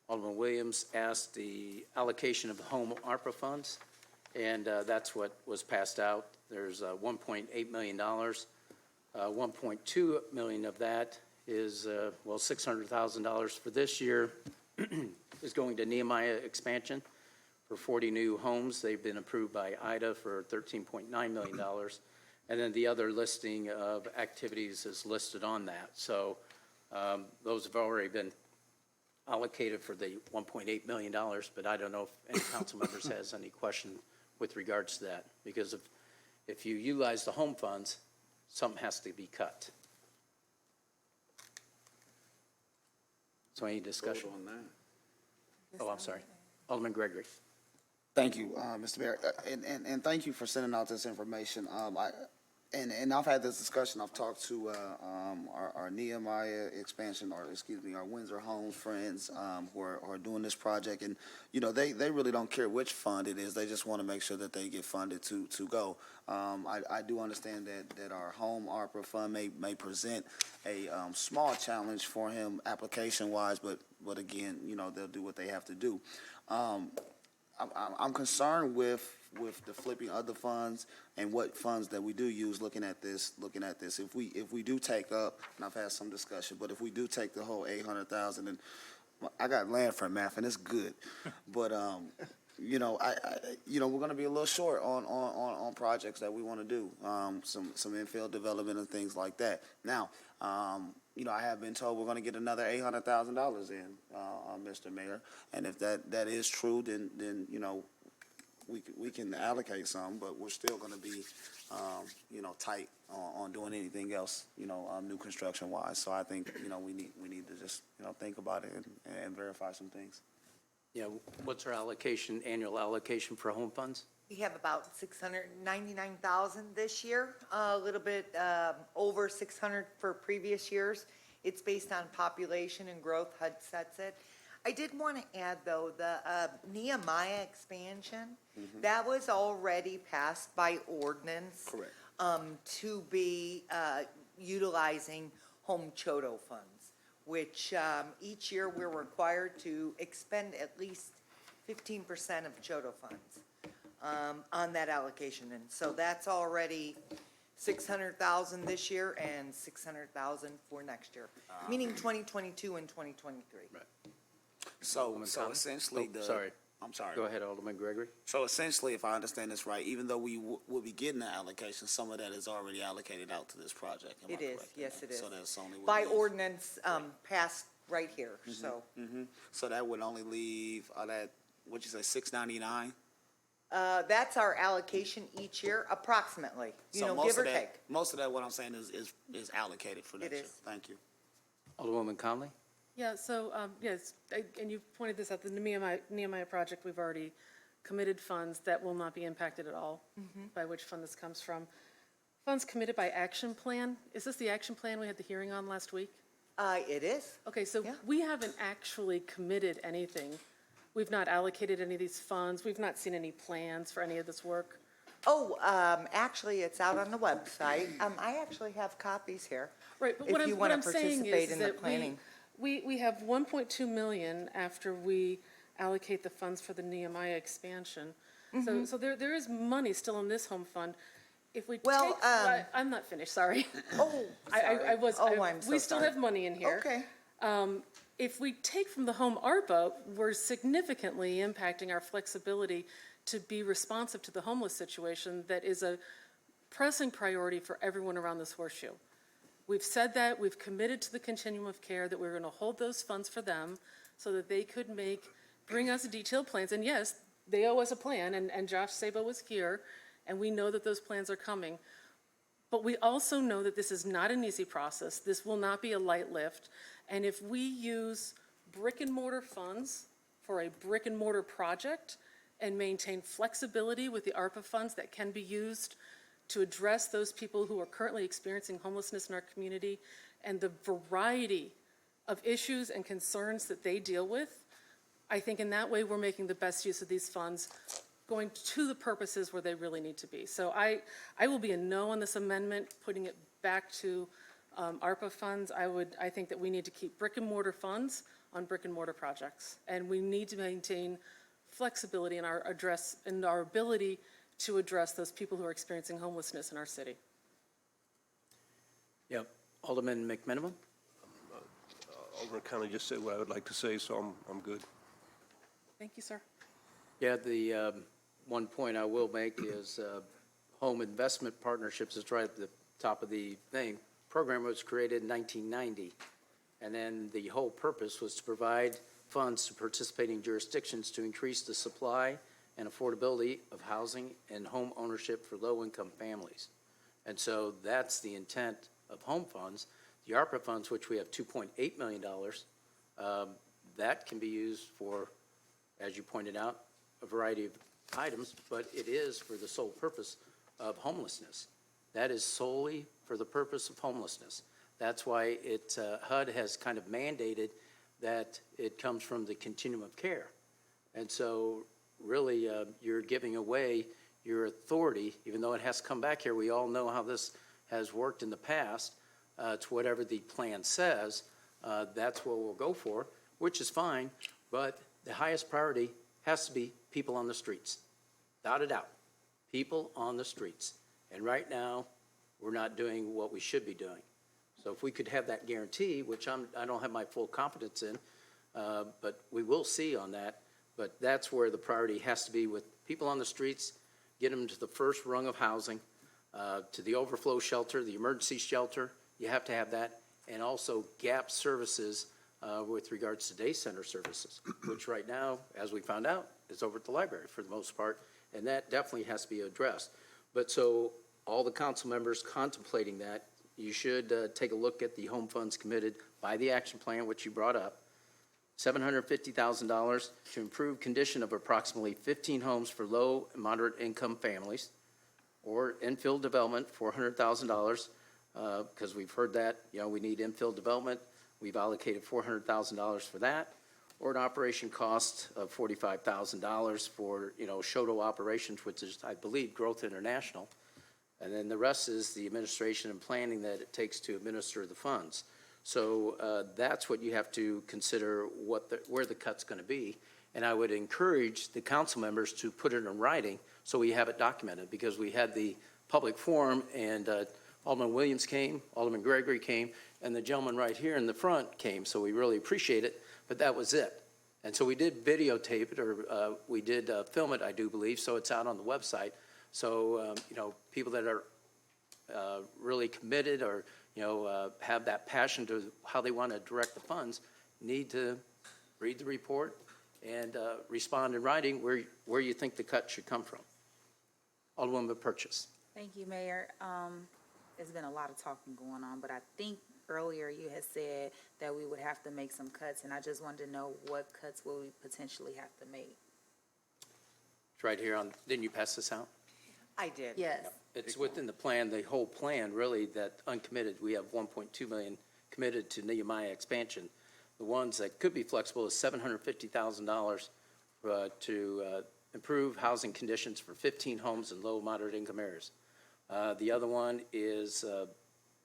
Alderman Williams asked the allocation of home ARPA funds, and that's what was passed out. There's $1.8 million. $1.2 million of that is, $600,000 for this year is going to Nehemiah expansion for 40 new homes. They've been approved by IDA for $13.9 million. And then the other listing of activities is listed on that. So those have already been allocated for the $1.8 million, but I don't know if any council members has any question with regards to that, because if you utilize the home funds, something has to be cut. So any discussion? Vote on that. Oh, I'm sorry. Alderman Gregory. Thank you, Mr. Mayor, and thank you for sending out this information. And I've had this discussion. I've talked to our Nehemiah expansion, or excuse me, our Windsor Homes friends who are doing this project, and they really don't care which fund it is. They just want to make sure that they get funded to go. I do understand that our home ARPA fund may present a small challenge for him application wise, but again, they'll do what they have to do. I'm concerned with the flipping other funds and what funds that we do use. Looking at this, if we do take up, and I've had some discussion, but if we do take the whole 800,000, and I got land for math, and it's good, but we're going to be a little short on projects that we want to do, some infill development and things like that. Now, I have been told we're going to get another $800,000 in, Mr. Mayor, and if that is true, then we can allocate some, but we're still going to be, tight on doing anything else, new construction wise. So I think, we need to just, think about it and verify some things. Yeah, what's our allocation, annual allocation for home funds? We have about 699,000 this year, a little bit over 600 for previous years. It's based on population and growth, HUD sets it. I did want to add, though, the Nehemiah expansion, that was already passed by ordinance. Correct. To be utilizing home CHOTO funds, which each year we're required to expend at least 15% of CHOTO funds on that allocation. And so that's already 600,000 this year and 600,000 for next year, meaning 2022 and 2023. Right. So essentially, I'm sorry. Go ahead, Alderman Gregory. So essentially, if I understand this right, even though we will be getting the allocation, some of that is already allocated out to this project. Am I It is, correct? yes, it is. So that's only By ordinance passed right here, so. So that would only leave what'd you say, 699? That's our allocation each year, approximately, give or take. Most of that, what I'm saying is allocated for next year. is. Thank you. Alderwoman Conley? Yeah, so, yes, and you pointed this out, the Nehemiah project, we've already committed funds that will not be impacted at all by which fund this comes from. Funds committed by action plan, is this the action plan we had the hearing on last week? It is. Okay, so we haven't actually committed anything. We've not allocated any of these funds, we've not seen any plans for any of this work. Oh, actually, it's out on the website. I actually have copies here. Right, but If what you I'm wanna saying participate is in the that planning. we have 1.2 million after we allocate the funds for the Nehemiah expansion. So there is money still in this home fund. If we Well, take, I'm not finished, sorry. Oh, I was, I'm so we still sorry. have money in here. Okay. If we take from the home ARPA, we're significantly impacting our flexibility to be responsive to the homeless situation that is a pressing priority for everyone around this horseshoe. We've said that, we've committed to the continuum of care, that we're going to hold those funds for them so that they could bring us detailed plans. And yes, they owe us a plan, and Josh Sabo was here, and we know that those plans are coming. But we also know that this is not an easy process. This will not be a light lift. And if we use brick and mortar funds for a brick and mortar project and maintain flexibility with the ARPA funds that can be used to address those people who are currently experiencing homelessness in our community and the variety of issues and concerns that they deal with, I think in that way we're making the best use of these funds, going to the purposes where they really need to be. So I will be a no on this amendment, putting it back to ARPA funds. I think that we need to keep brick and mortar funds on brick and mortar projects, and we need to maintain flexibility in our ability to address those people who are experiencing homelessness in our city. Yep. Alderman McMenamin? Alderman kind of just said what I would like to say, so I'm good. Thank you, sir. Yeah, the one point I will make is home investment partnerships is right at the top of the thing. Program was created in 1990, and then the whole purpose was to provide funds to participating jurisdictions to increase the supply and affordability of housing and home ownership for low-income families. And so that's the intent of home funds. The ARPA funds, which we have $2.8 million, that can be used for, as you pointed out, a variety of items, but it is for the sole purpose of homelessness. That is solely for the purpose of homelessness. That's why HUD has kind of mandated that it comes from the continuum of care. And so really you're giving away your authority, even though it has to come back here. We all know how this has worked in the past. To whatever the plan says, that's what we'll go for, which is fine, but the highest priority has to be people on the streets. Without a doubt, people on the streets. And right now, we're not doing what we should be doing. So if we could have that guarantee, which I don't have my full confidence in, but we will see on that. But that's where the priority has to be with people on the streets, get them to the first rung of housing, to the overflow shelter, the emergency shelter. You have to have that. And also gap services with regards to day center services, which right now, as we found out, is over at the library for the most part. And that definitely has to be addressed. But so all the council members contemplating that, you should take a look at the home funds committed by the action plan, which you brought up. $750,000 to improve condition of approximately 15 homes for low and moderate income families, or infill development, $400,000, because we've heard that, we need infill development. We've allocated $400,000 for that, or an operation cost of $45,000 for, Shoto operations, which is, I believe, Growth International. And then the rest is the administration and planning that it takes to administer the funds. So that's what you have to consider where the cut's going to be. And I would encourage the council members to put it in writing so we have it documented, because we had the public forum and Alderman Williams came, Alderman Gregory came, and the gentleman right here in the front came. So we really appreciate it, but that was it. And so we did videotape it, or we did film it, I do believe, so it's out on the website. So, people that are really committed or, have that passion to how they want to direct the funds need to read the report and respond in writing where you think the cut should come from. Alderwoman Purchase. Thank you, Mayor. There's been a lot of talking going on, but I think earlier you had said that we would have to make some cuts, and I just wanted to know what cuts will we potentially have to make? It's right here on, didn't you pass this out? I did. Yes. It's within the plan, the whole plan, really, that uncommitted, we have 1.2 million committed to Nehemiah expansion. The ones that could be flexible is $750,000 to improve housing conditions for 15 homes in low, moderate income areas. The other one is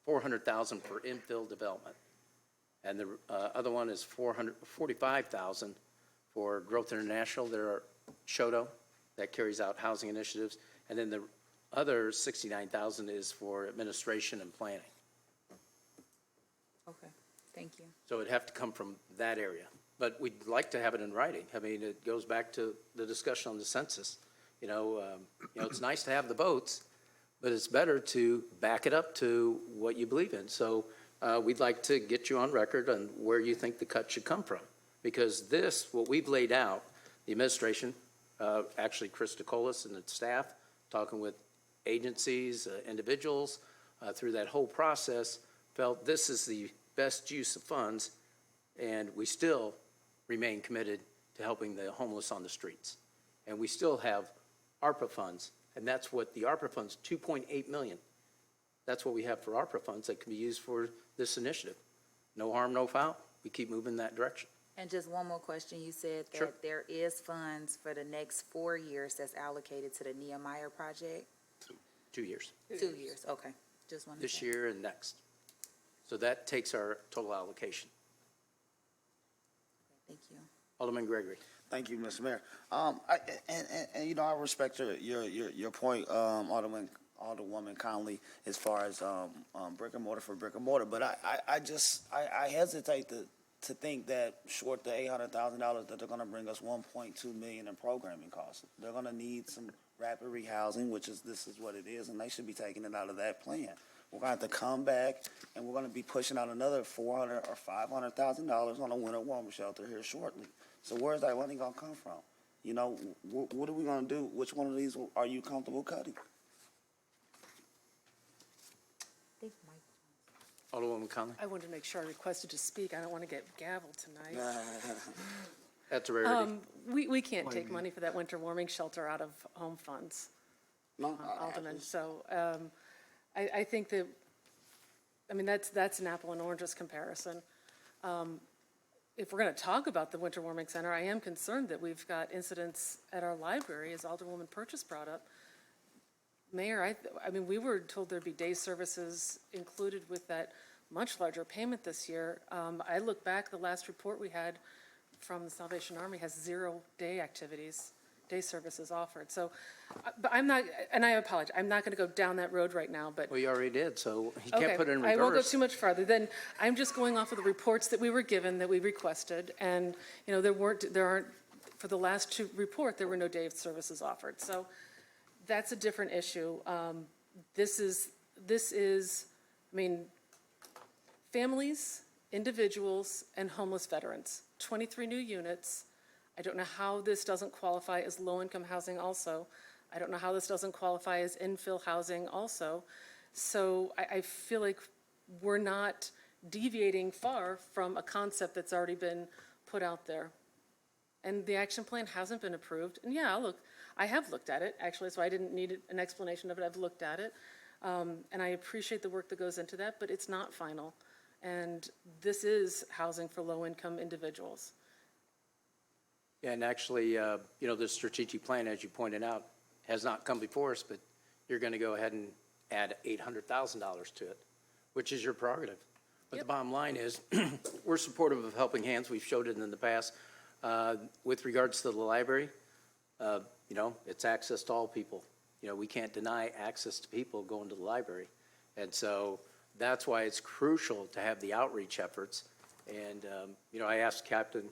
$400,000 for infill development. And the other one is $445,000 for Growth International, their Shoto, that carries out housing initiatives. And then the other $69,000 is for administration and planning. Okay, thank you. So it'd have to come from that area. But we'd like to have it in writing. I mean, it goes back to the discussion on the census. It's nice to have the votes, but it's better to back it up to what you believe in. So we'd like to get you on record on where you think the cut should come from. Because this, what we've laid out, the administration, actually Chris DeColis and the staff, talking with agencies, individuals, through that whole process, felt this is the best use of funds, and we still remain committed to helping the homeless on the streets. And we still have ARPA funds, and that's what the ARPA funds, 2.8 million. That's what we have for ARPA funds that can be used for this initiative. No harm, no foul. We keep moving in that direction. And just one more question. You said that Sure. there is funds for the next 4 years that's allocated to the Nehemiah project? 2 years. 2 years, okay. Just wanted to. This year and next. So that takes our total allocation. Thank you. Alderman Gregory. Thank you, Mr. Mayor. I respect your point, Alderwoman Conley, as far as brick and mortar for brick and mortar. But I hesitate to think that short the $800,000 that they're going to bring us $1.2 million in programming costs. They're going to need some rapid rehousing, this is what it is, and they should be taking it out of that plan. We're going to have to come back, and we're going to be pushing out another $400,000 or $500,000 on a winter warmer shelter here shortly. So where's that money going to come from? What are we going to do? Which one of these are you comfortable cutting? Alderwoman Conley. I wanted to make sure I requested to speak. I don't want to get gavelled tonight. That's a rarity. We can't take money for that winter warming shelter out of home funds, No, Alderman. So I think that, that's an apple and oranges comparison. If we're going to talk about the winter warming center, I am concerned that we've got incidents at our library, as Alderwoman Purchase brought up. Mayor, we were told there'd be day services included with that much larger payment this year. I look back, the last report we had from the Salvation Army has 0 day activities, day services offered. So, but I'm not, and I apologize, I'm not going to go down that road right now, but. Well, you already did, so you can't put it in reverse. I won't go too much farther. Then I'm just going off of the reports that we were given, that we requested, and, there aren't, for the last 2 report, there were no day services offered. So that's a different issue. This is, families, individuals, and homeless veterans, 23 new units. I don't know how this doesn't qualify as low-income housing also. I don't know how this doesn't qualify as infill housing also. So I feel like we're not deviating far from a concept that's already been put out there. And the action plan hasn't been approved. And yeah, I have looked at it, actually, so I didn't need an explanation of it. I've looked at it. And I appreciate the work that goes into that, but it's not final. And this is housing for low-income individuals. Yeah, and actually, the strategic plan, as you pointed out, has not come before us, but you're going to go ahead and add $800,000 to it, which is your prerogative. But the bottom line is, we're supportive of Helping Hands. We've showed it in the past. With regards to the library, it's access to all people. We can't deny access to people going to the library. And so that's why it's crucial to have the outreach efforts. And, I asked Captain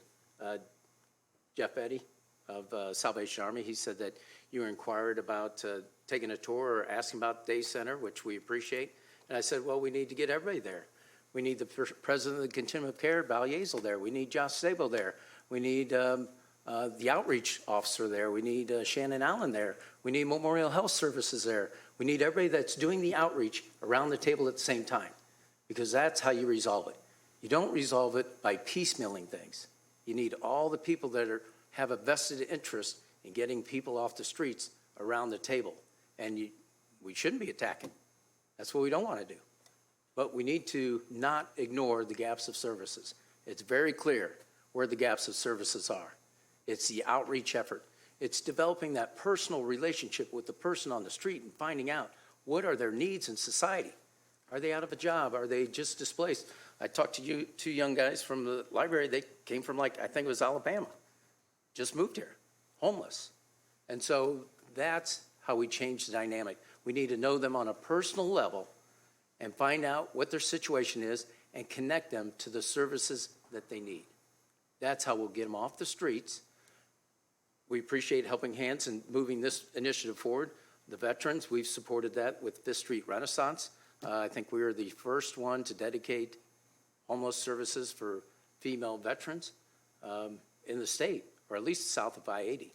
Jeff Eddy of Salvation Army. He said that you inquired about taking a tour or asking about the day center, which we appreciate. And I said, well, we need to get everybody there. We need the president of the Continuum of Care, Val Yazel, there. We need Josh Sable there. We need the outreach officer there. We need Shannon Allen there. We need Memorial Health Services there. We need everybody that's doing the outreach around the table at the same time. because that's how you resolve it. You don't resolve it by piecemealing things. You need all the people that have a vested interest in getting people off the streets around the table. And we shouldn't be attacking. That's what we don't want to do. But we need to not ignore the gaps of services. It's very clear where the gaps of services are. It's the outreach effort. It's developing that personal relationship with the person on the street and finding out what are their needs in society. Are they out of a job? Are they just displaced? I talked to two young guys from the library. They came from, I think it was Alabama, just moved here, homeless. And so that's how we change the dynamic. We need to know them on a personal level and find out what their situation is and connect them to the services that they need. That's how we'll get them off the streets. We appreciate Helping Hands and moving this initiative forward. The veterans, we've supported that with Fifth Street Renaissance. I think we were the first one to dedicate homeless services for female veterans in the state, or at least south of I-80.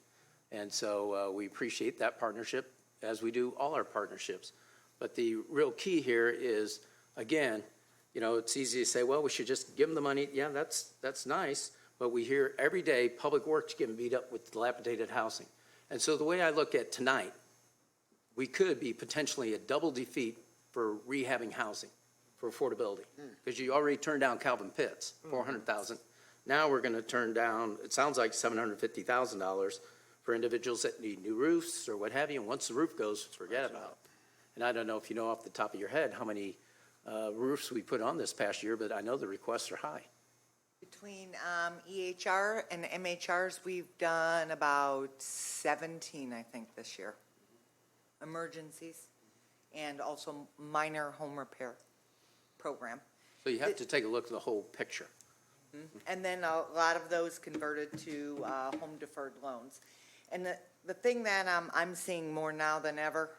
And so we appreciate that partnership, as we do all our partnerships. But the real key here is, again, it's easy to say, well, we should just give them the money. Yeah, that's nice. But we hear every day Public Works getting beat up with dilapidated housing. And so the way I look at tonight, we could be potentially a double defeat for rehabbing housing, for affordability. Because you already turned down Calvin Pitts, $400,000. Now we're going to turn down, it sounds like $750,000 for individuals that need new roofs or what have you. And once the roof goes, forget about it. And I don't know if you know off the top of your head how many roofs we put on this past year, but I know the requests are high. Between EHR and MHRs, we've done about 17, I think, this year. Emergencies and also minor home repair program. So you have to take a look at the whole picture. And then a lot of those converted to home deferred loans. And the thing that I'm seeing more now than ever,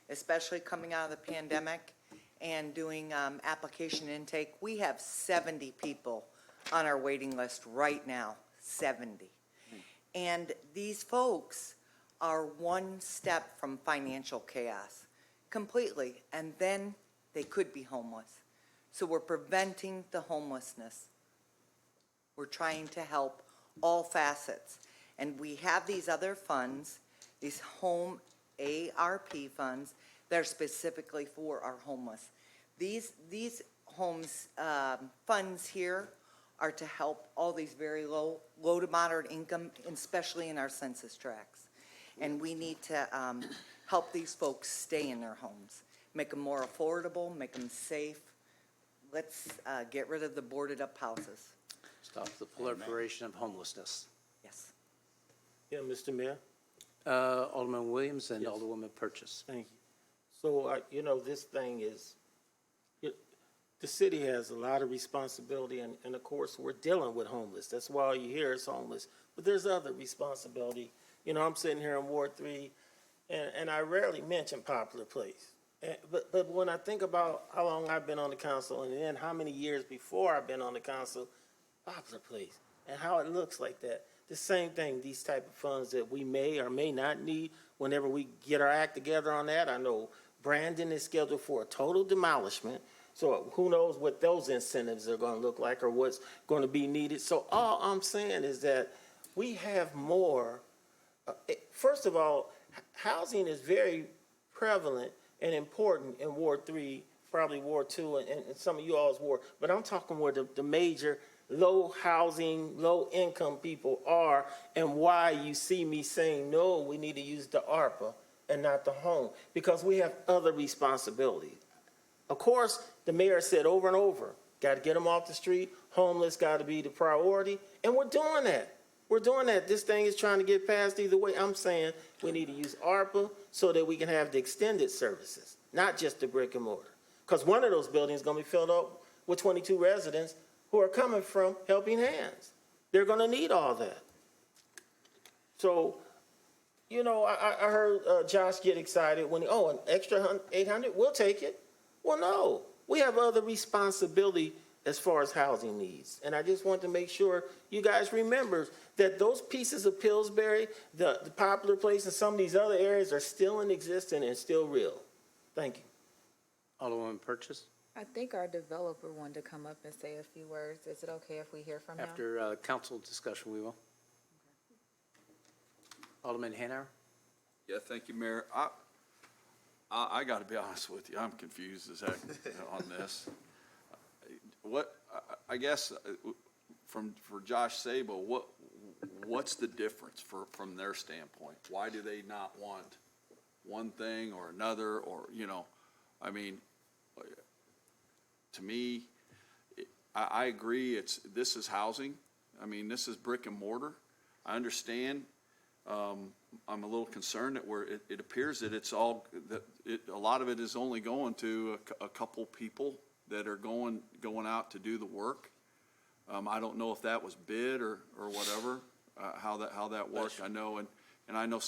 especially coming out of the pandemic and doing application intake, we have 70 people on our waiting list right now, 70. And these folks are one step from financial chaos, completely, and then they could be homeless. So we're preventing the homelessness. We're trying to help all facets. And we have these other funds, these home ARP funds, that are specifically for our homeless. These homes funds here are to help all these very low to moderate income, especially in our census tracts. And we need to help these folks stay in their homes, make them more affordable, make them safe. Let's get rid of the boarded up houses. Stop the proliferation of homelessness. Yes. Yeah, Mr. Mayor? Alderman Williams and Yes. Alderwoman Purchase. Thank you. So, this thing is, the city has a lot of responsibility, and of course, we're dealing with homeless. That's why all you hear is homeless. But there's other responsibility. I'm sitting here in Ward 3, and I rarely mention Poplar Place. But when I think about how long I've been on the council, and then how many years before I've been on the council, Poplar Place, and how it looks like that. The same thing, these type of funds that we may or may not need whenever we get our act together on that. I know Brandon is scheduled for a total demolishment. So who knows what those incentives are going to look like or what's going to be needed. So all I'm saying is that we have more. First of all, housing is very prevalent and important in Ward 3, probably Ward 2, and some of you all's ward. But I'm talking where the major low housing, low income people are, and why you see me saying, no, we need to use the ARPA and not the home, because we have other responsibilities. Of course, the mayor said over and over, got to get them off the street, homeless got to be the priority, and we're doing that. We're doing that. This thing is trying to get passed either way. I'm saying we need to use ARPA so that we can have the extended services, not just the brick and mortar. Because one of those buildings is going to be filled up with 22 residents who are coming from Helping Hands. They're going to need all that. So, I heard Josh get excited when, an extra 800, we'll take it. Well, no, we have other responsibility as far as housing needs. And I just want to make sure you guys remember that those pieces of Pillsbury, the Poplar Place, and some of these other areas are still in existence and still real. Thank you. Alderwoman Purchase. I think our developer wanted to come up and say a few words. Is it okay if we hear from him? After council discussion, we will. Alderman Hanauer? Yeah, thank you, Mayor. I got to be honest with you, I'm confused as heck on this. I guess, for Josh Sabo, what's the difference from their standpoint? Why do they not want one thing or another, or, I mean, to me, I agree, this is housing. I mean, this is brick and mortar. I understand. I'm a little concerned that it appears that a lot of it is only going to a couple people that are going out to do the work. I don't know if that was bid or whatever, how that worked. I know, and I know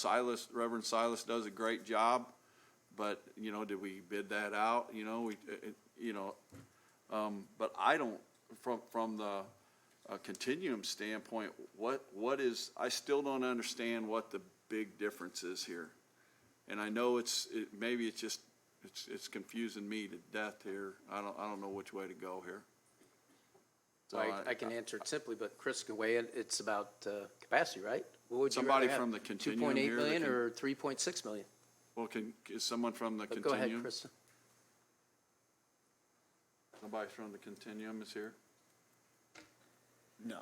Reverend Silas does a great job, but, did we bid that out? But I don't, from the continuum standpoint, I still don't understand what the big difference is here. And I know maybe it's confusing me to death here. I don't know which way to go here. So I can answer it simply, but Chris can weigh in. It's about capacity, right? What would you Somebody rather have? from the continuum 2.8 here that million can- or 3.6 million? Well, is someone from the But go continuum? ahead, Krista. Somebody from the continuum is here? No.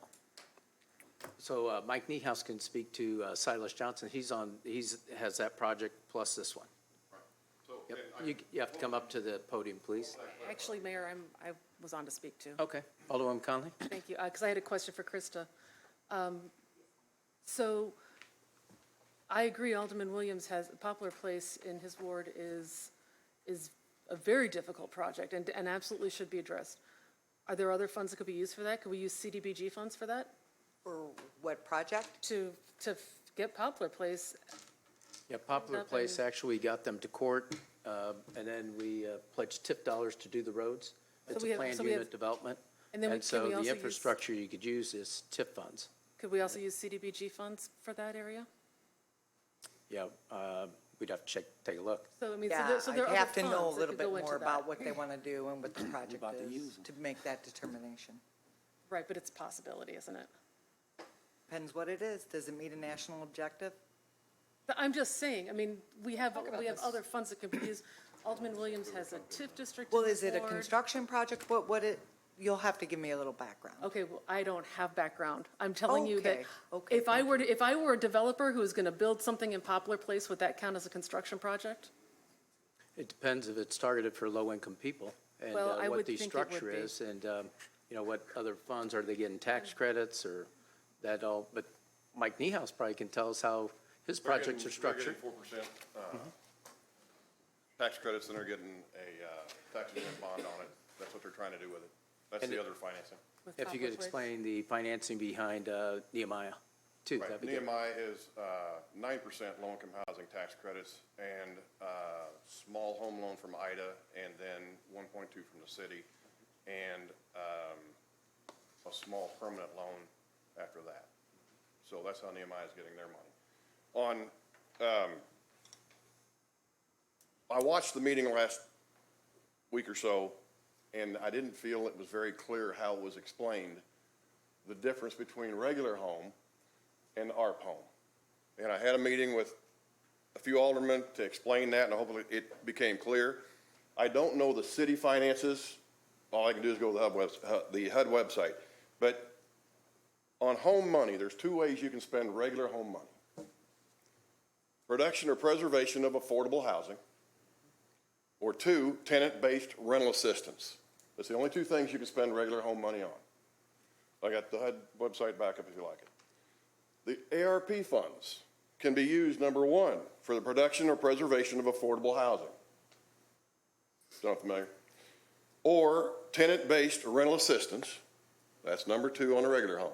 So Mike Niehaus can speak to Silas Johnson. Has that project plus this one. Yep. You have to come up to the podium, please. Actually, Mayor, I was on to speak too. Okay. Alderman Conley? Thank you, because I had a question for Krista. So I agree, Alderman Williams Poplar Place in his ward is a very difficult project and absolutely should be addressed. Are there other funds that could be used for that? Could we use CDBG funds for that? For what project? To get Poplar Place, Yeah, Poplar Place, actually got them to court, and then we pledged TIF dollars to do the roads. It's a planned unit development. And then so can we also the use- infrastructure you could use is TIF funds. could we also use CDBG funds for that area? Yeah, we'd have to take a look. So, I mean, Yeah, so there are I other have to know a funds that little could bit go into more that. about what they want to do and what the project is to make that determination. Right, but it's a possibility, isn't it? Depends what it is. Does it meet a national objective? But I'm just saying, I mean, we have this. other funds that can be used. Alderman Williams has a TIF district. Well, in is his it a ward. construction project? You'll have to give me a little background. Okay, well, I don't have background. I'm telling you that Okay, if I were a developer who was going to build something in Poplar Place, would that count as a construction project? It depends if it's targeted for low-income people and Well, I what would the think it would structure be. is and, what other funds, are they getting tax credits or that all? But Mike Niehaus probably can tell us how his projects are structured. They're getting 4% tax credits, and they're getting a tax exempt bond on it. That's what they're trying to do with it. That's And the other financing. If you could explain the financing behind Nehemiah, too. Right. that'd be good. Nehemiah is 9% low-income housing tax credits and small home loan from IDA, and then 1.2 from the city, and a small permanent loan after that. So that's how Nehemiah is getting their money. I watched the meeting last week or so, and I didn't feel it was very clear how it was explained, the difference between regular home and ARP home. And I had a meeting with a few aldermen to explain that, and hopefully it became clear. I don't know the city finances. All I can do is go to the HUD website. But on home money, there's two ways you can spend regular home money. Production or preservation of affordable housing, or two, tenant-based rental assistance. That's the only two things you can spend regular home money on. I got the HUD website back up if you like it. The ARP funds can be used, number one, for the production or preservation of affordable housing. Sound familiar? Or tenant-based rental assistance. That's number two on a regular home.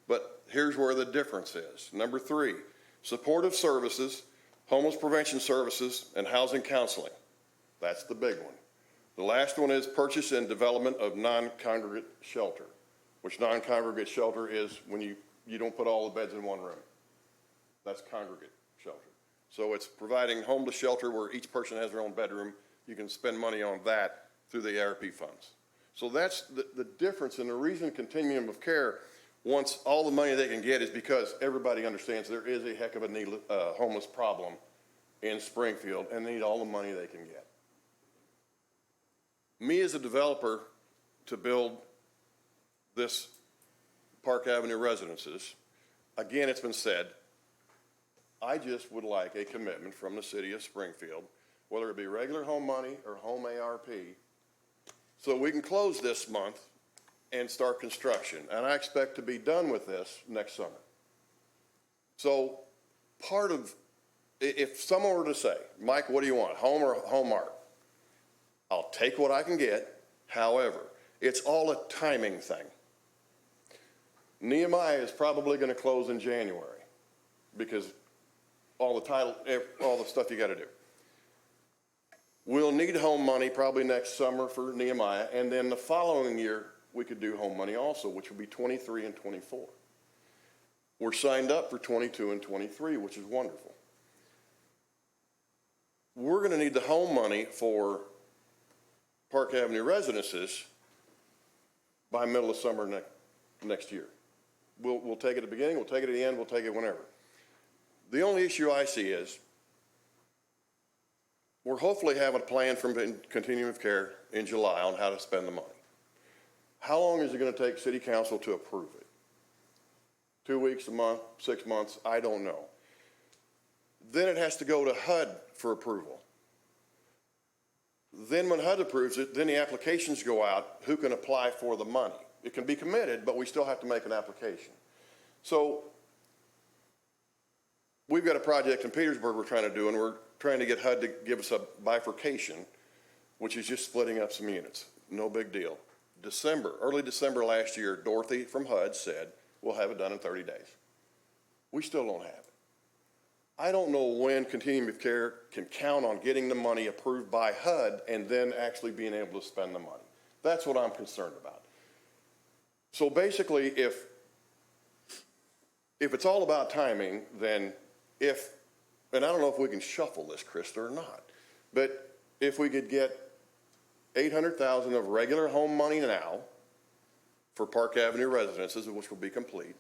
But here's where the difference is. Number three, supportive services, homeless prevention services, and housing counseling. That's the big one. The last one is purchase and development of non-congregate shelter, which non-congregate shelter is when you don't put all the beds in one room. That's congregate shelter. So it's providing homeless shelter where each person has their own bedroom. You can spend money on that through the ARP funds. So that's the difference, and the reason continuum of care wants all the money they can get is because everybody understands there is a heck of a homeless problem in Springfield, and they need all the money they can get. Me as a developer to build this Park Avenue residences, again, it's been said, I just would like a commitment from the city of Springfield, whether it be regular home money or home ARP, so we can close this month and start construction. And I expect to be done with this next summer. So part of, if someone were to say, Mike, what do you want, home or home art? I'll take what I can get. However, it's all a timing thing. Nehemiah is probably going to close in January because all the stuff you got to do. We'll need home money probably next summer for Nehemiah, and then the following year we could do home money also, which would be 23 and 24. We're signed up for 22 and 23, which is wonderful. We're going to need the home money for Park Avenue residences by middle of summer next year. We'll take it at the beginning, we'll take it at the end, we'll take it whenever. The only issue I see is we're hopefully having a plan from Continuum of Care in July on how to spend the money. How long is it going to take City Council to approve it? 2 weeks, a month, 6 months? I don't know. Then it has to go to HUD for approval. Then when HUD approves it, then the applications go out, who can apply for the money. It can be committed, but we still have to make an application. So we've got a project in Petersburg we're trying to do, and we're trying to get HUD to give us a bifurcation, which is just splitting up some units. No big deal. Early December last year, Dorothy from HUD said, we'll have it done in 30 days. We still don't have it. I don't know when Continuum of Care can count on getting the money approved by HUD and then actually being able to spend the money. That's what I'm concerned about. So basically, if it's all about timing, then and I don't know if we can shuffle this, Krista, or not, but if we could get $800,000 of regular home money now for Park Avenue residences, which will be complete,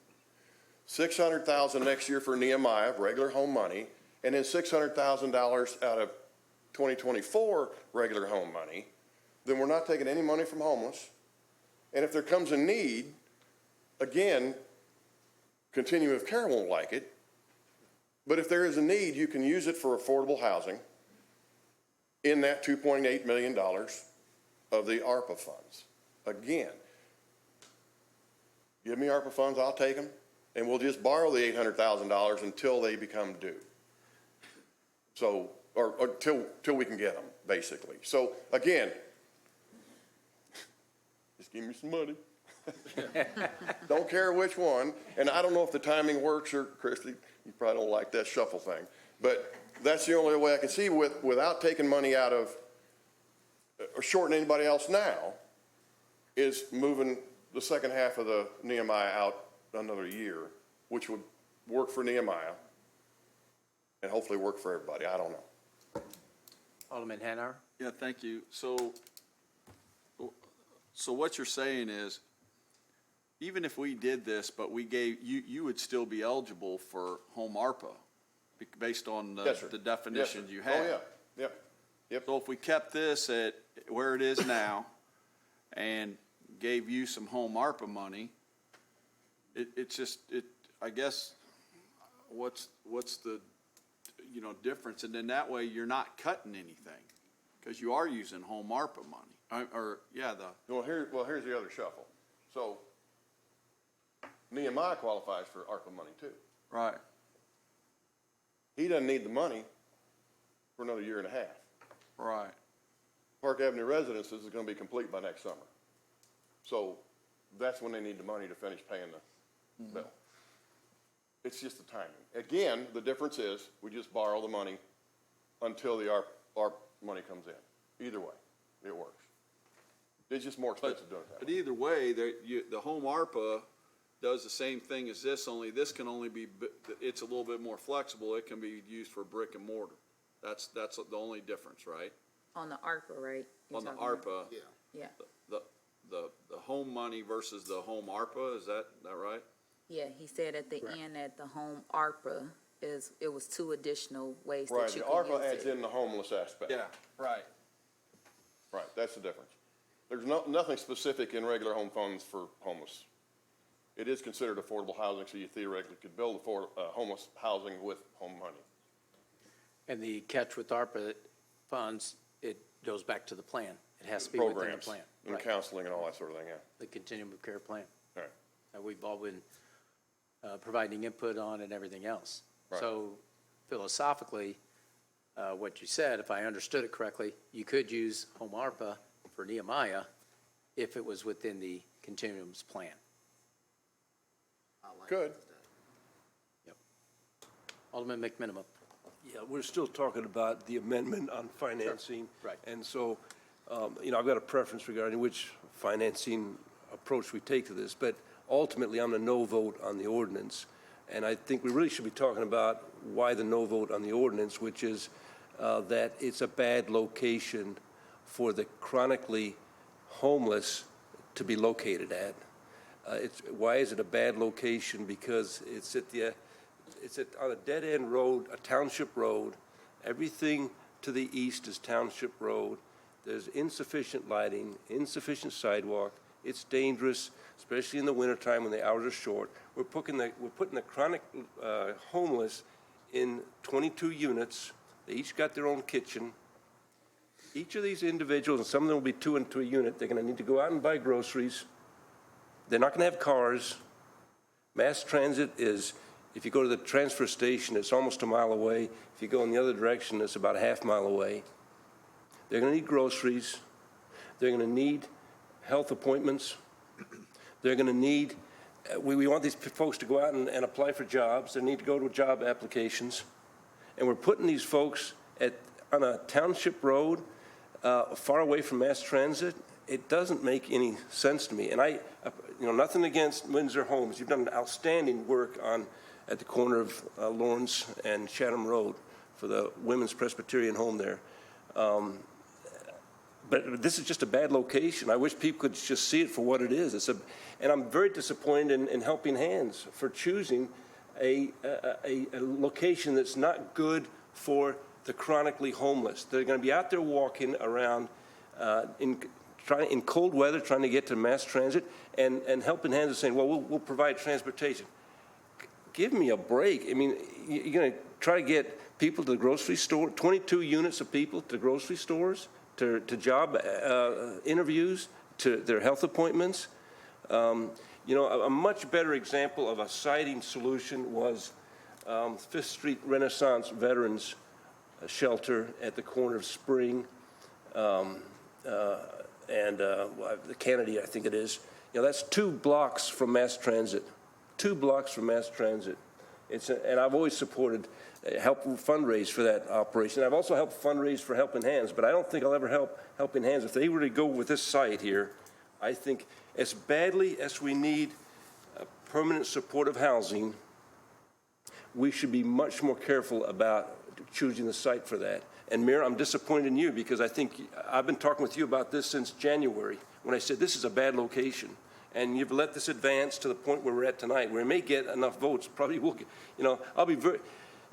$600,000 next year for Nehemiah, regular home money, and then $600,000 out of 2024 regular home money, then we're not taking any money from homeless. And if there comes a need, again, Continuum of Care won't like it, but if there is a need, you can use it for affordable housing in that $2.8 million of the ARPA funds. Again, give me ARPA funds, I'll take them, and we'll just borrow the $800,000 until they become due. So, or till we can get them, basically. So, again, just give me some money. Don't care which one, and I don't know if the timing works, or Christy, you probably don't like that shuffle thing, but that's the only way I can see without taking money out of, or shorting anybody else now, is moving the second half of the Nehemiah out another year, which would work for Nehemiah and hopefully work for everybody. I don't know. Alderman Hanauer? Yeah, thank you. So what you're saying is, even if we did this, but we gave, you would still be eligible for home ARPA based on the definitions you have. Oh, yeah. Yep. So if we kept this at where it is now and gave you some home ARPA money, I guess, what's the, difference? And then that way you're not cutting anything because you are using home ARPA money. Well, here's the other shuffle. So Nehemiah qualifies for ARPA money too. Right. He doesn't need the money for another year and a half. Right. Park Avenue residences is going to be complete by next summer. So that's when they need the money to finish paying the bill. It's just the timing. Again, the difference is we just borrow the money until the ARP money comes in. Either way, it works. It's just more expensive doing it that way. But either way, the home ARPA does the same thing as this, only this can only be, it's a little bit more flexible. It can be used for brick and mortar. That's the only difference, right? On the ARPA, right? You're on the talking about- ARPA, Yeah, the home money versus the home ARPA, is that right? yeah, he said at the end that the home ARPA it was 2 additional ways Right, that you the could ARPA use adds it. in the homeless aspect. Yeah, right. Right, that's the difference. There's nothing specific in regular home funds for homeless. It is considered affordable housing, so you theoretically could build homeless housing with home money. And the catch with ARPA funds, it goes back to the plan. It has to be within the Programs plan. and Right. counseling and all that sort of thing, yeah. The continuum of care plan. Right. That we've all been providing input on and everything else. Right. So philosophically, what you said, if I understood it correctly, you could use home ARPA for Nehemiah if it was within the continuums plan. Good. Alderman McMinimum. Yeah, we're still talking about the amendment on financing. Right. And so, you know, I've got a preference regarding which financing approach we take to this, but ultimately, I'm a no vote on the ordinance. And I think we really should be talking about why the no vote on the ordinance, which is that it's a bad location for the chronically homeless to be located at. Why is it a bad location? Because it's on a dead-end road, a township road. Everything to the east is township road. There's insufficient lighting, insufficient sidewalk. It's dangerous, especially in the wintertime when the hours are short. We're putting the chronic homeless in 22 units. They each got their own kitchen. Each of these individuals, and some of them will be 2 into a unit, they're going to need to go out and buy groceries. They're not going to have cars. Mass transit is, if you go to the transfer station, it's almost a mile away. If you go in the other direction, it's about a half mile away. They're going to need groceries. They're going to need health appointments. They're going to need, we want these folks to go out and apply for jobs. They need to go to job applications. And we're putting these folks on a township road far away from mass transit. It doesn't make any sense to me. And nothing against Windsor Homes. You've done outstanding work at the corner of Lawrence and Chatham Road for the Women's Presbyterian Home there. But this is just a bad location. I wish people could just see it for what it is. And I'm very disappointed in Helping Hands for choosing a location that's not good for the chronically homeless. They're going to be out there walking around in cold weather, trying to get to mass transit, and Helping Hands is saying, well, we'll provide transportation. Give me a break. I mean, you're going to try to get people to the grocery store, 22 units of people to grocery stores, to job interviews, to their health appointments. A much better example of a siting solution was Fifth Street Renaissance Veterans Shelter at the corner of Spring and the Kennedy, I think it is. That's 2 blocks from mass transit. 2 blocks from mass transit. And I've always supported help fundraise for that operation. I've also helped fundraise for Helping Hands, but I don't think I'll ever help Helping Hands. If they were to go with this site here, I think as badly as we need permanent supportive housing, we should be much more careful about choosing the site for that. And Mayor, I'm disappointed in you because I think I've been talking with you about this since January when I said this is a bad location. And you've let this advance to the point where we're at tonight, where it may get enough votes, probably will get, I'll be very,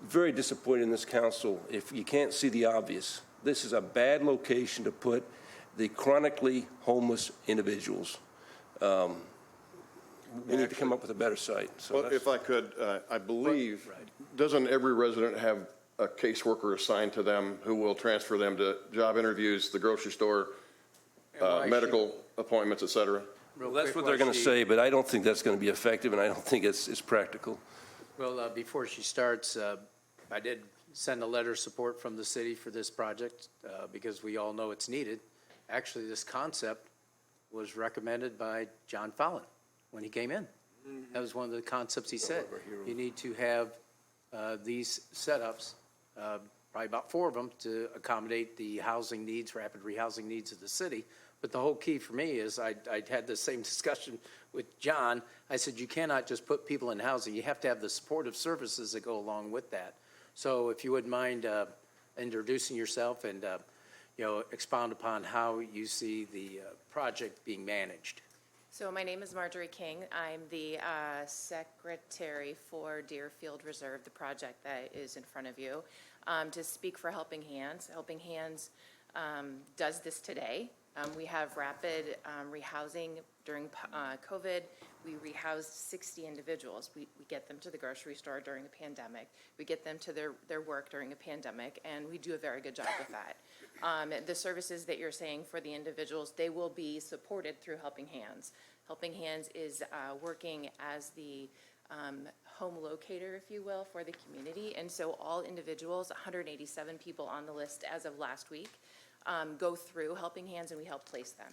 very disappointed in this council if you can't see the obvious. This is a bad location to put the chronically homeless individuals. We need to come up with a better site. So Well, if I could, I believe, doesn't every resident have a caseworker assigned to them who will transfer them to job interviews, the grocery store, medical appointments, et cetera? Well, that's what they're going to say, but I don't think that's going to be effective, and I don't think it's practical. Well, before she starts, I did send a letter of support from the city for this project because we all know it's needed. Actually, this concept was recommended by John Fallon when he came in. That was one of the concepts he said. You need to have these setups, probably about 4 of them, to accommodate the housing needs, rapid rehousing needs of the city. But the whole key for me is I had the same discussion with John. I said, you cannot just put people in housing. You have to have the supportive services that go along with that. So if you wouldn't mind introducing yourself and expound upon how you see the project being managed. So my name is Marjorie King. I'm the secretary for Deerfield Reserve, the project that is in front of you. To speak for Helping Hands, Helping Hands does this today. We have rapid rehousing during COVID. We rehoused 60 individuals. We get them to the grocery store during a pandemic. We get them to their work during a pandemic, and we do a very good job with that. The services that you're saying for the individuals, they will be supported through Helping Hands. Helping Hands is working as the home locator, if you will, for the community. And so all individuals, 187 people on the list as of last week, go through Helping Hands, and we help place them.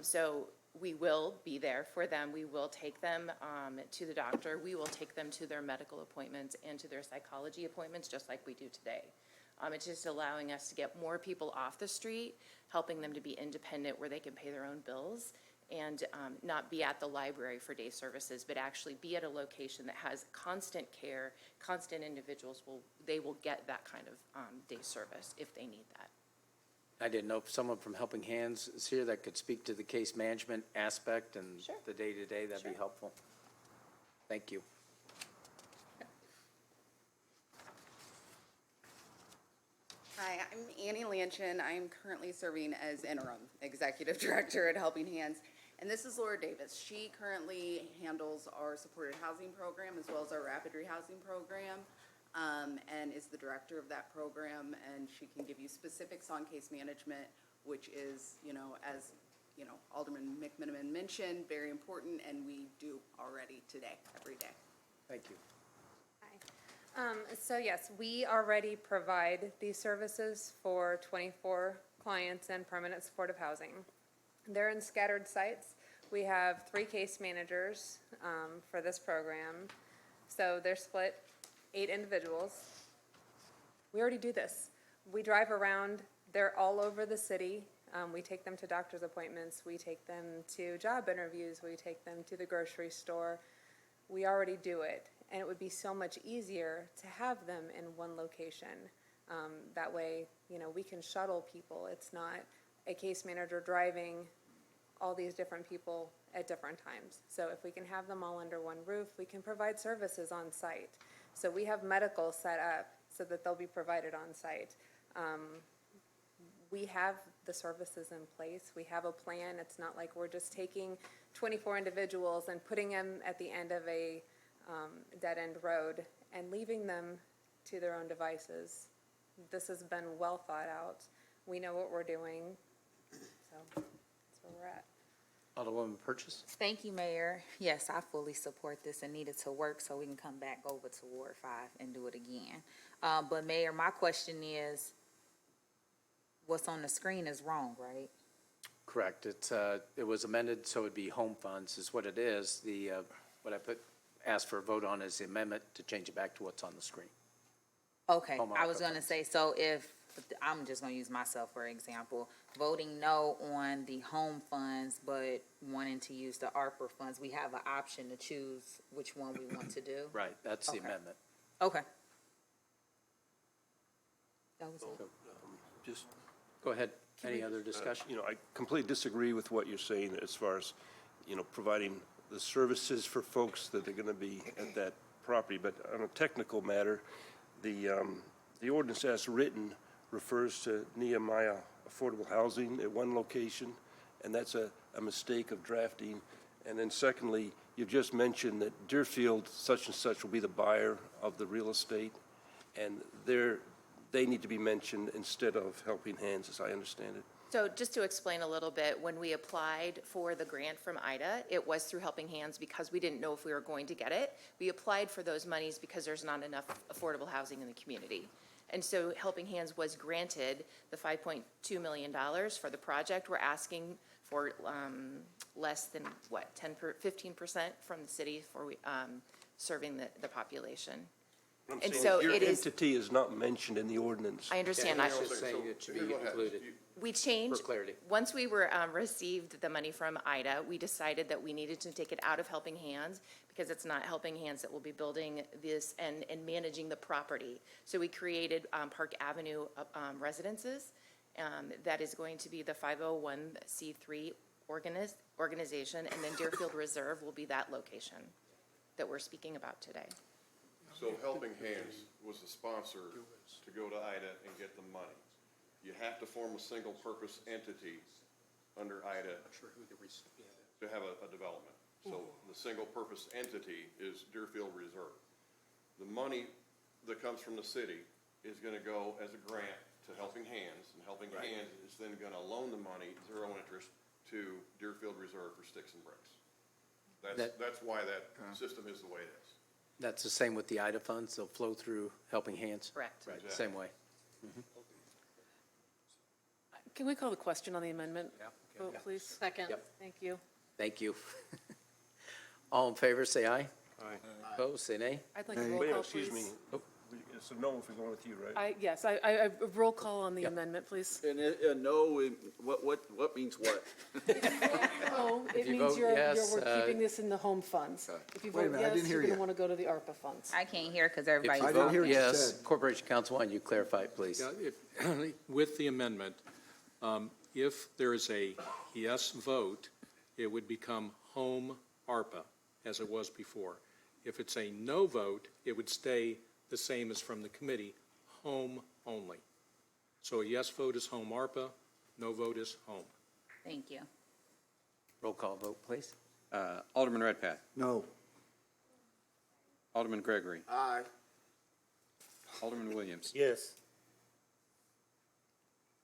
So we will be there for them. We will take them to the doctor. We will take them to their medical appointments and to their psychology appointments, just like we do today. It's just allowing us to get more people off the street, helping them to be independent where they can pay their own bills, and not be at the library for day services, but actually be at a location that has constant care, constant individuals. They will get that kind of day service if they need that. I didn't know if someone from Helping Hands is here that could speak to the case management aspect and the day-to-day, that'd be helpful. Thank you. Hi, I'm Annie Lanchin. I'm currently serving as interim executive director at Helping Hands. And this is Laura Davis. She currently handles our supported housing program as well as our rapid rehousing program, and is the director of that program. And she can give you specifics on case management, which is, as Alderman McMiniman mentioned, very important, and we do already today, every day. Thank you. So yes, we already provide these services for 24 clients in permanent supportive housing. They're in scattered sites. We have 3 case managers for this program. So they're split 8 individuals. We already do this. We drive around. They're all over the city. We take them to doctor's appointments. We take them to job interviews. We take them to the grocery store. We already do it. And it would be so much easier to have them in one location. That way, we can shuttle people. It's not a case manager driving all these different people at different times. So if we can have them all under one roof, we can provide services on site. So we have medical set up so that they'll be provided on site. We have the services in place. We have a plan. It's not like we're just taking 24 individuals and putting them at the end of a dead-end road and leaving them to their own devices. This has been well thought out. We know what we're doing, so that's where we're at. Alderwoman Purchase? Thank you, Mayor. Yes, I fully support this and need it to work so we can come back over to Ward 5 and do it again. But Mayor, my question is, what's on the screen is wrong, right? Correct. It was amended, so it'd be home funds is what it is. What I asked for a vote on is the amendment to change it back to what's on the screen. Okay, Home I was ARPA gonna funds. say, so if, I'm just gonna use myself for example, voting no on the home funds, but wanting to use the ARPA funds, we have an option to choose which one we want to do? Right, that's the Okay. amendment. Okay. That was it. Just. Go ahead. Any other discussion? I completely disagree with what you're saying as far as, providing the services for folks that are going to be at that property. But on a technical matter, the ordinance as written refers to Nehemiah Affordable Housing at one location, and that's a mistake of drafting. And then secondly, you've just mentioned that Deerfield such and such will be the buyer of the real estate, and they need to be mentioned instead of Helping Hands, as I understand it. So just to explain a little bit, when we applied for the grant from IDA, it was through Helping Hands because we didn't know if we were going to get it. We applied for those monies because there's not enough affordable housing in the community. And so Helping Hands was granted the $5.2 million for the project. We're asking for less than, 15% from the city for serving the population. And so Your it is. entity is not mentioned in the ordinance. I understand. Yeah, he's just saying it should be included. We changed, For clarity. once we were, received the money from IDA, we decided that we needed to take it out of Helping Hands because it's not Helping Hands that will be building this and managing the property. So we created Park Avenue residences, That is going to be the 501c3 organization, and then Deerfield Reserve will be that location that we're speaking about today. So Helping Hands was the sponsor to go to IDA and get the money. You have to form a single-purpose entity under IDA to have a development. So the single-purpose entity is Deerfield Reserve. The money that comes from the city is going to go as a grant to Helping Hands, and Helping Hands is then going to loan the money, zero interest, to Deerfield Reserve for sticks and bricks. That's why that system is the way it is. That's the same with the IDA funds, they'll flow through Helping Hands? Correct. Right, Exactly. same way. Can we call the question on the amendment vote, please? Second. Thank you. Thank you. All in favor, say aye. Aye. Opposed, say nay. I'd like a roll call, please. Excuse me. It's a no if we're going with you, right? Yes, I roll call on the amendment, please. And no, what means what? No, it If you means vote we're yes, keeping this in the home funds. If you Wait a vote minute, I yes, didn't hear you're going to you. want to go to the ARPA funds. I can't hear because If everybody. you I didn't vote hear what you yes, said. Corporation Counsel, why don't you clarify it, please? Yeah, with the amendment, if there is a yes vote, it would become home ARPA, as it was before. If it's a no vote, it would stay the same as from the committee, home only. So a yes vote is home ARPA, no vote is home. Thank you. Roll call vote, please. Alderman Redpath, No. Alderman Gregory, Aye. Alderman Williams, Yes.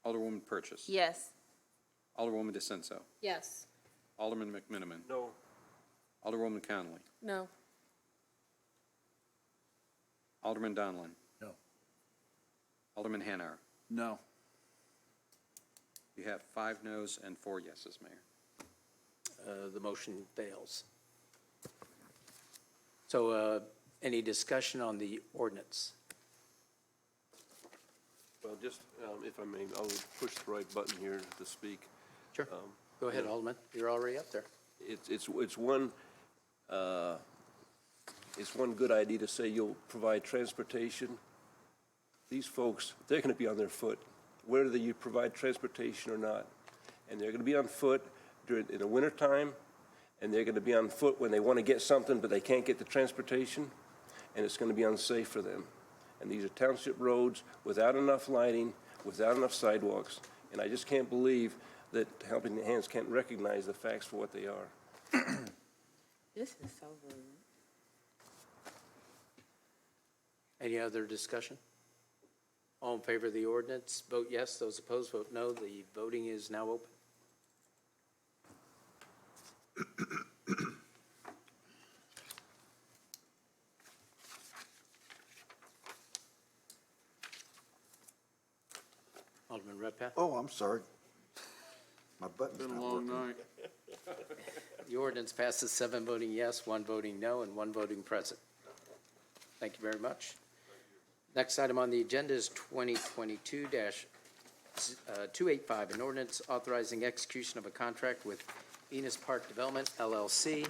Alderwoman Purchase. Yes. Alderwoman DeCenso, Yes. Alderman McMiniman, No. Alderwoman Conley, No. Alderman Donlin. No. Alderman Hanauer. No. You have 5 noes and 4 yeses, Mayor. The motion fails. So any discussion on the ordinance? Well, just, if I may, I'll push the right button here to speak. Sure. Go ahead, Alderman. You're already up there. It's one good idea to say you'll provide transportation. These folks, they're going to be on their foot, whether you provide transportation or not. And they're going to be on foot in the wintertime, and they're going to be on foot when they want to get something, but they can't get the transportation, and it's going to be unsafe for them. And these are township roads without enough lighting, without enough sidewalks, and I just can't believe that Helping Hands can't recognize the facts for what they are. This is so rude. Any other discussion? All in favor of the ordinance, vote yes. Those opposed, vote no. The voting is now open. Alderman Redpath? Oh, I'm sorry. My button's Been a not long working. night. The ordinance passes 7 voting yes, 1 voting no, and 1 voting present. Thank you very much. Next item on the agenda is 2022-285, an ordinance authorizing execution of a contract with Venus Park Development LLC, the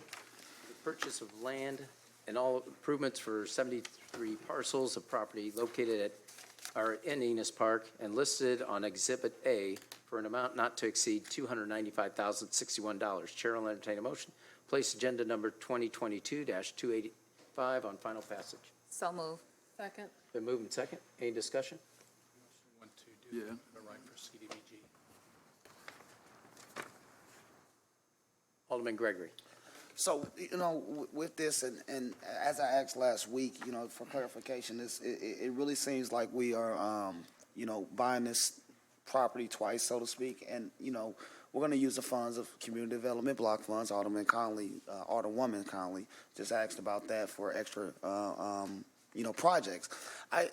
purchase of land and all improvements for 73 parcels of property located in Venus Park and listed on Exhibit A for an amount not to exceed $295,061. Chair will entertain a motion. Place agenda number 2022-285 on final passage. So move. Second. Been moved and second. Any discussion? Want to do Yeah. the right for CDBG. Alderman Gregory. So, with this, and as I asked last week, for clarification, it really seems like we are, buying this property twice, so to speak, and, we're going to use the funds of community development block funds. Alderwoman Conley just asked about that for extra, projects. And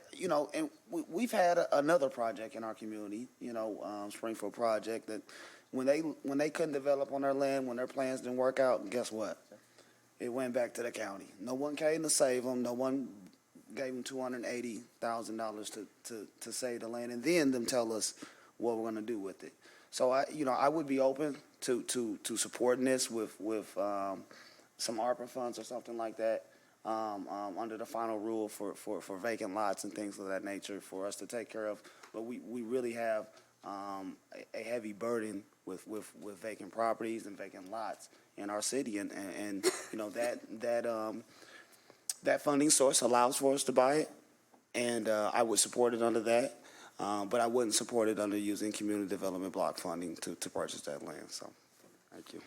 we've had another project in our community, Springfield project, that when they couldn't develop on their land, when their plans didn't work out, guess what? It went back to the county. No one came to save them. No one gave them $280,000 to save the land, and then them tell us what we're going to do with it. So I would be open to supporting this with some ARPA funds or something like that. Under the final rule for vacant lots and things of that nature for us to take care of. But we really have a heavy burden with vacant properties and vacant lots in our city. And you know, that funding source allows for us to buy it, and I would support it under that. But I wouldn't support it under using community development block funding to purchase that land. So, thank you.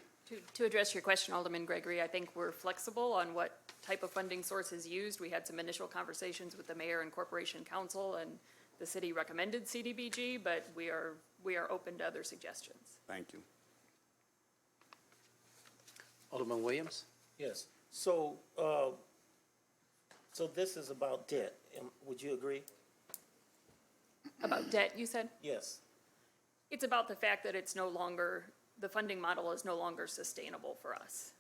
To address your question, Alderman Gregory, I think we're flexible on what type of funding source is used. We had some initial conversations with the mayor and corporation council, and the city recommended CDBG, but we are open to other suggestions. Thank you. Alderman Williams? Yes. So, so this is about debt. Would you agree? About debt, you said? Yes. It's about the fact that it's no longer, the funding model is no longer sustainable for us.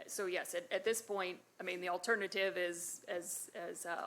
So yes, at this point, I mean, the alternative is, as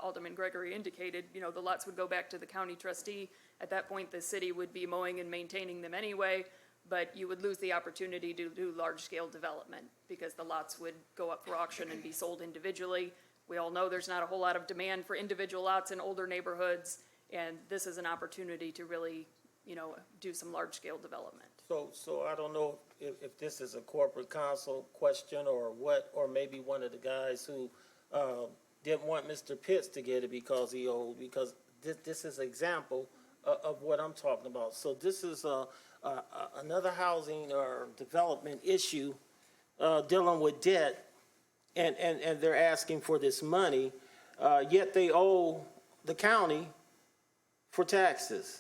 Alderman Gregory indicated, you know, the lots would go back to the county trustee. At that point, the city would be mowing and maintaining them anyway, but you would lose the opportunity to do large-scale development because the lots would go up for auction and be sold individually. We all know there's not a whole lot of demand for individual lots in older neighborhoods, and this is an opportunity to really, you know, do some large-scale development. So I don't know if this is a corporate counsel question or what, or maybe one of the guys who didn't want Mr. Pitts to get it because he owed, because this is an example of what I'm talking about. So this is another housing or development issue dealing with debt, and they're asking for this money, yet they owe the county for taxes,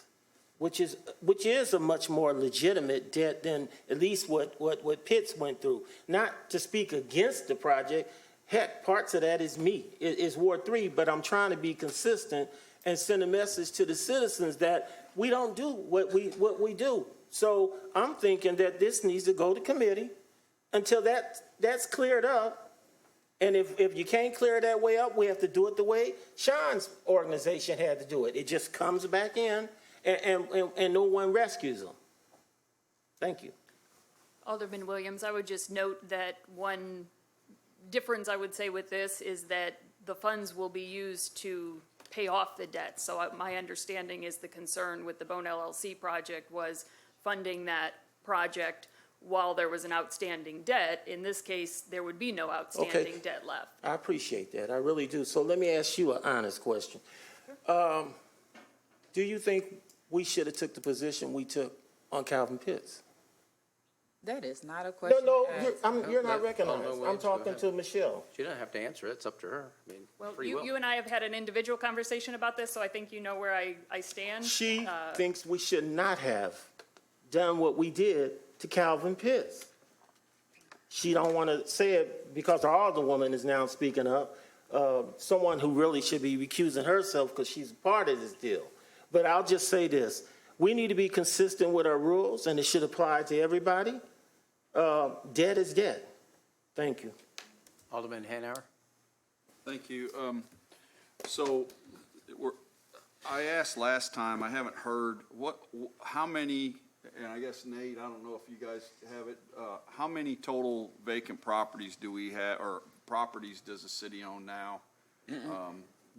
which is a much more legitimate debt than at least what Pitts went through. Not to speak against the project, heck, parts of that is me, is Ward 3, but I'm trying to be consistent and send a message to the citizens that we don't do what we do. So I'm thinking that this needs to go to committee until that's cleared up. And if you can't clear it that way up, we have to do it the way Sean's organization had to do it. It just comes back in and no one rescues them. Thank you. Alderman Williams, I would just note that one difference I would say with this is that the funds will be used to pay off the debt. So my understanding is the concern with the Bone LLC project was funding that project while there was an outstanding debt. In this case, there would be no outstanding debt left. I appreciate that. I really do. So let me ask you an honest question. Do you think we should have took the position we took on Calvin Pitts? That is not a question. No, you're not recognized. I'm talking to Michelle. She doesn't have to answer it. It's up to her. I mean, Well, free will. you and I have had an individual conversation about this, so I think you know where I stand. She thinks we should not have done what we did to Calvin Pitts. She don't want to say it because our other woman is now speaking up, someone who really should be recusing herself because she's a part of this deal. But I'll just say this. We need to be consistent with our rules, and it should apply to everybody. Debt is debt. Thank you. Alderman Hanauer? Thank you. So I asked last time, I haven't heard, how many, and I guess Nate, I don't know if you guys have it, how many total vacant properties do we have, or properties does the city own now?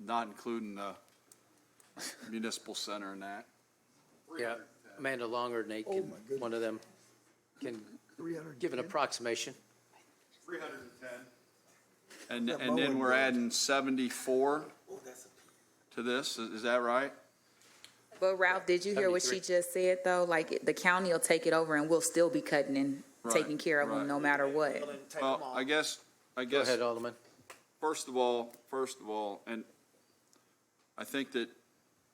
Not including the municipal center and that. Yeah, Amanda Long or Nate, one of them can give an approximation. 310. And then we're adding 74 to this, is that right? But Ralph, did you hear what she just said, though? Like, the county will take it over and we'll still be cutting and taking care of them no matter what. Well, I guess. Go ahead, Alderman. First of all, and I think that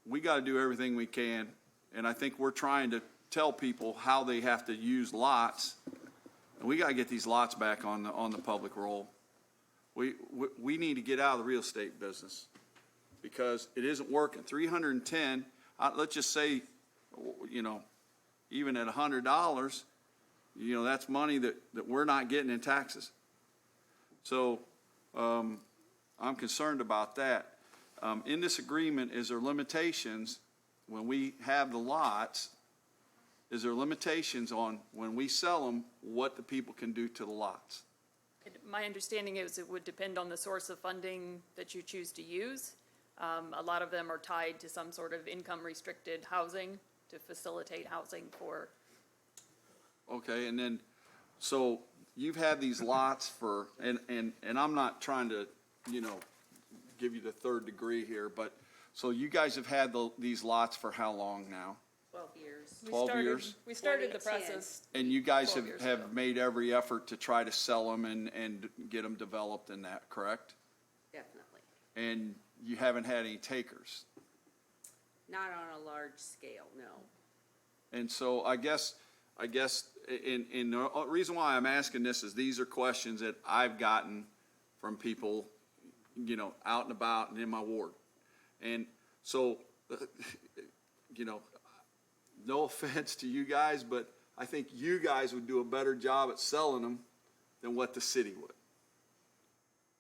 we got to do everything we can, and I think we're trying to tell people how they have to use lots, and we got to get these lots back on the public roll. We need to get out of the real estate business because it isn't working. 310, let's just say, you know, even at $100, you know, that's money that we're not getting in taxes. So I'm concerned about that. In this agreement, is there limitations when we have the lots? Is there limitations on when we sell them, what the people can do to the lots? My understanding is it would depend on the source of funding that you choose to use. A lot of them are tied to some sort of income restricted housing to facilitate housing for. Okay, and then, so you've had these lots for, and I'm not trying to, give you the third degree here, but, so you guys have had these lots for how long now? 12 years. 12 years? We started the 2010. process. And you guys 12 years have ago. made every effort to try to sell them and get them developed in that, correct? Definitely. And you haven't had any takers? Not on a large scale, no. And so I guess, and the reason why I'm asking this is these are questions that I've gotten from people, out and about and in my ward. And so, no offense to you guys, but I think you guys would do a better job at selling them than what the city would,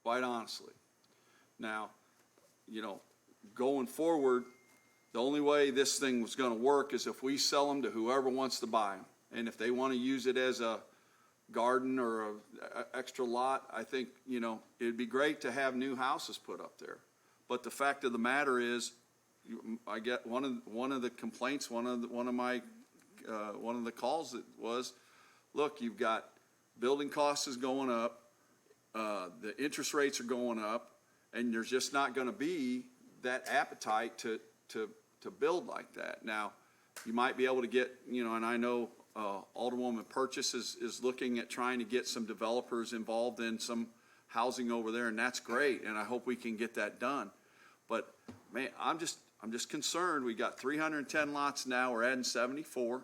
quite honestly. Now, going forward, the only way this thing was gonna work is if we sell them to whoever wants to buy them. And if they wanna use it as a garden or a extra lot, I think, it'd be great to have new houses put up there. But the fact of the matter is, I get one of the complaints, one of the calls that was, look, you've got building costs is going up, the interest rates are going up, and there's just not gonna be that appetite to build like that. Now, you might be able to get, and I know Alderwoman Purchase is looking at trying to get some developers involved in some housing over there, and that's great, and I hope we can get that done. But, man, I'm just concerned. We got 310 lots now, we're adding 74.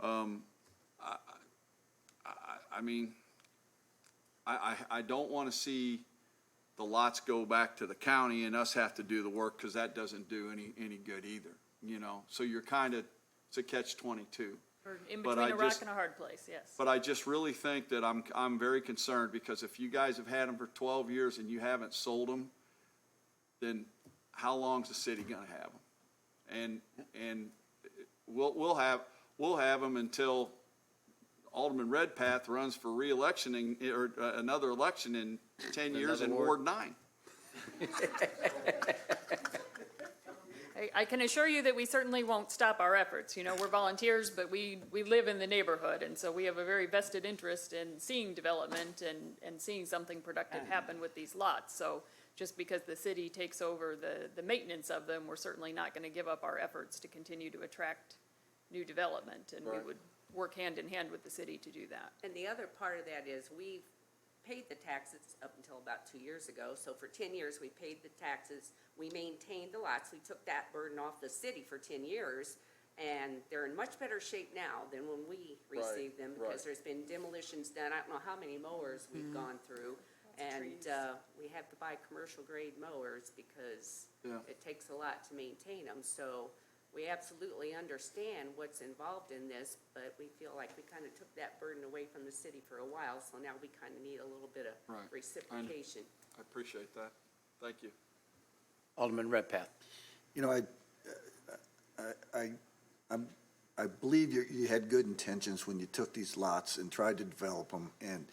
I don't want to see the lots go back to the county and us have to do the work, because that doesn't do any good either, So you're kind of, it's a catch-22. We're in But between I a rock just- and a hard place, yes. But I just really think that I'm very concerned, because if you guys have had them for 12 years and you haven't sold them, then how long's the city gonna have them? And we'll have them until Alderman Redpath runs for re-election or another election in 10 years in Ward 9. I can assure you that we certainly won't stop our efforts. We're volunteers, but we live in the neighborhood, and so we have a very vested interest in seeing development and seeing something productive happen with these lots. So just because the city takes over the maintenance of them, we're certainly not gonna give up our efforts to continue to attract new development, and we would work hand in hand with the city to do that. And the other part of that is we paid the taxes up until about 2 years ago. So for 10 years, we paid the taxes. We maintained the lots. We took that burden off the city for 10 years. And they're in much better shape now than when we received them, because there's been demolitions done. I don't know how many mowers we've gone through. And we have to buy commercial grade mowers because it takes a lot to maintain them. So we absolutely understand what's involved in this, but we feel like we kind of took that burden away from the city for a while. So now we kind of need a little bit of reciprocation. I appreciate that. Thank you. Alderman Redpath. I believe you had good intentions when you took these lots and tried to develop them and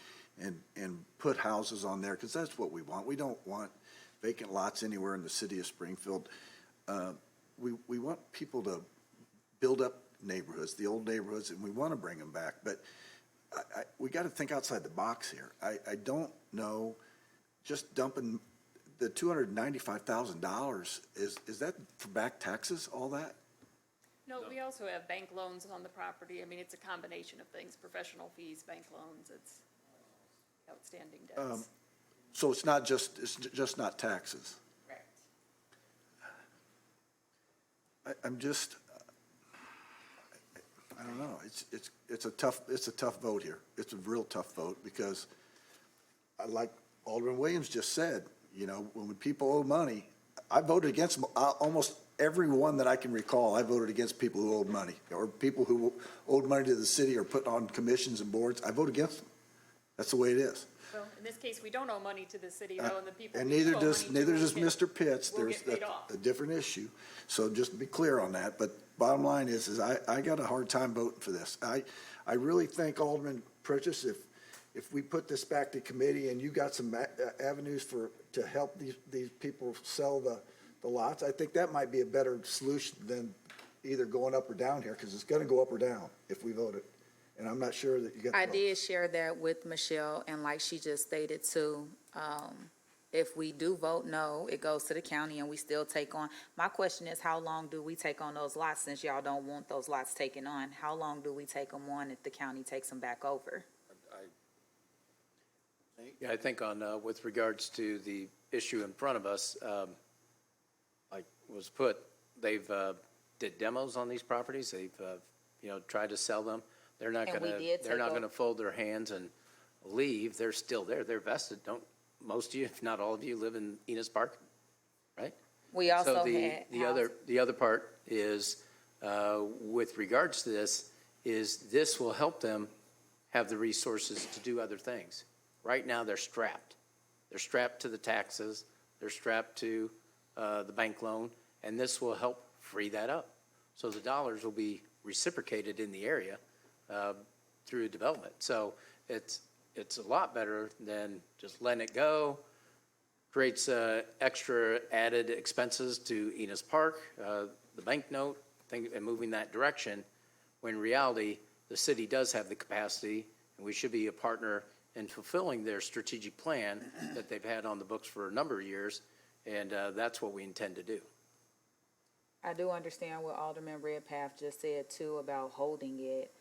put houses on there, because that's what we want. We don't want vacant lots anywhere in the city of Springfield. We want people to build up neighborhoods, the old neighborhoods, and we want to bring them back. But we got to think outside the box here. I don't know, just dumping the $295,000, is that for back taxes, all that? No, we also have bank loans on the property. I mean, it's a combination of things, professional fees, bank loans, it's outstanding debts. So it's just not taxes? Correct. I'm just, I don't know, it's a tough vote here. It's a real tough vote, because like Alderman Williams just said, when people owe money, I voted against almost every one that I can recall. I voted against people who owed money, or people who owed money to the city or put on commissions and boards. I vote against them. That's the way it is. Well, in this case, we don't owe money to the city, though, and the people. And we neither owe does money to Mr. Pitts. will There's get paid off. a different issue. So just to be clear on that, but bottom line is I got a hard time voting for this. I really think, Alderman Purchase, if we put this back to committee and you got some avenues to help these people sell the lots, I think that might be a better solution than either going up or down here, because it's gonna go up or down if we vote it. And I'm not sure that you get the I vote. did share that with Michelle, and like she just stated too, if we do vote no, it goes to the county and we still take on. My question is, how long do we take on those lots, since y'all don't want those lots taken on? How long do we take them on if the county takes them back over? Yeah, I think on, with regards to the issue in front of us, like was put, they've, did demos on these properties. They've, tried to sell them. They're not And we gonna, did they're take not o- gonna fold their hands and leave. They're still there. They're vested. Don't, most of you, if not all of you, live in Enos Park, right? We also So had the other part is, with regards to this, is this will help them have the resources to do other things. Right now, they're strapped. They're strapped to the taxes, they're strapped to the bank loan, and this will help free that up. So the dollars will be reciprocated in the area through development. So it's a lot better than just letting it go. Creates extra added expenses to Enos Park, the bank note, and moving that direction, when in reality, the city does have the capacity, and we should be a partner in fulfilling their strategic plan that they've had on the books for a number of years, and that's what we intend to do. I do understand what Alderman Redpath just said too about holding it.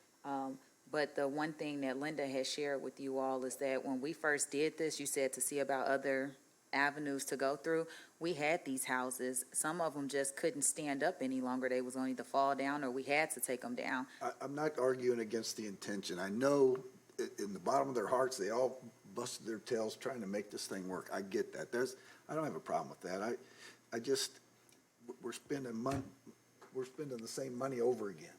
But the one thing that Linda has shared with you all is that when we first did this, you said to see about other avenues to go through. We had these houses. Some of them just couldn't stand up any longer. They was going to fall down, or we had to take them down. I'm not arguing against the intention. I know in the bottom of their hearts, they all busted their tails trying to make this thing work. I get that. I don't have a problem with that. I just, we're spending the same money over again.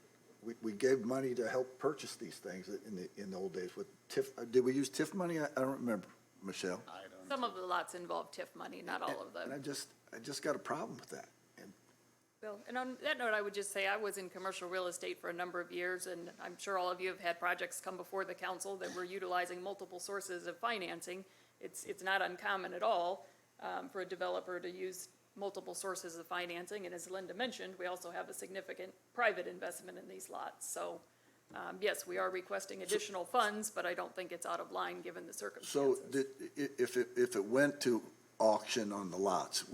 We gave money to help purchase these things in the old days with TIF. Did we use TIF money? I don't remember, Michelle. Some of the lots involve TIF money, not all of them. And I just got a problem with that. Well, and on that note, I would just say I was in commercial real estate for a number of years, and I'm sure all of you have had projects come before the council that were utilizing multiple sources of financing. It's not uncommon at all for a developer to use multiple sources of financing, and as Linda mentioned, we also have a significant private investment in these lots. So, yes, we are requesting additional funds, but I don't think it's out of line given the circumstances. So if it went to auction on the lots,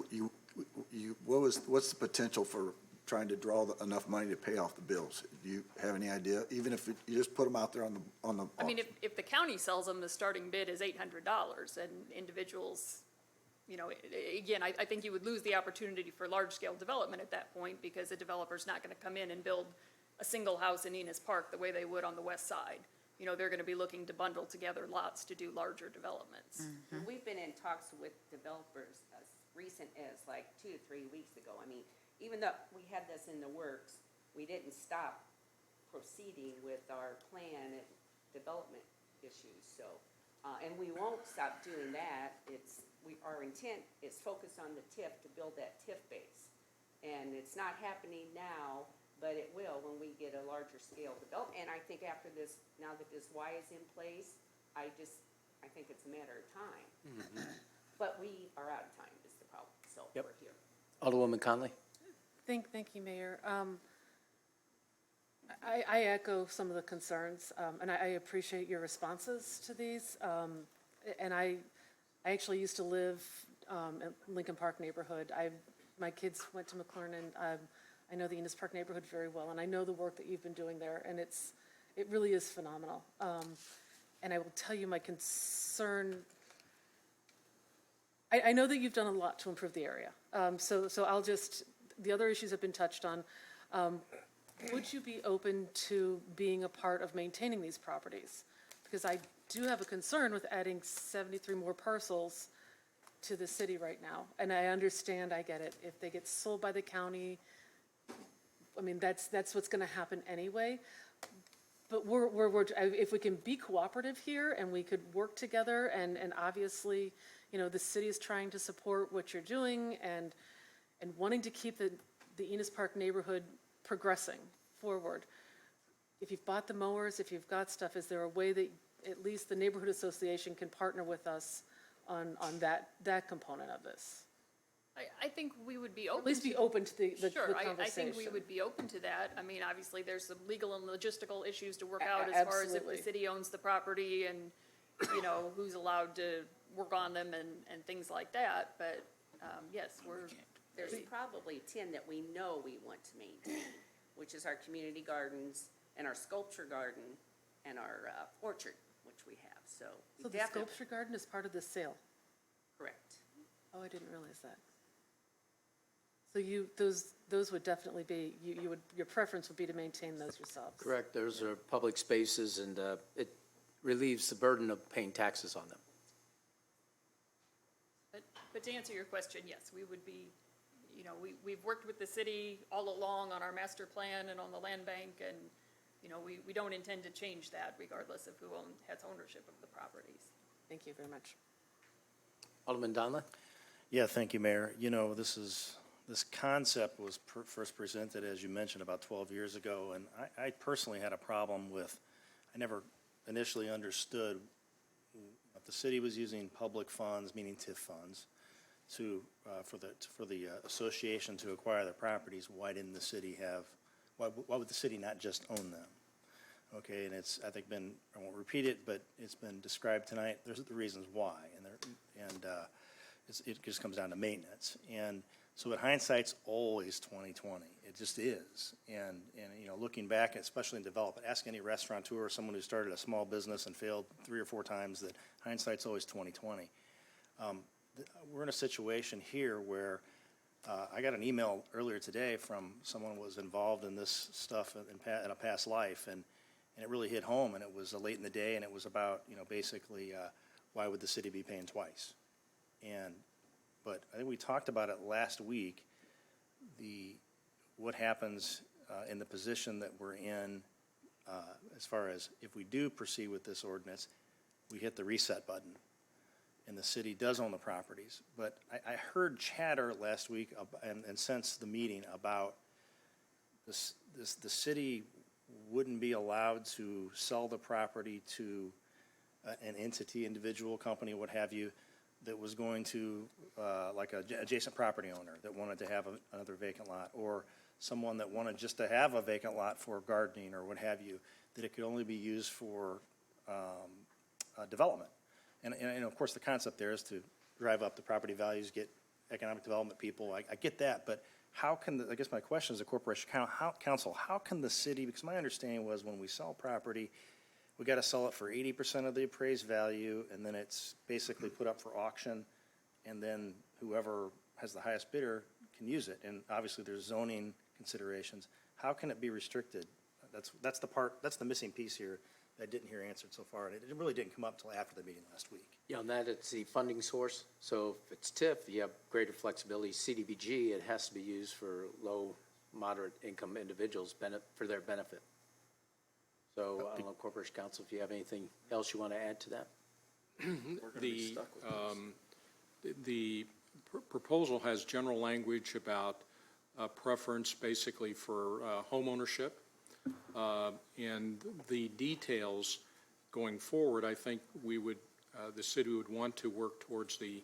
what's the potential for trying to draw enough money to pay off the bills? Do you have any idea? Even if you just put them out there on the I mean, auction? if the county sells them, the starting bid is $800, and individuals, again, I think you would lose the opportunity for large-scale development at that point, because a developer's not gonna come in and build a single house in Enos Park the way they would on the west side. They're gonna be looking to bundle together lots to do larger developments. And we've been in talks with developers as recent as like 2 to 3 weeks ago. I mean, even though we had this in the works, we didn't stop proceeding with our plan and development issues, so, and we won't stop doing that. Our intent is focused on the TIF to build that TIF base. And it's not happening now, but it will when we get a larger scale development. And I think after this, now that this Y is in place, I think it's a matter of time. But we are out of time is the problem, so we're here. Alderwoman Conley? Thank you, Mayor. I echo some of the concerns, and I appreciate your responses to these. And I actually used to live in Lincoln Park neighborhood. My kids went to McLernan. I know the Enos Park neighborhood very well, and I know the work that you've been doing there, and it really is phenomenal. And I will tell you my concern. I know that you've done a lot to improve the area. So the other issues have been touched on. Would you be open to being a part of maintaining these properties? Because I do have a concern with adding 73 more parcels to the city right now. And I understand, I get it. If they get sold by the county, I mean, that's what's gonna happen anyway. But if we can be cooperative here and we could work together, and obviously, the city is trying to support what you're doing and wanting to keep the Enos Park neighborhood progressing forward. If you've bought the mowers, if you've got stuff, is there a way that at least the neighborhood association can partner with us on that component of this? I think we would be open. At least be open to the Sure, conversation. I think we would be open to that. I mean, obviously, there's some legal and logistical issues to work out as far as if the Absolutely. city owns the property and, you know, who's allowed to work on them and things like that. But, yes, There's probably 10 that we know we want to maintain, which is our community gardens and our sculpture garden and our orchard, which we have, so. we So the definitely- sculpture garden is part of the sale? Correct. Oh, I didn't realize that. So those would definitely be, you would, your preference would be to maintain those yourselves? Correct, those are public spaces, and it relieves the burden of paying taxes on them. But to answer your question, yes, we would be, you know, we've worked with the city all along on our master plan and on the land bank, and, you know, we don't intend to change that regardless of who has ownership of the properties. Thank you very much. Alderman Donlin? Yeah, thank you, Mayor. You know, this concept was first presented, as you mentioned, about 12 years ago, and I personally had a problem with, I never initially understood if the city was using public funds, meaning TIF funds, for the association to acquire their properties. Why didn't the city why would the city not just own them? Okay, and it's, I think, I won't repeat it, but it's been described tonight. There's the reasons why, it just comes down to maintenance. And so, but hindsight's always 20/20. It just is. And you know, looking back, especially in development, ask any restaurateur or someone who started a small business and failed 3 or 4 times, that hindsight's always 20/20. We're in a situation here where I got an email earlier today from someone who was involved in this stuff in a past life, and it really hit home, and it was late in the day, and it was about, you know, basically, why would the city be paying twice? But I think we talked about it last week, what happens in the position that we're in, as far as if we do proceed with this ordinance, we hit the reset button, and the city does own the properties. But I heard chatter last week and since the meeting about the city wouldn't be allowed to sell the property to an entity, individual, company, what have you, that was going to, like a adjacent property owner that wanted to have another vacant lot, or someone that wanted just to have a vacant lot for gardening or what have you, that it could only be used for development. And of course, the concept there is to drive up the property values, get economic development people. I get that, but how can, I guess my question is, the Corporation Council, how can the city, because my understanding was when we sell property, we got to sell it for 80% of the appraised value, and then it's basically put up for auction, and then whoever has the highest bidder can use it. And obviously, there's zoning considerations. How can it be restricted? That's the missing piece here that I didn't hear answered so far, and it really didn't come up until after the meeting last week. Yeah, on that, it's the funding source. So if it's TIF, you have greater flexibility. CDBG, it has to be used for low, moderate income individuals for their benefit. So I don't know, Corporation Council, if you have anything else you want to add to that? The proposal has general language about preference basically for home ownership. And the details going forward, I think the city would want to work towards the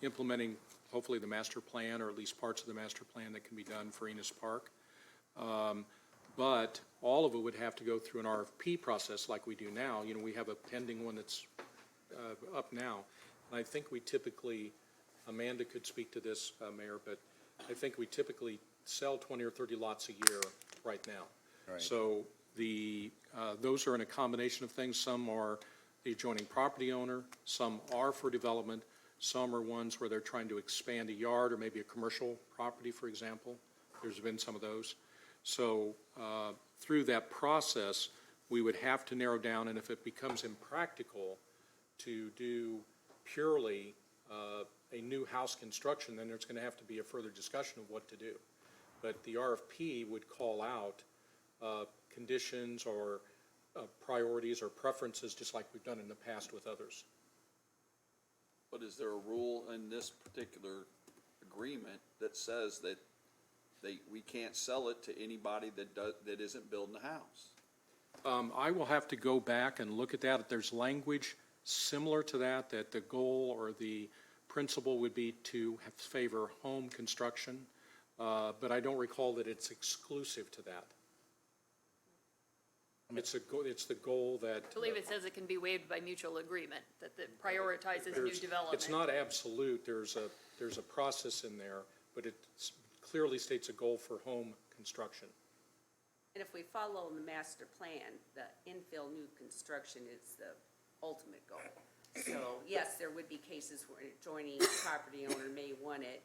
implementing, hopefully, the master plan, or at least parts of the master plan that can be done for Enos Park. But all of it would have to go through an RFP process like we do now. You know, we have a pending one that's up now. And I think we typically, Amanda could speak to this, Mayor, but I think we typically sell 20 or 30 lots a year right now. Right. So those are in a combination of things. Some are the adjoining property owner, some are for development, some are ones where they're trying to expand a yard or maybe a commercial property, for example. There's been some of those. So through that process, we would have to narrow down, and if it becomes impractical to do purely a new house construction, then there's going to have to be a further discussion of what to do. But the RFP would call out conditions or priorities or preferences, just like we've done in the past with others. But is there a rule in this particular agreement that says that we can't sell it to anybody that isn't building a house? I will have to go back and look at that. If there's language similar to that the goal or the principle would be to favor home construction, but I don't recall that it's exclusive to that. It's the goal that. I believe it says it can be waived by mutual agreement, that prioritizes new development. It's not absolute. There's a process in there, but it clearly states a goal for home construction. And if we follow the master plan, the infill new construction is the ultimate goal. So, yes, there would be cases where an adjoining property owner may want it,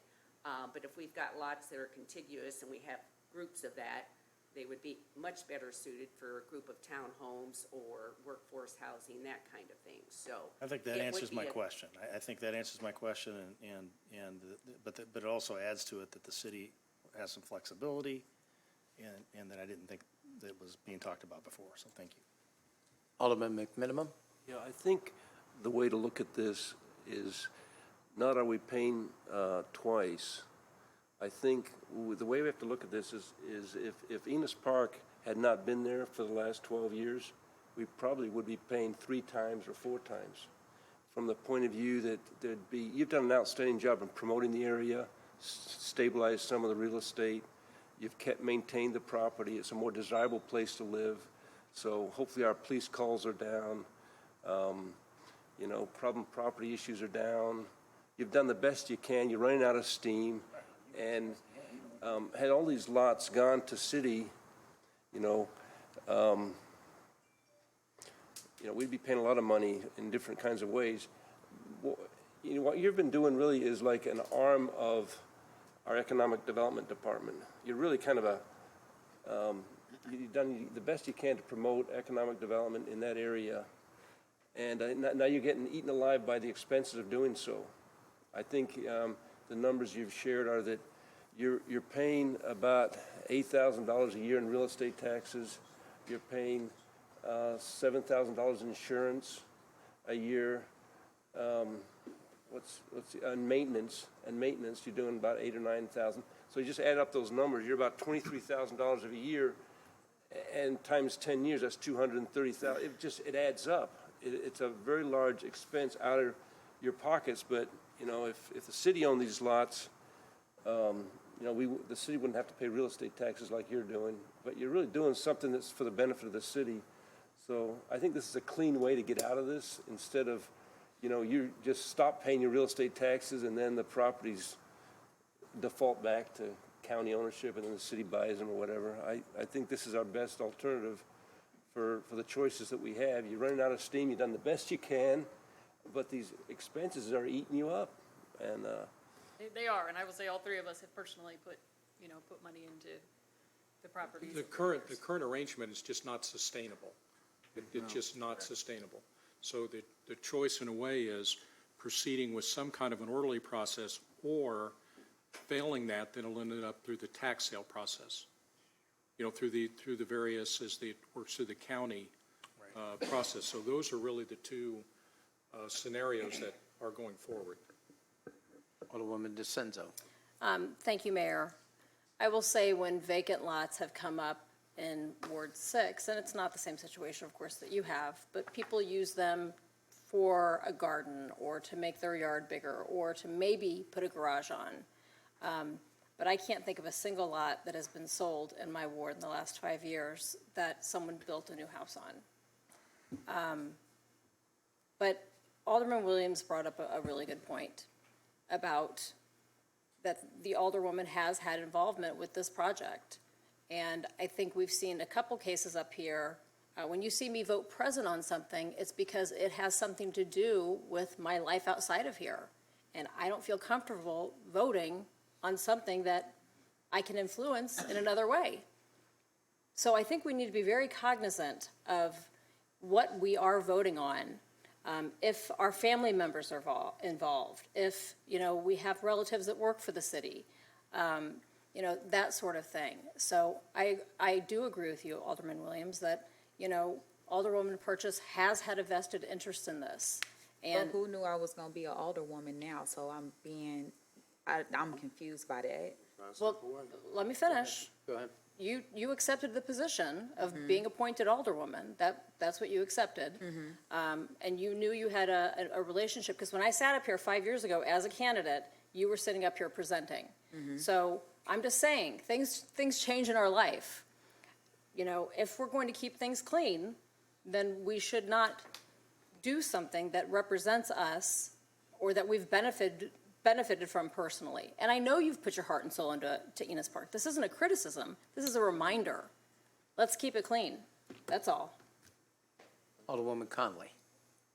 but if we've got lots that are contiguous and we have groups of that, they would be much better suited for a group of townhomes or workforce housing, that kind of thing, so. I think that answers my question. I think that answers my question, but it also adds to it that the city has some flexibility, and that I didn't think that was being talked about before, so thank you. Alderman McMinimum? Yeah, I think the way to look at this is not are we paying twice. I think the way we have to look at this is if Enos Park had not been there for the last 12 years, we probably would be paying 3 times or 4 times. From the point of view that you've done an outstanding job in promoting the area, stabilized some of the real estate, you've maintained the property, it's a more desirable place to live, so hopefully our police calls are down, problem property issues are down, you've done the best you can, you're running out of steam, and had all these lots gone to city, we'd be paying a lot of money in different kinds of ways. What you've been doing really is like an arm of our economic development department. You're really kind of you've done the best you can to promote economic development in that area, and now you're getting eaten alive by the expenses of doing so. I think the numbers you've shared are that you're paying about $8,000 a year in real estate taxes. You're paying $7,000 in insurance a year. Maintenance? You're doing about $8,000 or $9,000. So you just add up those numbers. You're about $23,000 a year, and times 10 years, that's $230,000. It adds up. It's a very large expense out of your pockets. But if the city owned these lots, the city wouldn't have to pay real estate taxes like you're doing. But you're really doing something that's for the benefit of the city. So I think this is a clean way to get out of this instead of, you just stop paying your real estate taxes and then the properties default back to county ownership and then the city buys them or whatever. I think this is our best alternative for the choices that we have. You're running out of steam, you've done the best you can, but these expenses are eating you up. And They are, and I will say all 3 of us have personally put money into the properties. The current arrangement is just not sustainable. It's just not sustainable. So the choice in a way is proceeding with some kind of an orderly process, or failing that, then it'll end up through the tax sale process. Through the various, as it works through the county process. So those are really the 2 scenarios that are going forward. Alderwoman DeCenzo. Thank you, Mayor. I will say when vacant lots have come up in Ward 6, and it's not the same situation, of course, that you have, but people use them for a garden or to make their yard bigger or to maybe put a garage on. But I can't think of a single lot that has been sold in my ward in the last 5 years that someone built a new house on. But Alderman Williams brought up a really good point about that the Alderwoman has had involvement with this project. And I think we've seen a couple cases up here. When you see me vote present on something, it's because it has something to do with my life outside of here. And I don't feel comfortable voting on something that I can influence in another way. So I think we need to be very cognizant of what we are voting on. If our family members are involved, if, we have relatives that work for the city, that sort of thing. So I do agree with you, Alderman Williams, that, Alderwoman Purchase has had a vested interest in this. And who knew I was gonna be an alderwoman now, so I'm confused by that. well, let me finish. Go ahead. you accepted the position of being appointed alderwoman. That's what you accepted. And you knew you had a relationship, because when I sat up here 5 years ago as a candidate, you were sitting up here presenting. So I'm just saying, things change in our life. You know, if we're going to keep things clean, then we should not do something that represents us or that we've benefited from personally. And I know you've put your heart and soul into Enos Park. This isn't a criticism. This is a reminder. Let's keep it clean. That's all. Alderwoman Conley.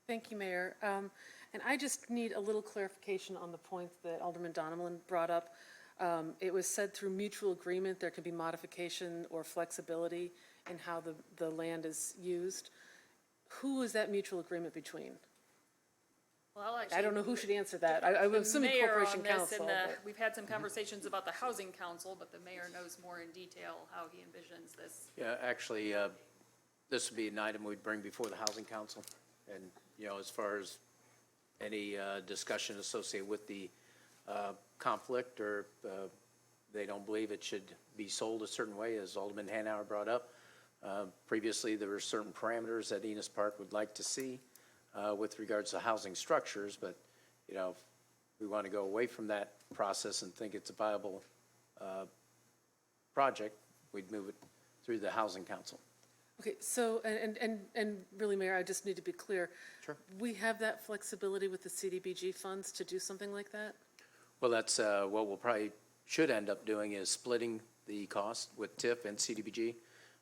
Thank you, Mayor. And I just need a little clarification on the point that Alderman Donovan brought up. It was said through mutual agreement there can be modification or flexibility in how the land is used. Who is that mutual agreement between? Well, I don't know who should answer that. I'm assuming Corporation Council. We've had some conversations about the Housing Council, but the mayor knows more in detail how he envisions this. Yeah, actually, this would be an item we'd bring before the Housing Council. And, you know, as far as any discussion associated with the conflict, or they don't believe it should be sold a certain way, as Alderman Hanauer brought up. Previously, there were certain parameters that Enos Park would like to see with regards to housing structures, but, you know, if we want to go away from that process and think it's a viable project, we'd move it through the Housing Council. Okay, so, and really, Mayor, I just need to be clear. Sure. We have that flexibility with the CDBG funds to do something like that? Well, that's what we'll probably should end up doing, is splitting the cost with TIF and CDBG.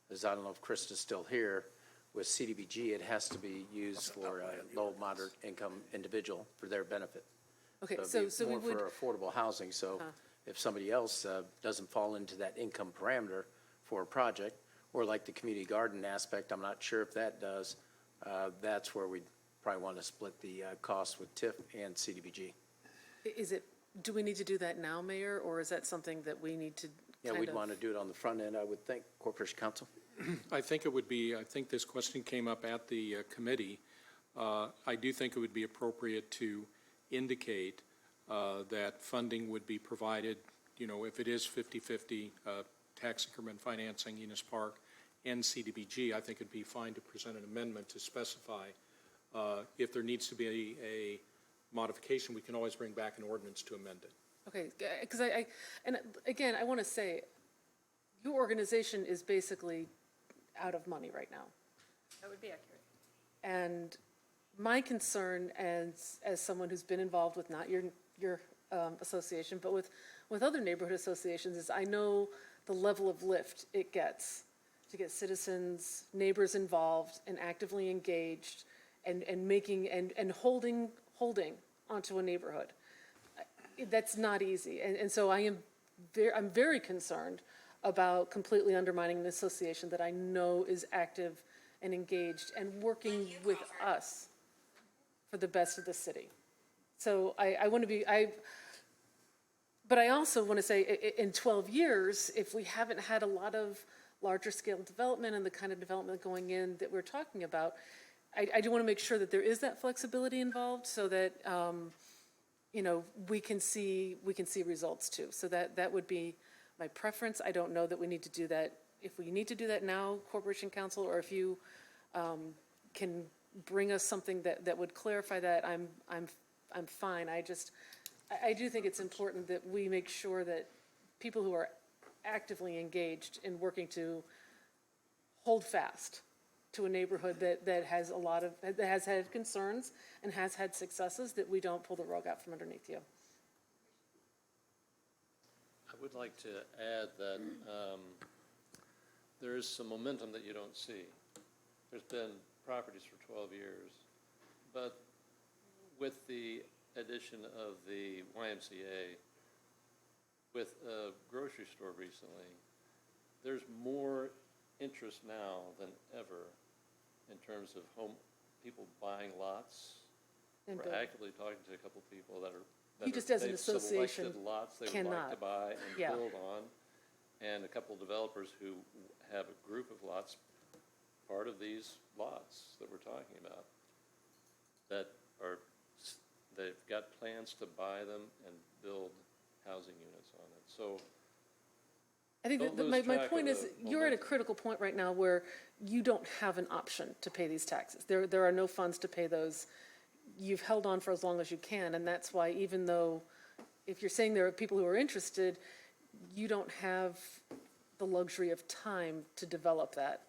As I don't know if Krista's still here, with CDBG, it has to be used for a low, moderate income individual for their benefit. Okay, so so we more would. for affordable housing. So if somebody else doesn't fall into that income parameter for a project, or like the community garden aspect, I'm not sure if that does, that's where we'd probably want to split the cost with TIF and CDBG. Do we need to do that now, Mayor, or is that something that we need to Yeah, we'd want to do it on the front end, I would think. Corporation Council? I think it would be, I think this question came up at the committee. I do think it would be appropriate to indicate that funding would be provided, you know, if it is 50-50 tax increment financing, Enos Park, and CDBG, I think it'd be fine to present an amendment to specify if there needs to be a modification, we can always bring back an ordinance to amend it. Okay, because and again, I want to say, your organization is basically out of money right now. That would be accurate. And my concern as someone who's been involved with not your association, but with other neighborhood associations, is I know the level of lift it gets to get citizens, neighbors involved and actively engaged and making and holding onto a neighborhood. That's not easy. And so I'm very concerned about completely undermining an association that I know is active and engaged and working with us for the best of the city. So I want to be, but I also want to say in 12 years, if we haven't had a lot of larger scale development and the kind of development going in that we're talking about, I do want to make sure that there is that flexibility involved so that, you know, we can see results too. So that would be my preference. I don't know that we need to do that. If we need to do that now, Corporation Council, or if you can bring us something that would clarify that, I'm fine. I do think it's important that we make sure that people who are actively engaged in working to hold fast to a neighborhood that has that has had concerns and has had successes, that we don't pull the rug out from underneath you. I would like to add that there is some momentum that you don't see. There's been properties for 12 years, but with the addition of the YMCA, with a grocery store recently, there's more interest now than ever in terms of people buying lots. We're actively talking to a couple of people that You just as an association selected lots they would cannot. like to buy and Yeah. build on, and a couple of developers who have a group of lots, part of these lots that we're talking about, that they've got plans to buy them and build housing units on it. So I think Don't that lose my track of point is, the you're at a critical point right now where you don't have an option to pay these taxes. There are no funds to pay those. You've held on for as long as you can, and that's why even though, if you're saying there are people who are interested, you don't have the luxury of time to develop that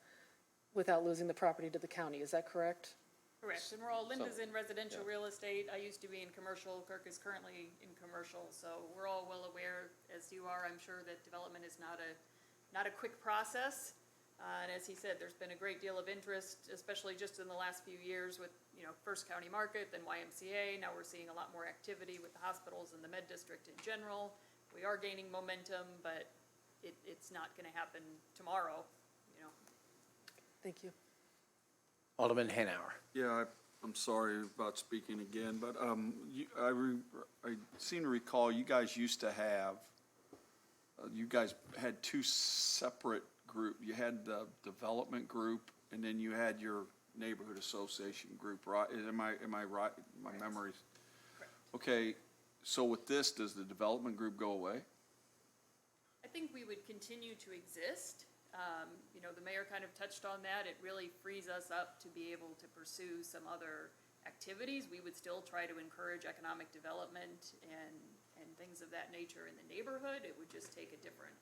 without losing the property to the county. Is that correct? Correct, and Linda's in residential real estate, I used to be in commercial, Kirk is currently in commercial, so we're all well aware, as you are, I'm sure, that development is not a quick process. And as he said, there's been a great deal of interest, especially just in the last few years with, First County Market, then YMCA, now we're seeing a lot more activity with the hospitals and the Med District in general. We are gaining momentum, but it's not gonna happen tomorrow, Thank you. Alderman Hanauer. Yeah, I'm sorry about speaking again, but I seem to recall you guys used to have, you guys had two separate groups. You had the development group, and then you had your neighborhood association group, right? Am I right? My memory's. Okay, so with this, does the development group go away? I think we would continue to exist. The mayor kind of touched on that. It really frees us up to be able to pursue some other activities. We would still try to encourage economic development and things of that nature in the neighborhood. It would just take a different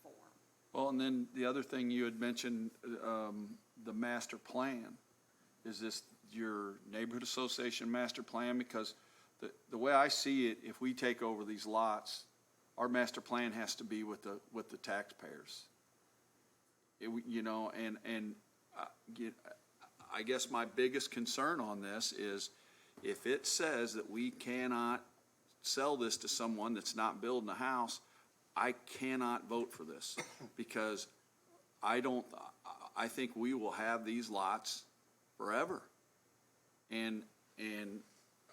form. Well, and then the other thing you had mentioned, the master plan. Is this your neighborhood association master plan? Because the way I see it, if we take over these lots, our master plan has to be with the taxpayers. I guess my biggest concern on this is if it says that we cannot sell this to someone that's not building a house, I cannot vote for this because I think we will have these lots forever. And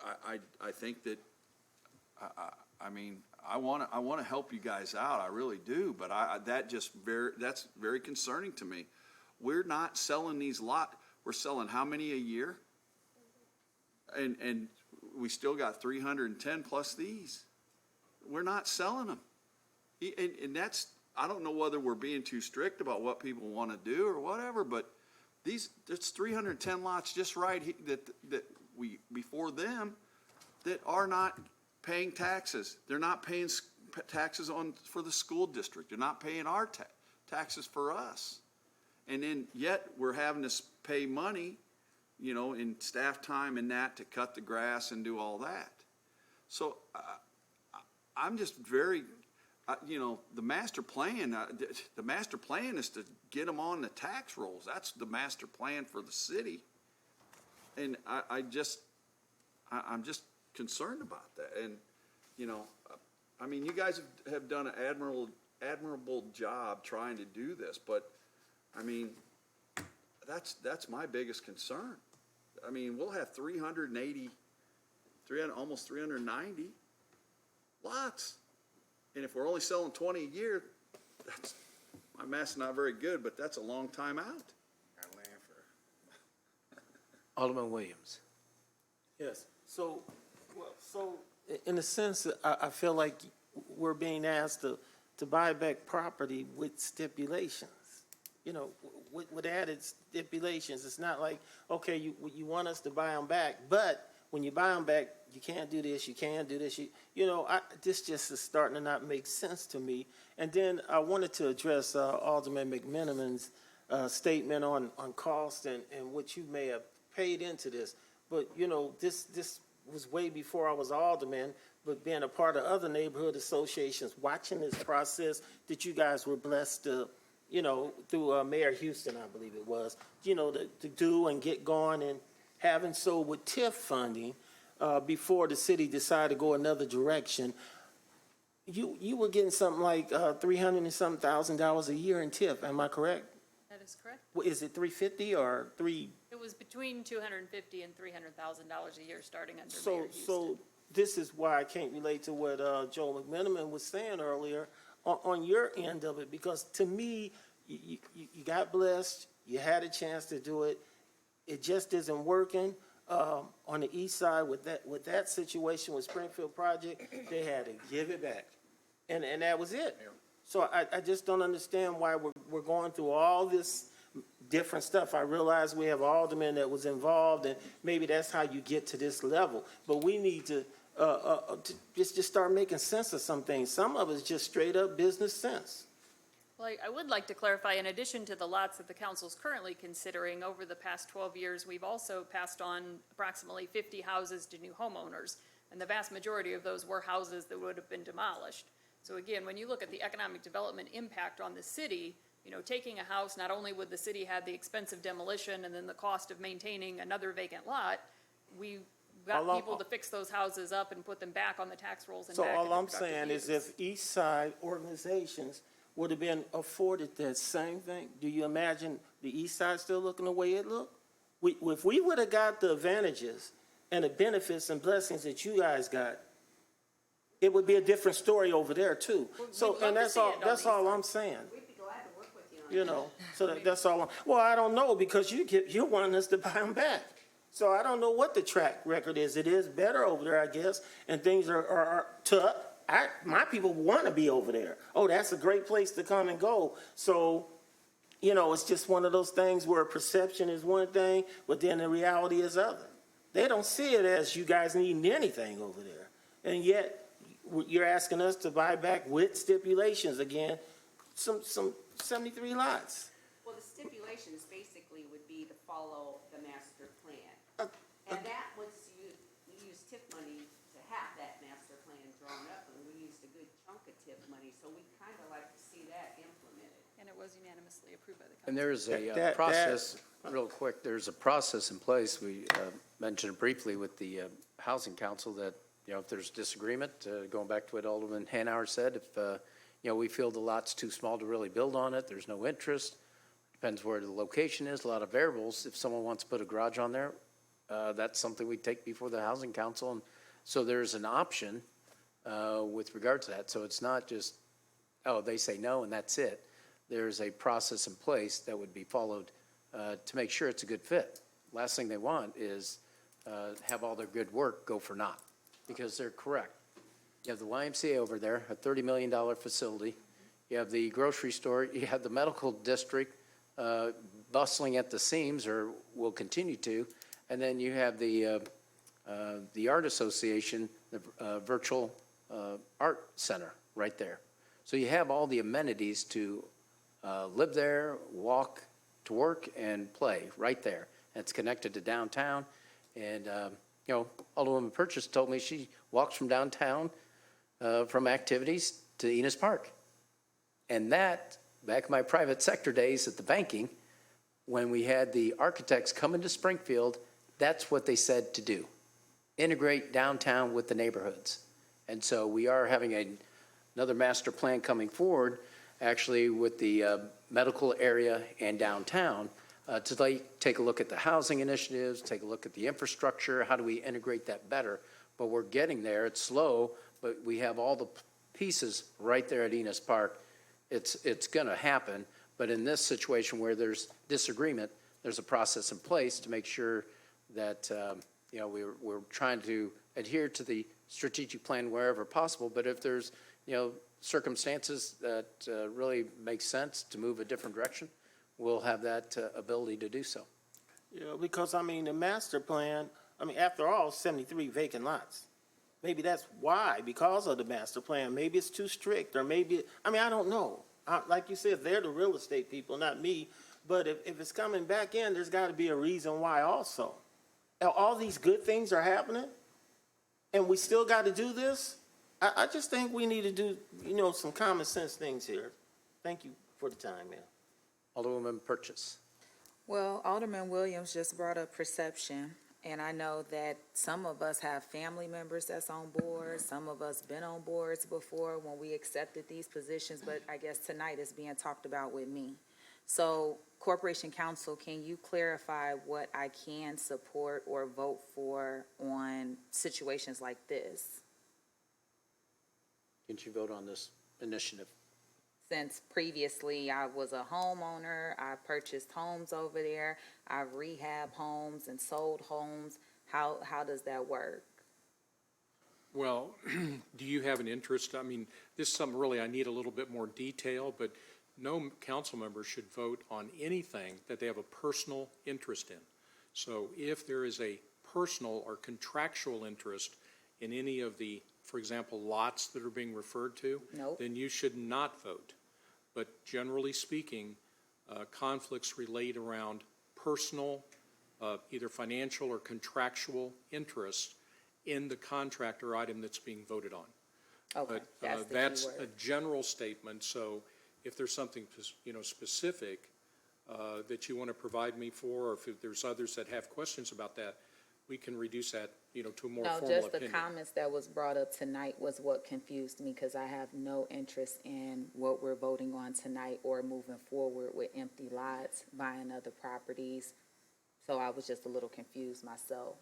I think that, I want to help you guys out, I really do, but that's very concerning to me. We're not selling these lots. We're selling how many a year? And we still got 310 plus these. We're not selling them. And that's, I don't know whether we're being too strict about what people want to do or whatever, but there's 310 lots just right that we, before them, that are not paying taxes. They're not paying taxes for the school district. They're not paying our taxes for us. And then yet we're having to pay money, in staff time and that to cut the grass and do all that. So I'm just very, the master plan is to get them on the tax rolls. That's the master plan for the city. And I'm just concerned about that. And, you guys have done an admirable job trying to do this, but, that's my biggest concern. We'll have 380, almost 390 lots. And if we're only selling 20 a year, my math's not very good, but that's a long time out. Alderman Williams. Yes, so in a sense, I feel like we're being asked to buy back property with stipulations. With added stipulations. It's not like, okay, you want us to buy them back, but when you buy them back, you can't do this, you can't do this. This just is starting to not make sense to me. And then I wanted to address Alderman McMenamin's statement on cost and what you may have paid into this. But, this was way before I was alderman, but being a part of other neighborhood associations, watching this process that you guys were blessed to, through Mayor Houston, I believe it was, to do and get going, and having so with TIF funding, before the city decided to go another direction, you were getting something like $300 and some $1,000 a year in TIF, am I correct? That is correct. Well, is it $350 or $3? It was between $250,000 and $300,000 a year starting under Mayor Houston. So this is why I can't relate to what Joe McMenamin was saying earlier on your end of it, because to me, you got blessed, you had a chance to do it, it just isn't working. On the east side with that situation with Springfield project, they had to give it back, and that was it. So I just don't understand why we're going through all this different stuff. I realize we have aldermen that was involved, and maybe that's how you get to this level. But we need to just start making sense of some things. Some of it's just straight up business sense. Well, I would like to clarify, in addition to the lots that the council's currently considering, over the past 12 years, we've also passed on approximately 50 houses to new homeowners, and the vast majority of those were houses that would have been demolished. So again, when you look at the economic development impact on the city, you know, taking a house, not only would the city have the expense of demolition and then the cost of maintaining another vacant lot, we got people to fix those houses up and put them back on the tax rolls and So back all into I'm productive saying is use. if East Side organizations would have been afforded that same thing, do you imagine the East Side still looking the way it looked? If we would have got the advantages and the benefits and blessings that you guys got, it would be a different story over there too. So, and that's all I'm saying. We'd be glad to work with you on You know, so that's all. Well, I don't know, because you're wanting us to buy them back. So I don't know what the track record is. It is better over there, I guess, and things are tough. My people want to be over there. Oh, that's a great place to come and go. So, you know, it's just one of those things where perception is one thing, but then the reality is other. They don't see it as you guys needing anything over there. And yet, you're asking us to buy back with stipulations again, some 73 lots. Well, the stipulations basically would be to follow the master plan. And that was, you used TIF money to have that master plan drawn up, and we used a good chunk of TIF money, so we kind of like to see that implemented. And it was unanimously approved by the council. And there's a process, real quick, there's a process in place. We mentioned it briefly with the Housing Council that, you know, if there's disagreement, going back to what Alderman Hanauer said, if, you know, we feel the lot's too small to really build on it, there's no interest, depends where the location is, a lot of variables. If someone wants to put a garage on there, that's something we take before the Housing Council. And so there's an option with regard to that. So it's not just, oh, they say no and that's it. There's a process in place that would be followed to make sure it's a good fit. Last thing they want is have all their good work go for naught, because they're correct. You have the YMCA over there, a $30 million facility. You have the grocery store. You have the medical district bustling at the seams, or will continue to. And then you have the Art Association, the virtual art center right there. So you have all the amenities to live there, walk to work, and play right there. And it's connected to downtown. And, you know, Alderwoman Purchase told me she walks from downtown from activities to Enos Park. And that, back in my private sector days at the banking, when we had the architects come into Springfield, that's what they said to do. Integrate downtown with the neighborhoods. And so we are having another master plan coming forward, actually with the medical area and downtown, to take a look at the housing initiatives, take a look at the infrastructure, how do we integrate that better? But we're getting there. It's slow, but we have all the pieces right there at Enos Park. It's going to happen, but in this situation where there's disagreement, there's a process in place to make sure that you know, we're trying to adhere to the strategic plan wherever possible. But if there's, you know, circumstances that really make sense to move a different direction, we'll have that ability to do so. Yeah, because, I mean, the master plan, I mean, after all, 73 vacant lots. Maybe that's why, because of the master plan. Maybe it's too strict, or maybe, I mean, I don't know. Like you said, they're the real estate people, not me. But if it's coming back in, there's got to be a reason why also. All these good things are happening, and we still got to do this? I just think we need to do, you know, some common sense things here. Thank you for the time, man. Alderwoman Purchase. Well, Alderman Williams just brought up perception, and I know that some of us have family members that's on boards, some of us been on boards before when we accepted these positions, but I guess tonight is being talked about with me. So, Corporation Counsel, can you clarify what I can support or vote for on situations like this? Didn't you vote on this initiative? Since previously I was a homeowner, I purchased homes over there, I rehabbed homes and sold homes. How does that work? Well, do you have an interest? I mean, this is something really I need a little bit more detail, but no council member should vote on anything that they have a personal interest in. So if there is a personal or contractual interest in any of the, for example, lots that are being referred to, Nope. then you should not vote. But generally speaking, conflicts relate around personal, either financial or contractual interests in the contract or item that's being voted on. Okay, But that's the key that's a word. general statement, so if there's something, specific that you want to provide me for, or if there's others that have questions about that, we can reduce that, to a more No, formal just the opinion. comments that was brought up tonight was what confused me, because I have no interest in what we're voting on tonight or moving forward with empty lots, buying other properties. So I was just a little confused myself.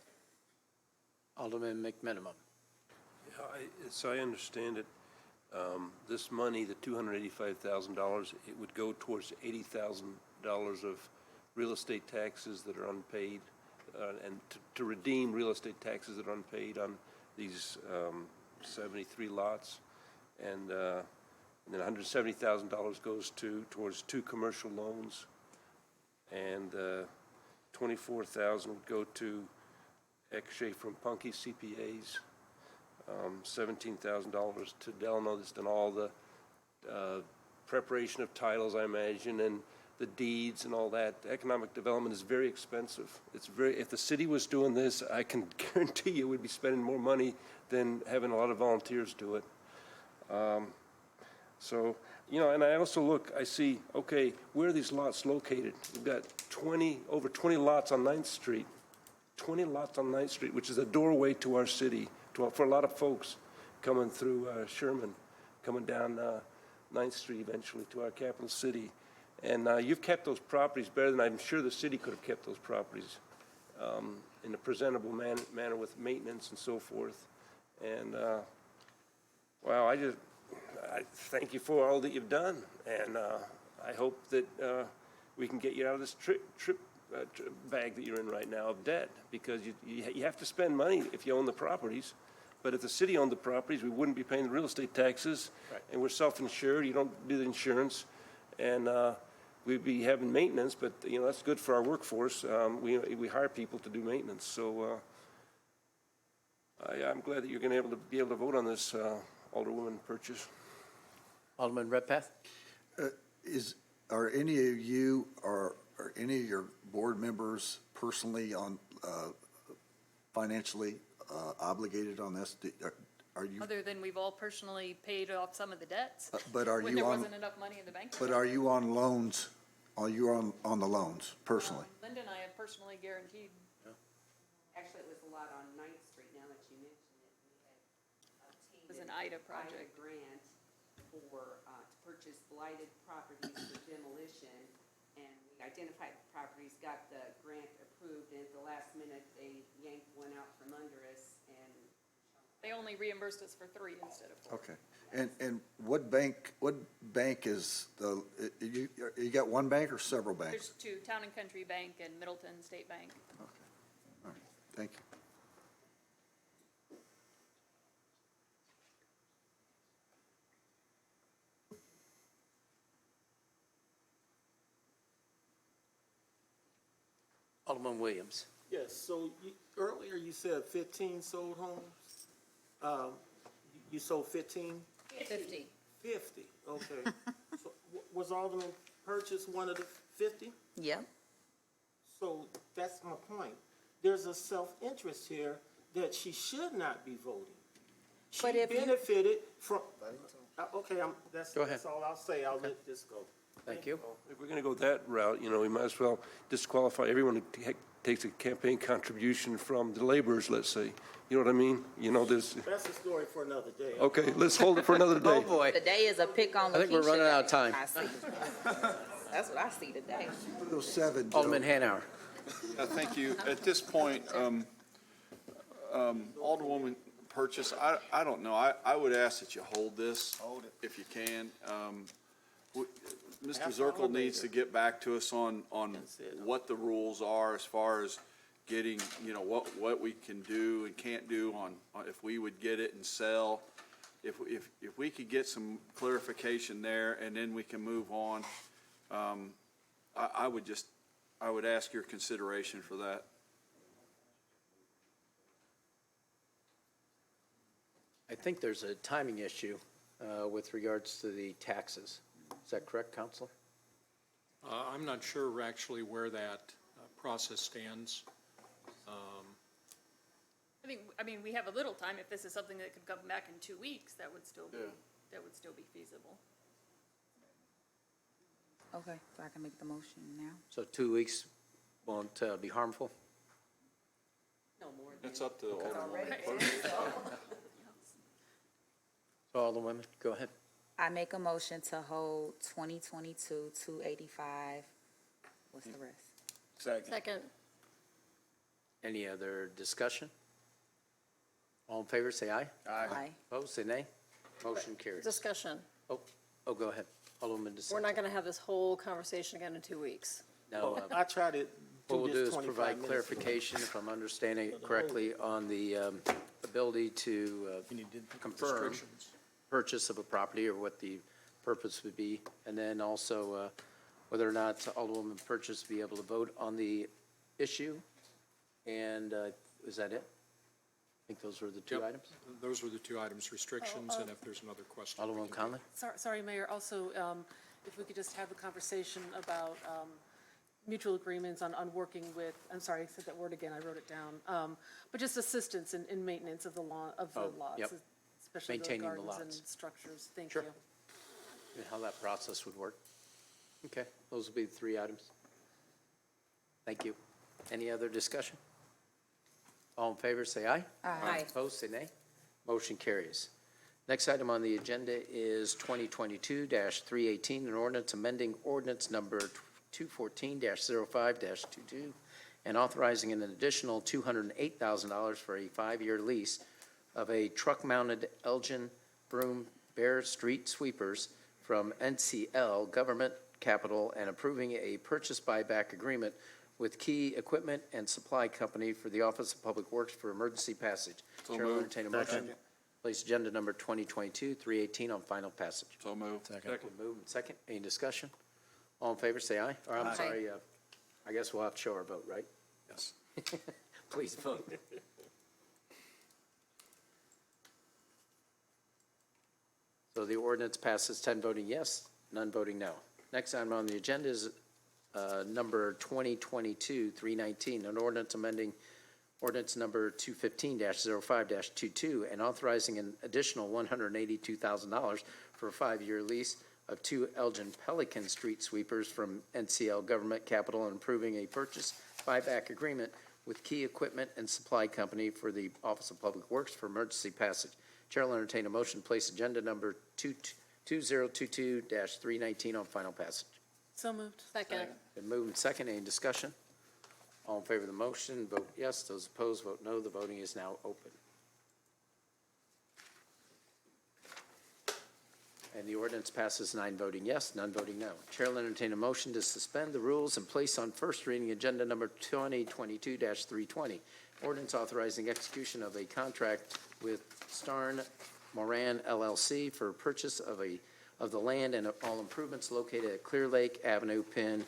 Alderman McMinimum. So I understand it, this money, the $285,000, it would go towards $80,000 of real estate taxes that are unpaid, and to redeem real estate taxes that are unpaid on these 73 lots. And then $170,000 goes towards 2 commercial loans, and $24,000 would go to X-Shay from Punky CPAs, $17,000 to Delano that's done all the preparation of titles, I imagine, and the deeds and all that. Economic development is very expensive. If the city was doing this, I can guarantee you we'd be spending more money than having a lot of volunteers do it. So, and I also I see, okay, where are these lots located? We've got over 20 lots on 9th Street. 20 lots on 9th Street, which is a doorway to our city, for a lot of folks coming through Sherman, coming down 9th Street eventually to our capital city. And you've kept those properties better than I'm sure the city could have kept those properties in a presentable manner with maintenance and so forth. And, wow, I thank you for all that you've done. And I hope that we can get you out of this trip bag that you're in right now of debt, because you have to spend money if you own the properties. But if the city owned the properties, we wouldn't be paying the real estate taxes. Right. And we're self-insured. You don't do the insurance. And we'd be having maintenance, but, that's good for our workforce. We hire people to do maintenance. So I'm glad that you're going to be able to vote on this, Alderwoman Purchase. Alderman Redpath? Are any of you or any of your board members personally financially obligated on this? Are you? Other than we've all personally paid off some of the debts. But are when you there on? wasn't enough money in the bank. But are you on loans? Are you on the loans personally? Linda and I have personally guaranteed. Actually, it was a lot on 9th Street, now that you mention it. We had obtained It was an IDA project. grant for, to purchase blighted properties for demolition, and we identified the properties, got the grant approved, and at the last minute, they yanked one out from under us, and They only reimbursed us for 3 instead of 4. Okay. And what bank is you got one bank or several banks? There's 2, Town and Country Bank and Middleton State Bank. Okay. All right. Thank you. Alderman Williams. Yes, so earlier you said 15 sold homes? You sold 15? 50. 50, okay. So was Alderman Purchase one of the 50? Yep. So that's my point. There's a self-interest here that she should not be voting. She But if you- benefited from, okay, that's Go ahead. all I'll say. I'll let this go. Thank you. If we're going to go that route, we might as well disqualify everyone who takes a campaign contribution from the laborers, let's say. You know what I mean? There's, That's a story for another day. okay, let's hold it for another day. Oh, boy. Today is a pick on I think we're Lakeisha running out of day, time. I see. That's what I see today. Those 7. Joe. Alderman Hanauer. Thank you. At this point, Alderwoman Purchase, I don't know. I would ask that you hold this. Hold it. If you can. Mr. Zirkle needs to get back to us on what the rules are as far as getting, you know, what we can do and can't do on if we would get it and sell. If we could get some clarification there, and then we can move on, I would ask your consideration for that. I think there's a timing issue with regards to the taxes. Is that correct, Counselor? I'm not sure actually where that process stands. I mean, we have a little time. If this is something that could come back in 2 weeks, that would still be, feasible. Okay, so I can make the motion now? So 2 weeks won't be harmful? No more. It's up to Alderman. So Alderwomen, go ahead. I make a motion to hold 2022-285. What's the rest? Second. Any other discussion? All in favor, say aye. Aye. Opposed, say nay. Motion carries. Discussion. Oh, go ahead. Alderwoman DeSantis. We're not gonna have this whole conversation again in 2 weeks. No, I try to what do we'll do this is 25 provide minutes. clarification, if I'm understanding it correctly, on the ability to confirm purchase of a property or what the purpose would be, and then also whether or not Alderwoman Purchase be able to vote on the issue. And is that it? I think those were the two Yep. items. Those were the two items, restrictions, and if there's another question. Alderwoman Conley? Sorry, Mayor, also, if we could just have a conversation about mutual agreements on working with, I'm sorry, I said that word again, I wrote it down, but just assistance in maintenance of the lots, yep. especially the Maintaining the gardens and lots. structures. Thank Sure. you. And how that process would work. Okay, those will be the three items. Thank you. Any other discussion? All in favor, say aye. Aye. Opposed, say nay. Motion carries. Next item on the agenda is 2022-318, an ordinance amending ordinance number 214-05-22 and authorizing an additional $208,000 for a 5-year lease of a truck-mounted Elgin Broom Bear Street Sweepers from NCL Government Capital and approving a purchase buyback agreement with Key Equipment and Supply Company for the Office of Public Works for emergency passage. So Chair will moved. entertain a motion. Place agenda number 2022-318 on final passage. So moved. Second. Move and second. Any discussion? All in favor, say aye. Or I'm sorry, I guess we'll have to show our vote, right? Yes. Please vote. So the ordinance passes 10 voting yes, none voting no. Next item on the agenda is number 2022-319, an ordinance amending ordinance number 215-05-22 and authorizing an additional $182,000 for a 5-year lease of 2 Elgin Pelican Street Sweepers from NCL Government Capital and approving a purchase buyback agreement with Key Equipment and Supply Company for the Office of Public Works for emergency passage. Chair will entertain a motion to place agenda number 2022-319 on final passage. So moved. Second. Been moved and second. Any discussion? All in favor of the motion, vote yes. Those opposed, vote no. The voting is now open. And the ordinance passes 9 voting yes, none voting no. Chair will entertain a motion to suspend the rules and place on first reading agenda number 2022-320. Ordinance authorizing execution of a contract with Starn Moran LLC for purchase of the land and all improvements located at Clear Lake Avenue, PIN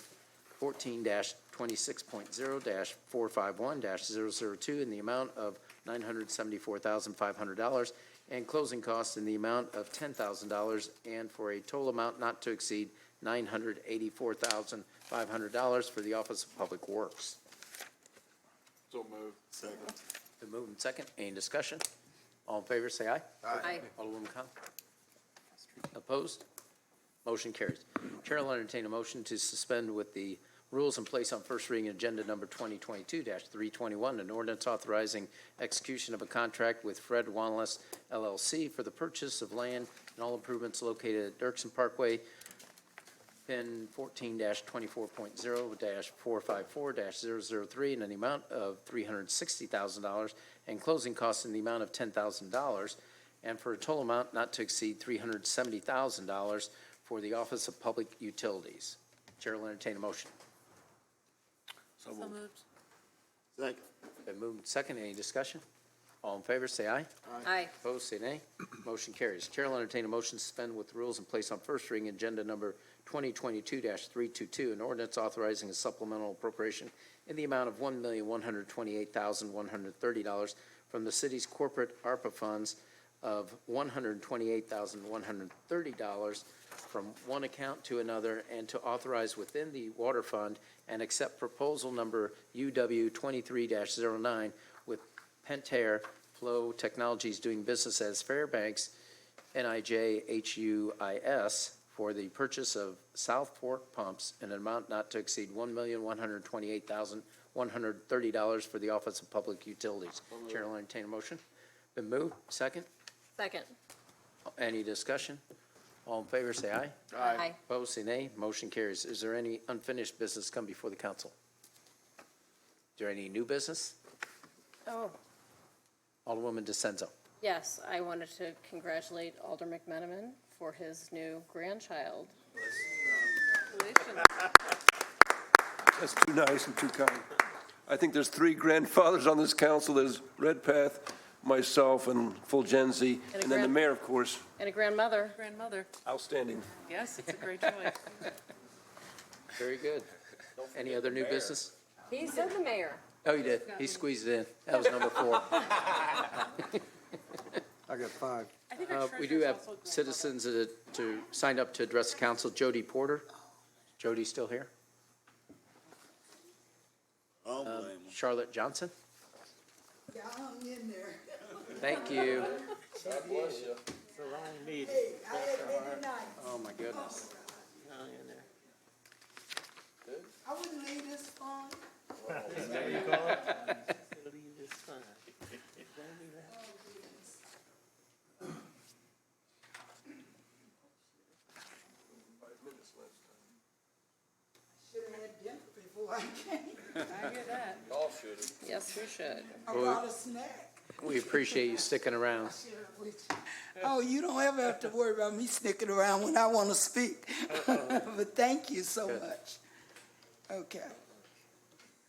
14-26.0-451-002 in the amount of $974,500 and closing costs in the amount of $10,000 and for a total amount not to exceed $984,500 for the Office of Public Works. So moved. Second. Been moved and second. Any discussion? All in favor, say aye. Aye. Alderwoman Conley. Opposed? Motion carries. Chair will entertain a motion to suspend with the rules in place on first reading agenda number 2022-321, an ordinance authorizing execution of a contract with Fred Wanless LLC for the purchase of land and all improvements located at Dirksen Parkway, PIN 14-24.0-454-003 in an amount of $360,000 and closing costs in the amount of $10,000 and for a total amount not to exceed $370,000 for the Office of Public Utilities. Chair will entertain a motion. So moved. Second. Been moved and second. Any discussion? All in favor, say aye. Aye. Opposed, say nay. Motion carries. Chair will entertain a motion to suspend with rules and place on first reading agenda number 2022-322, an ordinance authorizing a supplemental appropriation in the amount of $1,128,130 from the city's corporate ARPA funds of $128,130 from one account to another, and to authorize within the water fund and accept proposal number UW 23-09 with Pentair Flow Technologies doing business as Fairbanks NIJ for the purchase of South Fork pumps in an amount not to exceed $1,128,130 for the Office of Public Utilities. Chair will entertain a motion. Been moved. Second. Second. Any discussion? All in favor, say aye. Aye. Opposed, say nay. Motion carries. Is there any unfinished business come before the council? Is there any new business? Oh, Alderwoman DeCenzo. yes, I wanted to congratulate Alder McMenamin for his new grandchild. That's too nice and too kind. I think there's 3 grandfathers on this council. There's Redpath, myself, and Fulgenzi, and then the mayor, of course. And a grandmother. Grandmother. Outstanding. Yes, it's a great choice. Very good. Any other new business? He said the mayor. Oh, you did. He squeezed it in. That was number 4. I got 5. We do have citizens to sign up to address the council. Jody Porter. Jody still here? Charlotte Johnson. Yeah, I'm in there. Thank you. God bless you. It's the wrong meeting. Hey, I had been tonight. Oh, my goodness. Hang in there. I wouldn't leave this phone. There you go. Leave this fine. Should have had dinner before I came. I hear that. Y'all should. Yes, we should. I brought a snack. We appreciate you sticking around. Oh, you don't ever have to worry about me sticking around when I want to speak. But thank you so much. Okay.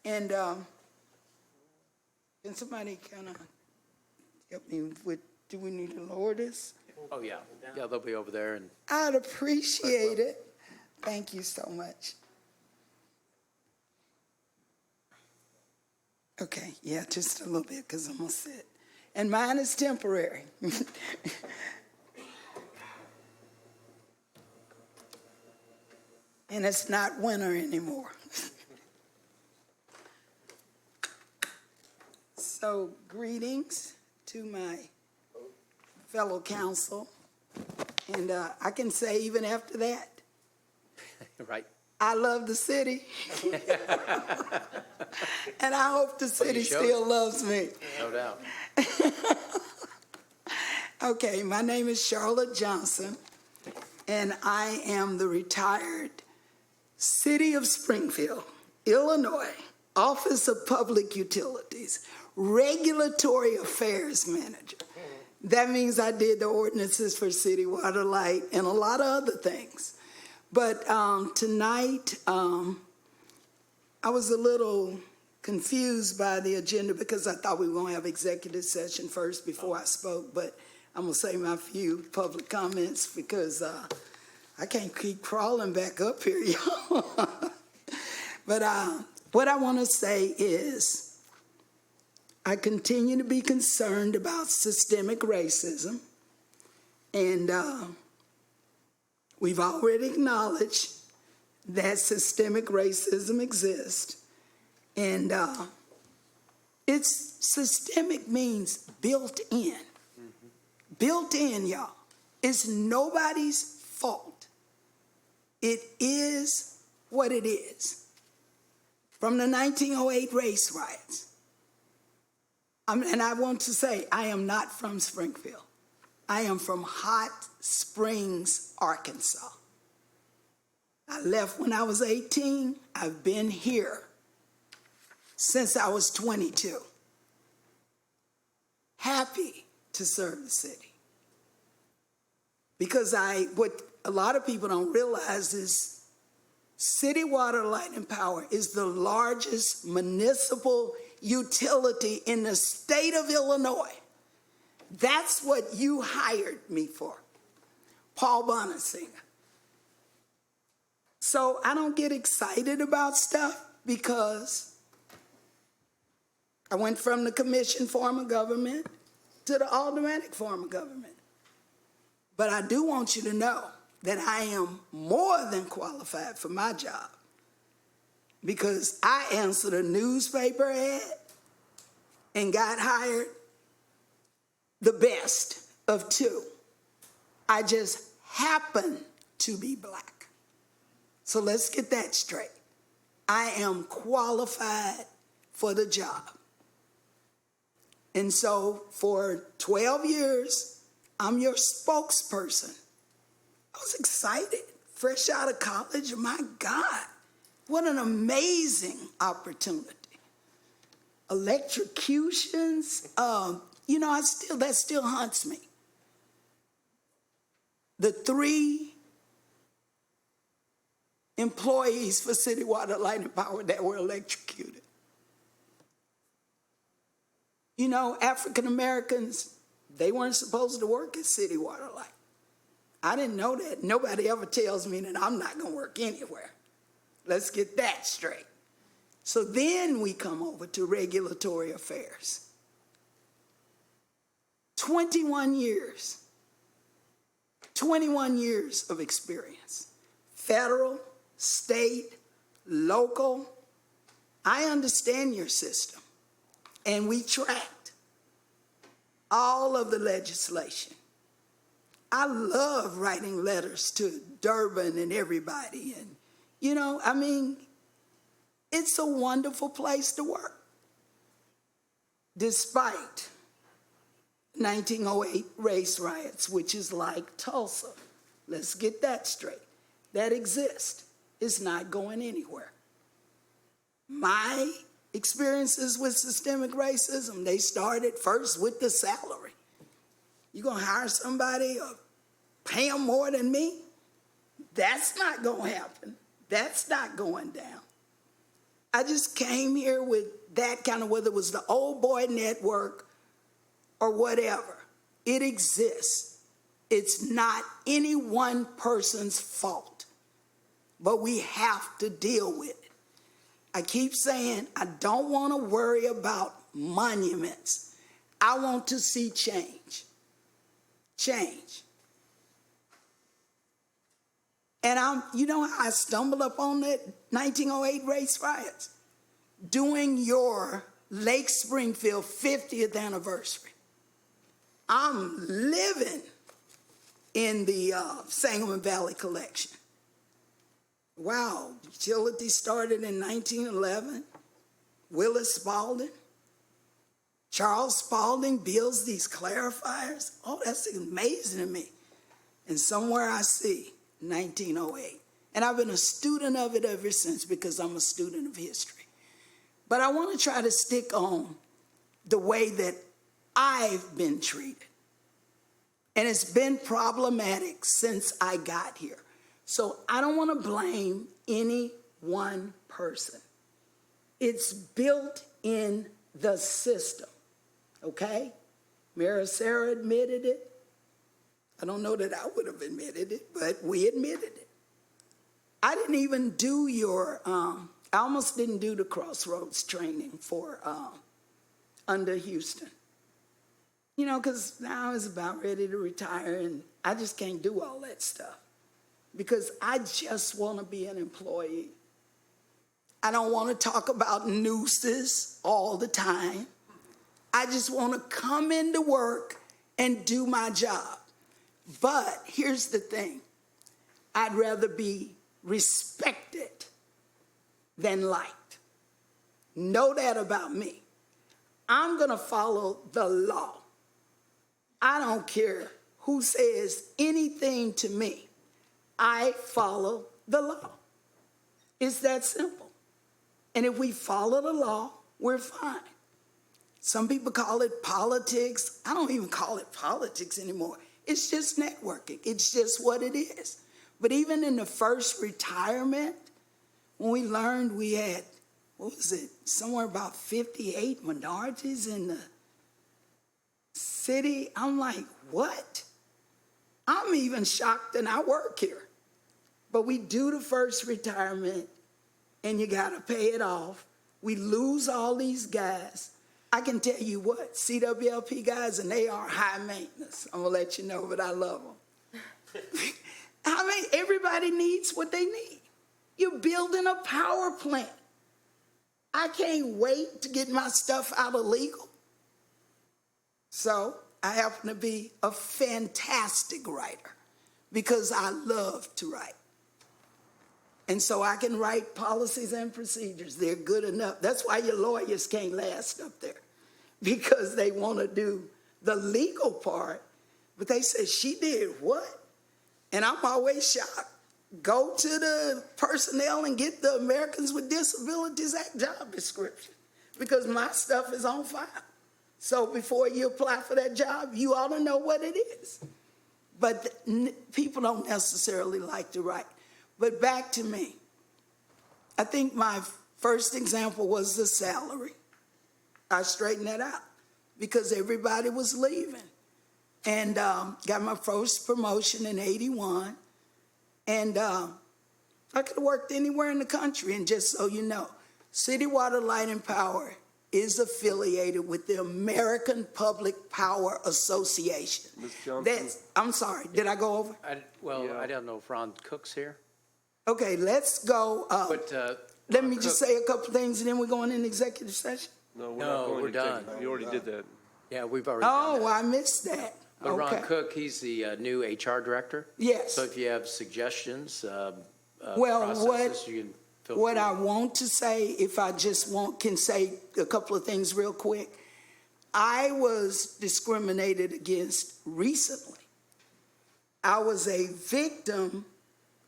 And can somebody kind of help me with, do we need to lower this? Oh, yeah. Yeah, they'll be over there. And I'd appreciate it. Thank you so much. Okay, yeah, just a little bit because I'm going to sit. And mine is temporary. And it's not winter anymore. So, greetings to my fellow council. And I can say even after that, right. I love the city. And I hope the city still loves me. No doubt. Okay, my name is Charlotte Johnson, and I am the retired City of Springfield, Illinois, Office of Public Utilities, Regulatory Affairs Manager. That means I did the ordinances for city water, light, and a lot of other things. But tonight, I was a little confused by the agenda because I thought we were going to have executive session first before I spoke, but I'm going to say my few public comments because I can't keep crawling back up here, y'all. But what I want to say is I continue to be concerned about systemic racism, and we've already acknowledged that systemic racism exists. And it's systemic means built in. Mm-hmm. Built in, y'all. It's nobody's fault. It is what it is. From the 1908 race riots. And I want to say, I am not from Springfield. I am from Hot Springs, Arkansas. I left when I was 18. I've been here since I was 22. Happy to serve the city. Because what a lot of people don't realize is City Water, Light, and Power is the largest municipal utility in the state of Illinois. That's what you hired me for, Paul Bonasinger. So I don't get excited about stuff because I went from the commission form of government to the aldermanic form of government. But I do want you to know that I am more than qualified for my job because I answered a newspaper ad and got hired the best of two. I just happen to be black. So let's get that straight. I am qualified for the job. And so for 12 years, I'm your spokesperson. I was excited, fresh out of college. My God, what an amazing opportunity. Electrocutions, that still haunts me. The 3 employees for City Water, Light and Power that were electrocuted. You know, African Americans, they weren't supposed to work at City Water Light. I didn't know that. Nobody ever tells me that I'm not going to work anywhere. Let's get that straight. So then we come over to regulatory affairs. 21 years of experience. Federal, state, local. I understand your system. And we tracked all of the legislation. I love writing letters to Durban and everybody. And, it's a wonderful place to work. Despite 1908 race riots, which is like Tulsa. Let's get that straight. That exists. It's not going anywhere. My experiences with systemic racism, they started first with the salary. You gonna hire somebody or pay them more than me? That's not gonna happen. That's not going down. I just came here with that kind of, whether it was the old boy network or whatever, it exists. It's not any one person's fault, but we have to deal with it. I keep saying I don't want to worry about monuments. I want to see change. Change. And I stumbled upon that 1908 race riots doing your Lake Springfield 50th anniversary. I'm living in the Sangamon Valley collection. Wow, utility started in 1911. Willis Spalding. Charles Spalding builds these clarifiers. Oh, that's amazing to me. And somewhere I see 1908. And I've been a student of it ever since because I'm a student of history. But I want to try to stick on the way that I've been treated. And it's been problematic since I got here. So I don't want to blame any one person. It's built in the system, okay? Mayor Sarah admitted it. I don't know that I would have admitted it, but we admitted it. I didn't even do I almost didn't do the Crossroads training for under Houston. Because now I was about ready to retire, and I just can't do all that stuff. Because I just want to be an employee. I don't want to talk about nooses all the time. I just want to come into work and do my job. But here's the thing. I'd rather be respected than liked. Know that about me. I'm going to follow the law. I don't care who says anything to me. I follow the law. It's that simple. And if we follow the law, we're fine. Some people call it politics. I don't even call it politics anymore. It's just networking. It's just what it is. But even in the first retirement, when we learned we had what was it, somewhere about 58 minorities in the city. I'm like, what? I'm even shocked that I work here. But we do the first retirement, and you got to pay it off. We lose all these guys. I can tell you what, CWLP guys, and they are high maintenance. I'm going to let you know, but I love them. I mean, everybody needs what they need. You're building a power plant. I can't wait to get my stuff out of legal. So I happen to be a fantastic writer because I love to write. And so I can write policies and procedures. They're good enough. That's why your lawyers can't last up there, because they want to do the legal part. But they say, she did what? And I'm always shocked. Go to the personnel and get the Americans with Disabilities Act job description, because my stuff is on file. So before you apply for that job, you ought to know what it is. But people don't necessarily like to write. But back to me. I think my first example was the salary. I straightened that out because everybody was leaving. And got my first promotion in '81. And I could have worked anywhere in the country. And just so you know, City Water, Light and Power is affiliated with the American Public Power Association. Ms. Johnson? I'm sorry, did I go over? I don't know if Ron Cook's here. Okay, let's go. Let me just say a couple things and then we're going in executive session. No, we're not going we're to done. You already did that. Yeah, we've already done that. I missed that. But Okay. Ron Cook, he's the new HR director. Yes. So if you have suggestions, Well, processes, you can feel what free. I want to say, if I just can say a couple of things real quick. I was discriminated against recently. I was a victim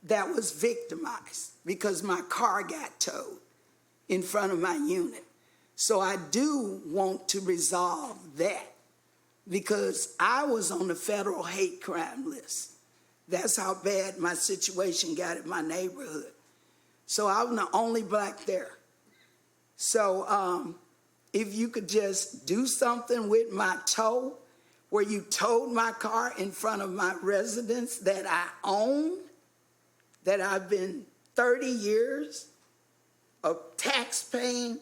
that was victimized because my car got towed in front of my unit. So I do want to resolve that because I was on the federal hate crime list. That's how bad my situation got in my neighborhood. So I'm the only black there. So if you could just do something with my tow, where you towed my car in front of my residence that I own, that I've been 30 years a tax-paying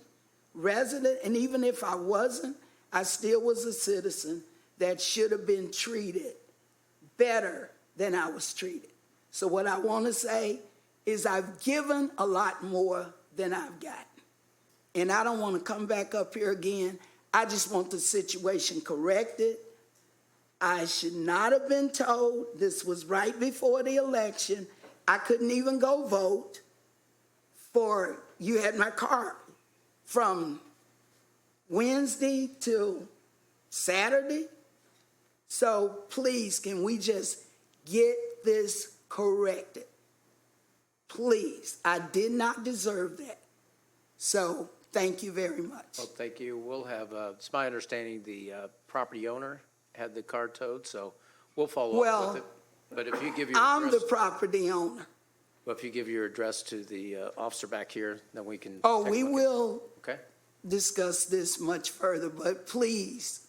resident, and even if I wasn't, I still was a citizen that should have been treated better than I was treated. So what I want to say is I've given a lot more than I've gotten. And I don't want to come back up here again. I just want the situation corrected. I should not have been told. This was right before the election. I couldn't even go vote for, you had my car from Wednesday till Saturday. So please, can we just get this corrected? Please, I did not deserve that. So thank you very much. Well, thank you. We'll have, it's my understanding the property owner had the car towed, so we'll follow up with it. But if you give your I'm address, the property owner. well, if you give your address to the officer back here, then we can. Oh, take a we look at it. will Okay. discuss this much further, but please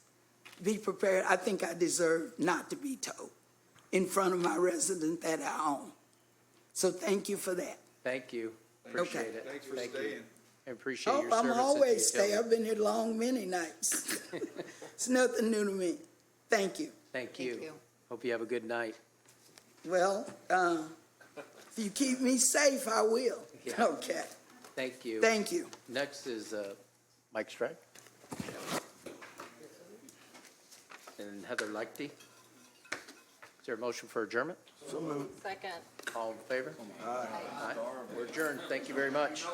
be prepared. I think I deserve not to be towed in front of my resident that I own. So thank you for that. Thank you. Appreciate it. Thanks for Thank you. staying. I appreciate Oh, your service. I'm at always the utility. stay. I've been here long many nights. It's nothing new to me. Thank you. Thank you. Hope you have a good night. Well, if you keep me safe, I will. Yeah. Okay. Thank you. Thank you. Next is Mike Streck. And Heather Lichty. Is there a motion for adjournment? So moved. Second. All in favor? Aye. We're adjourned. Thank you very much.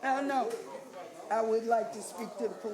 I don't know. I would like to speak to the police.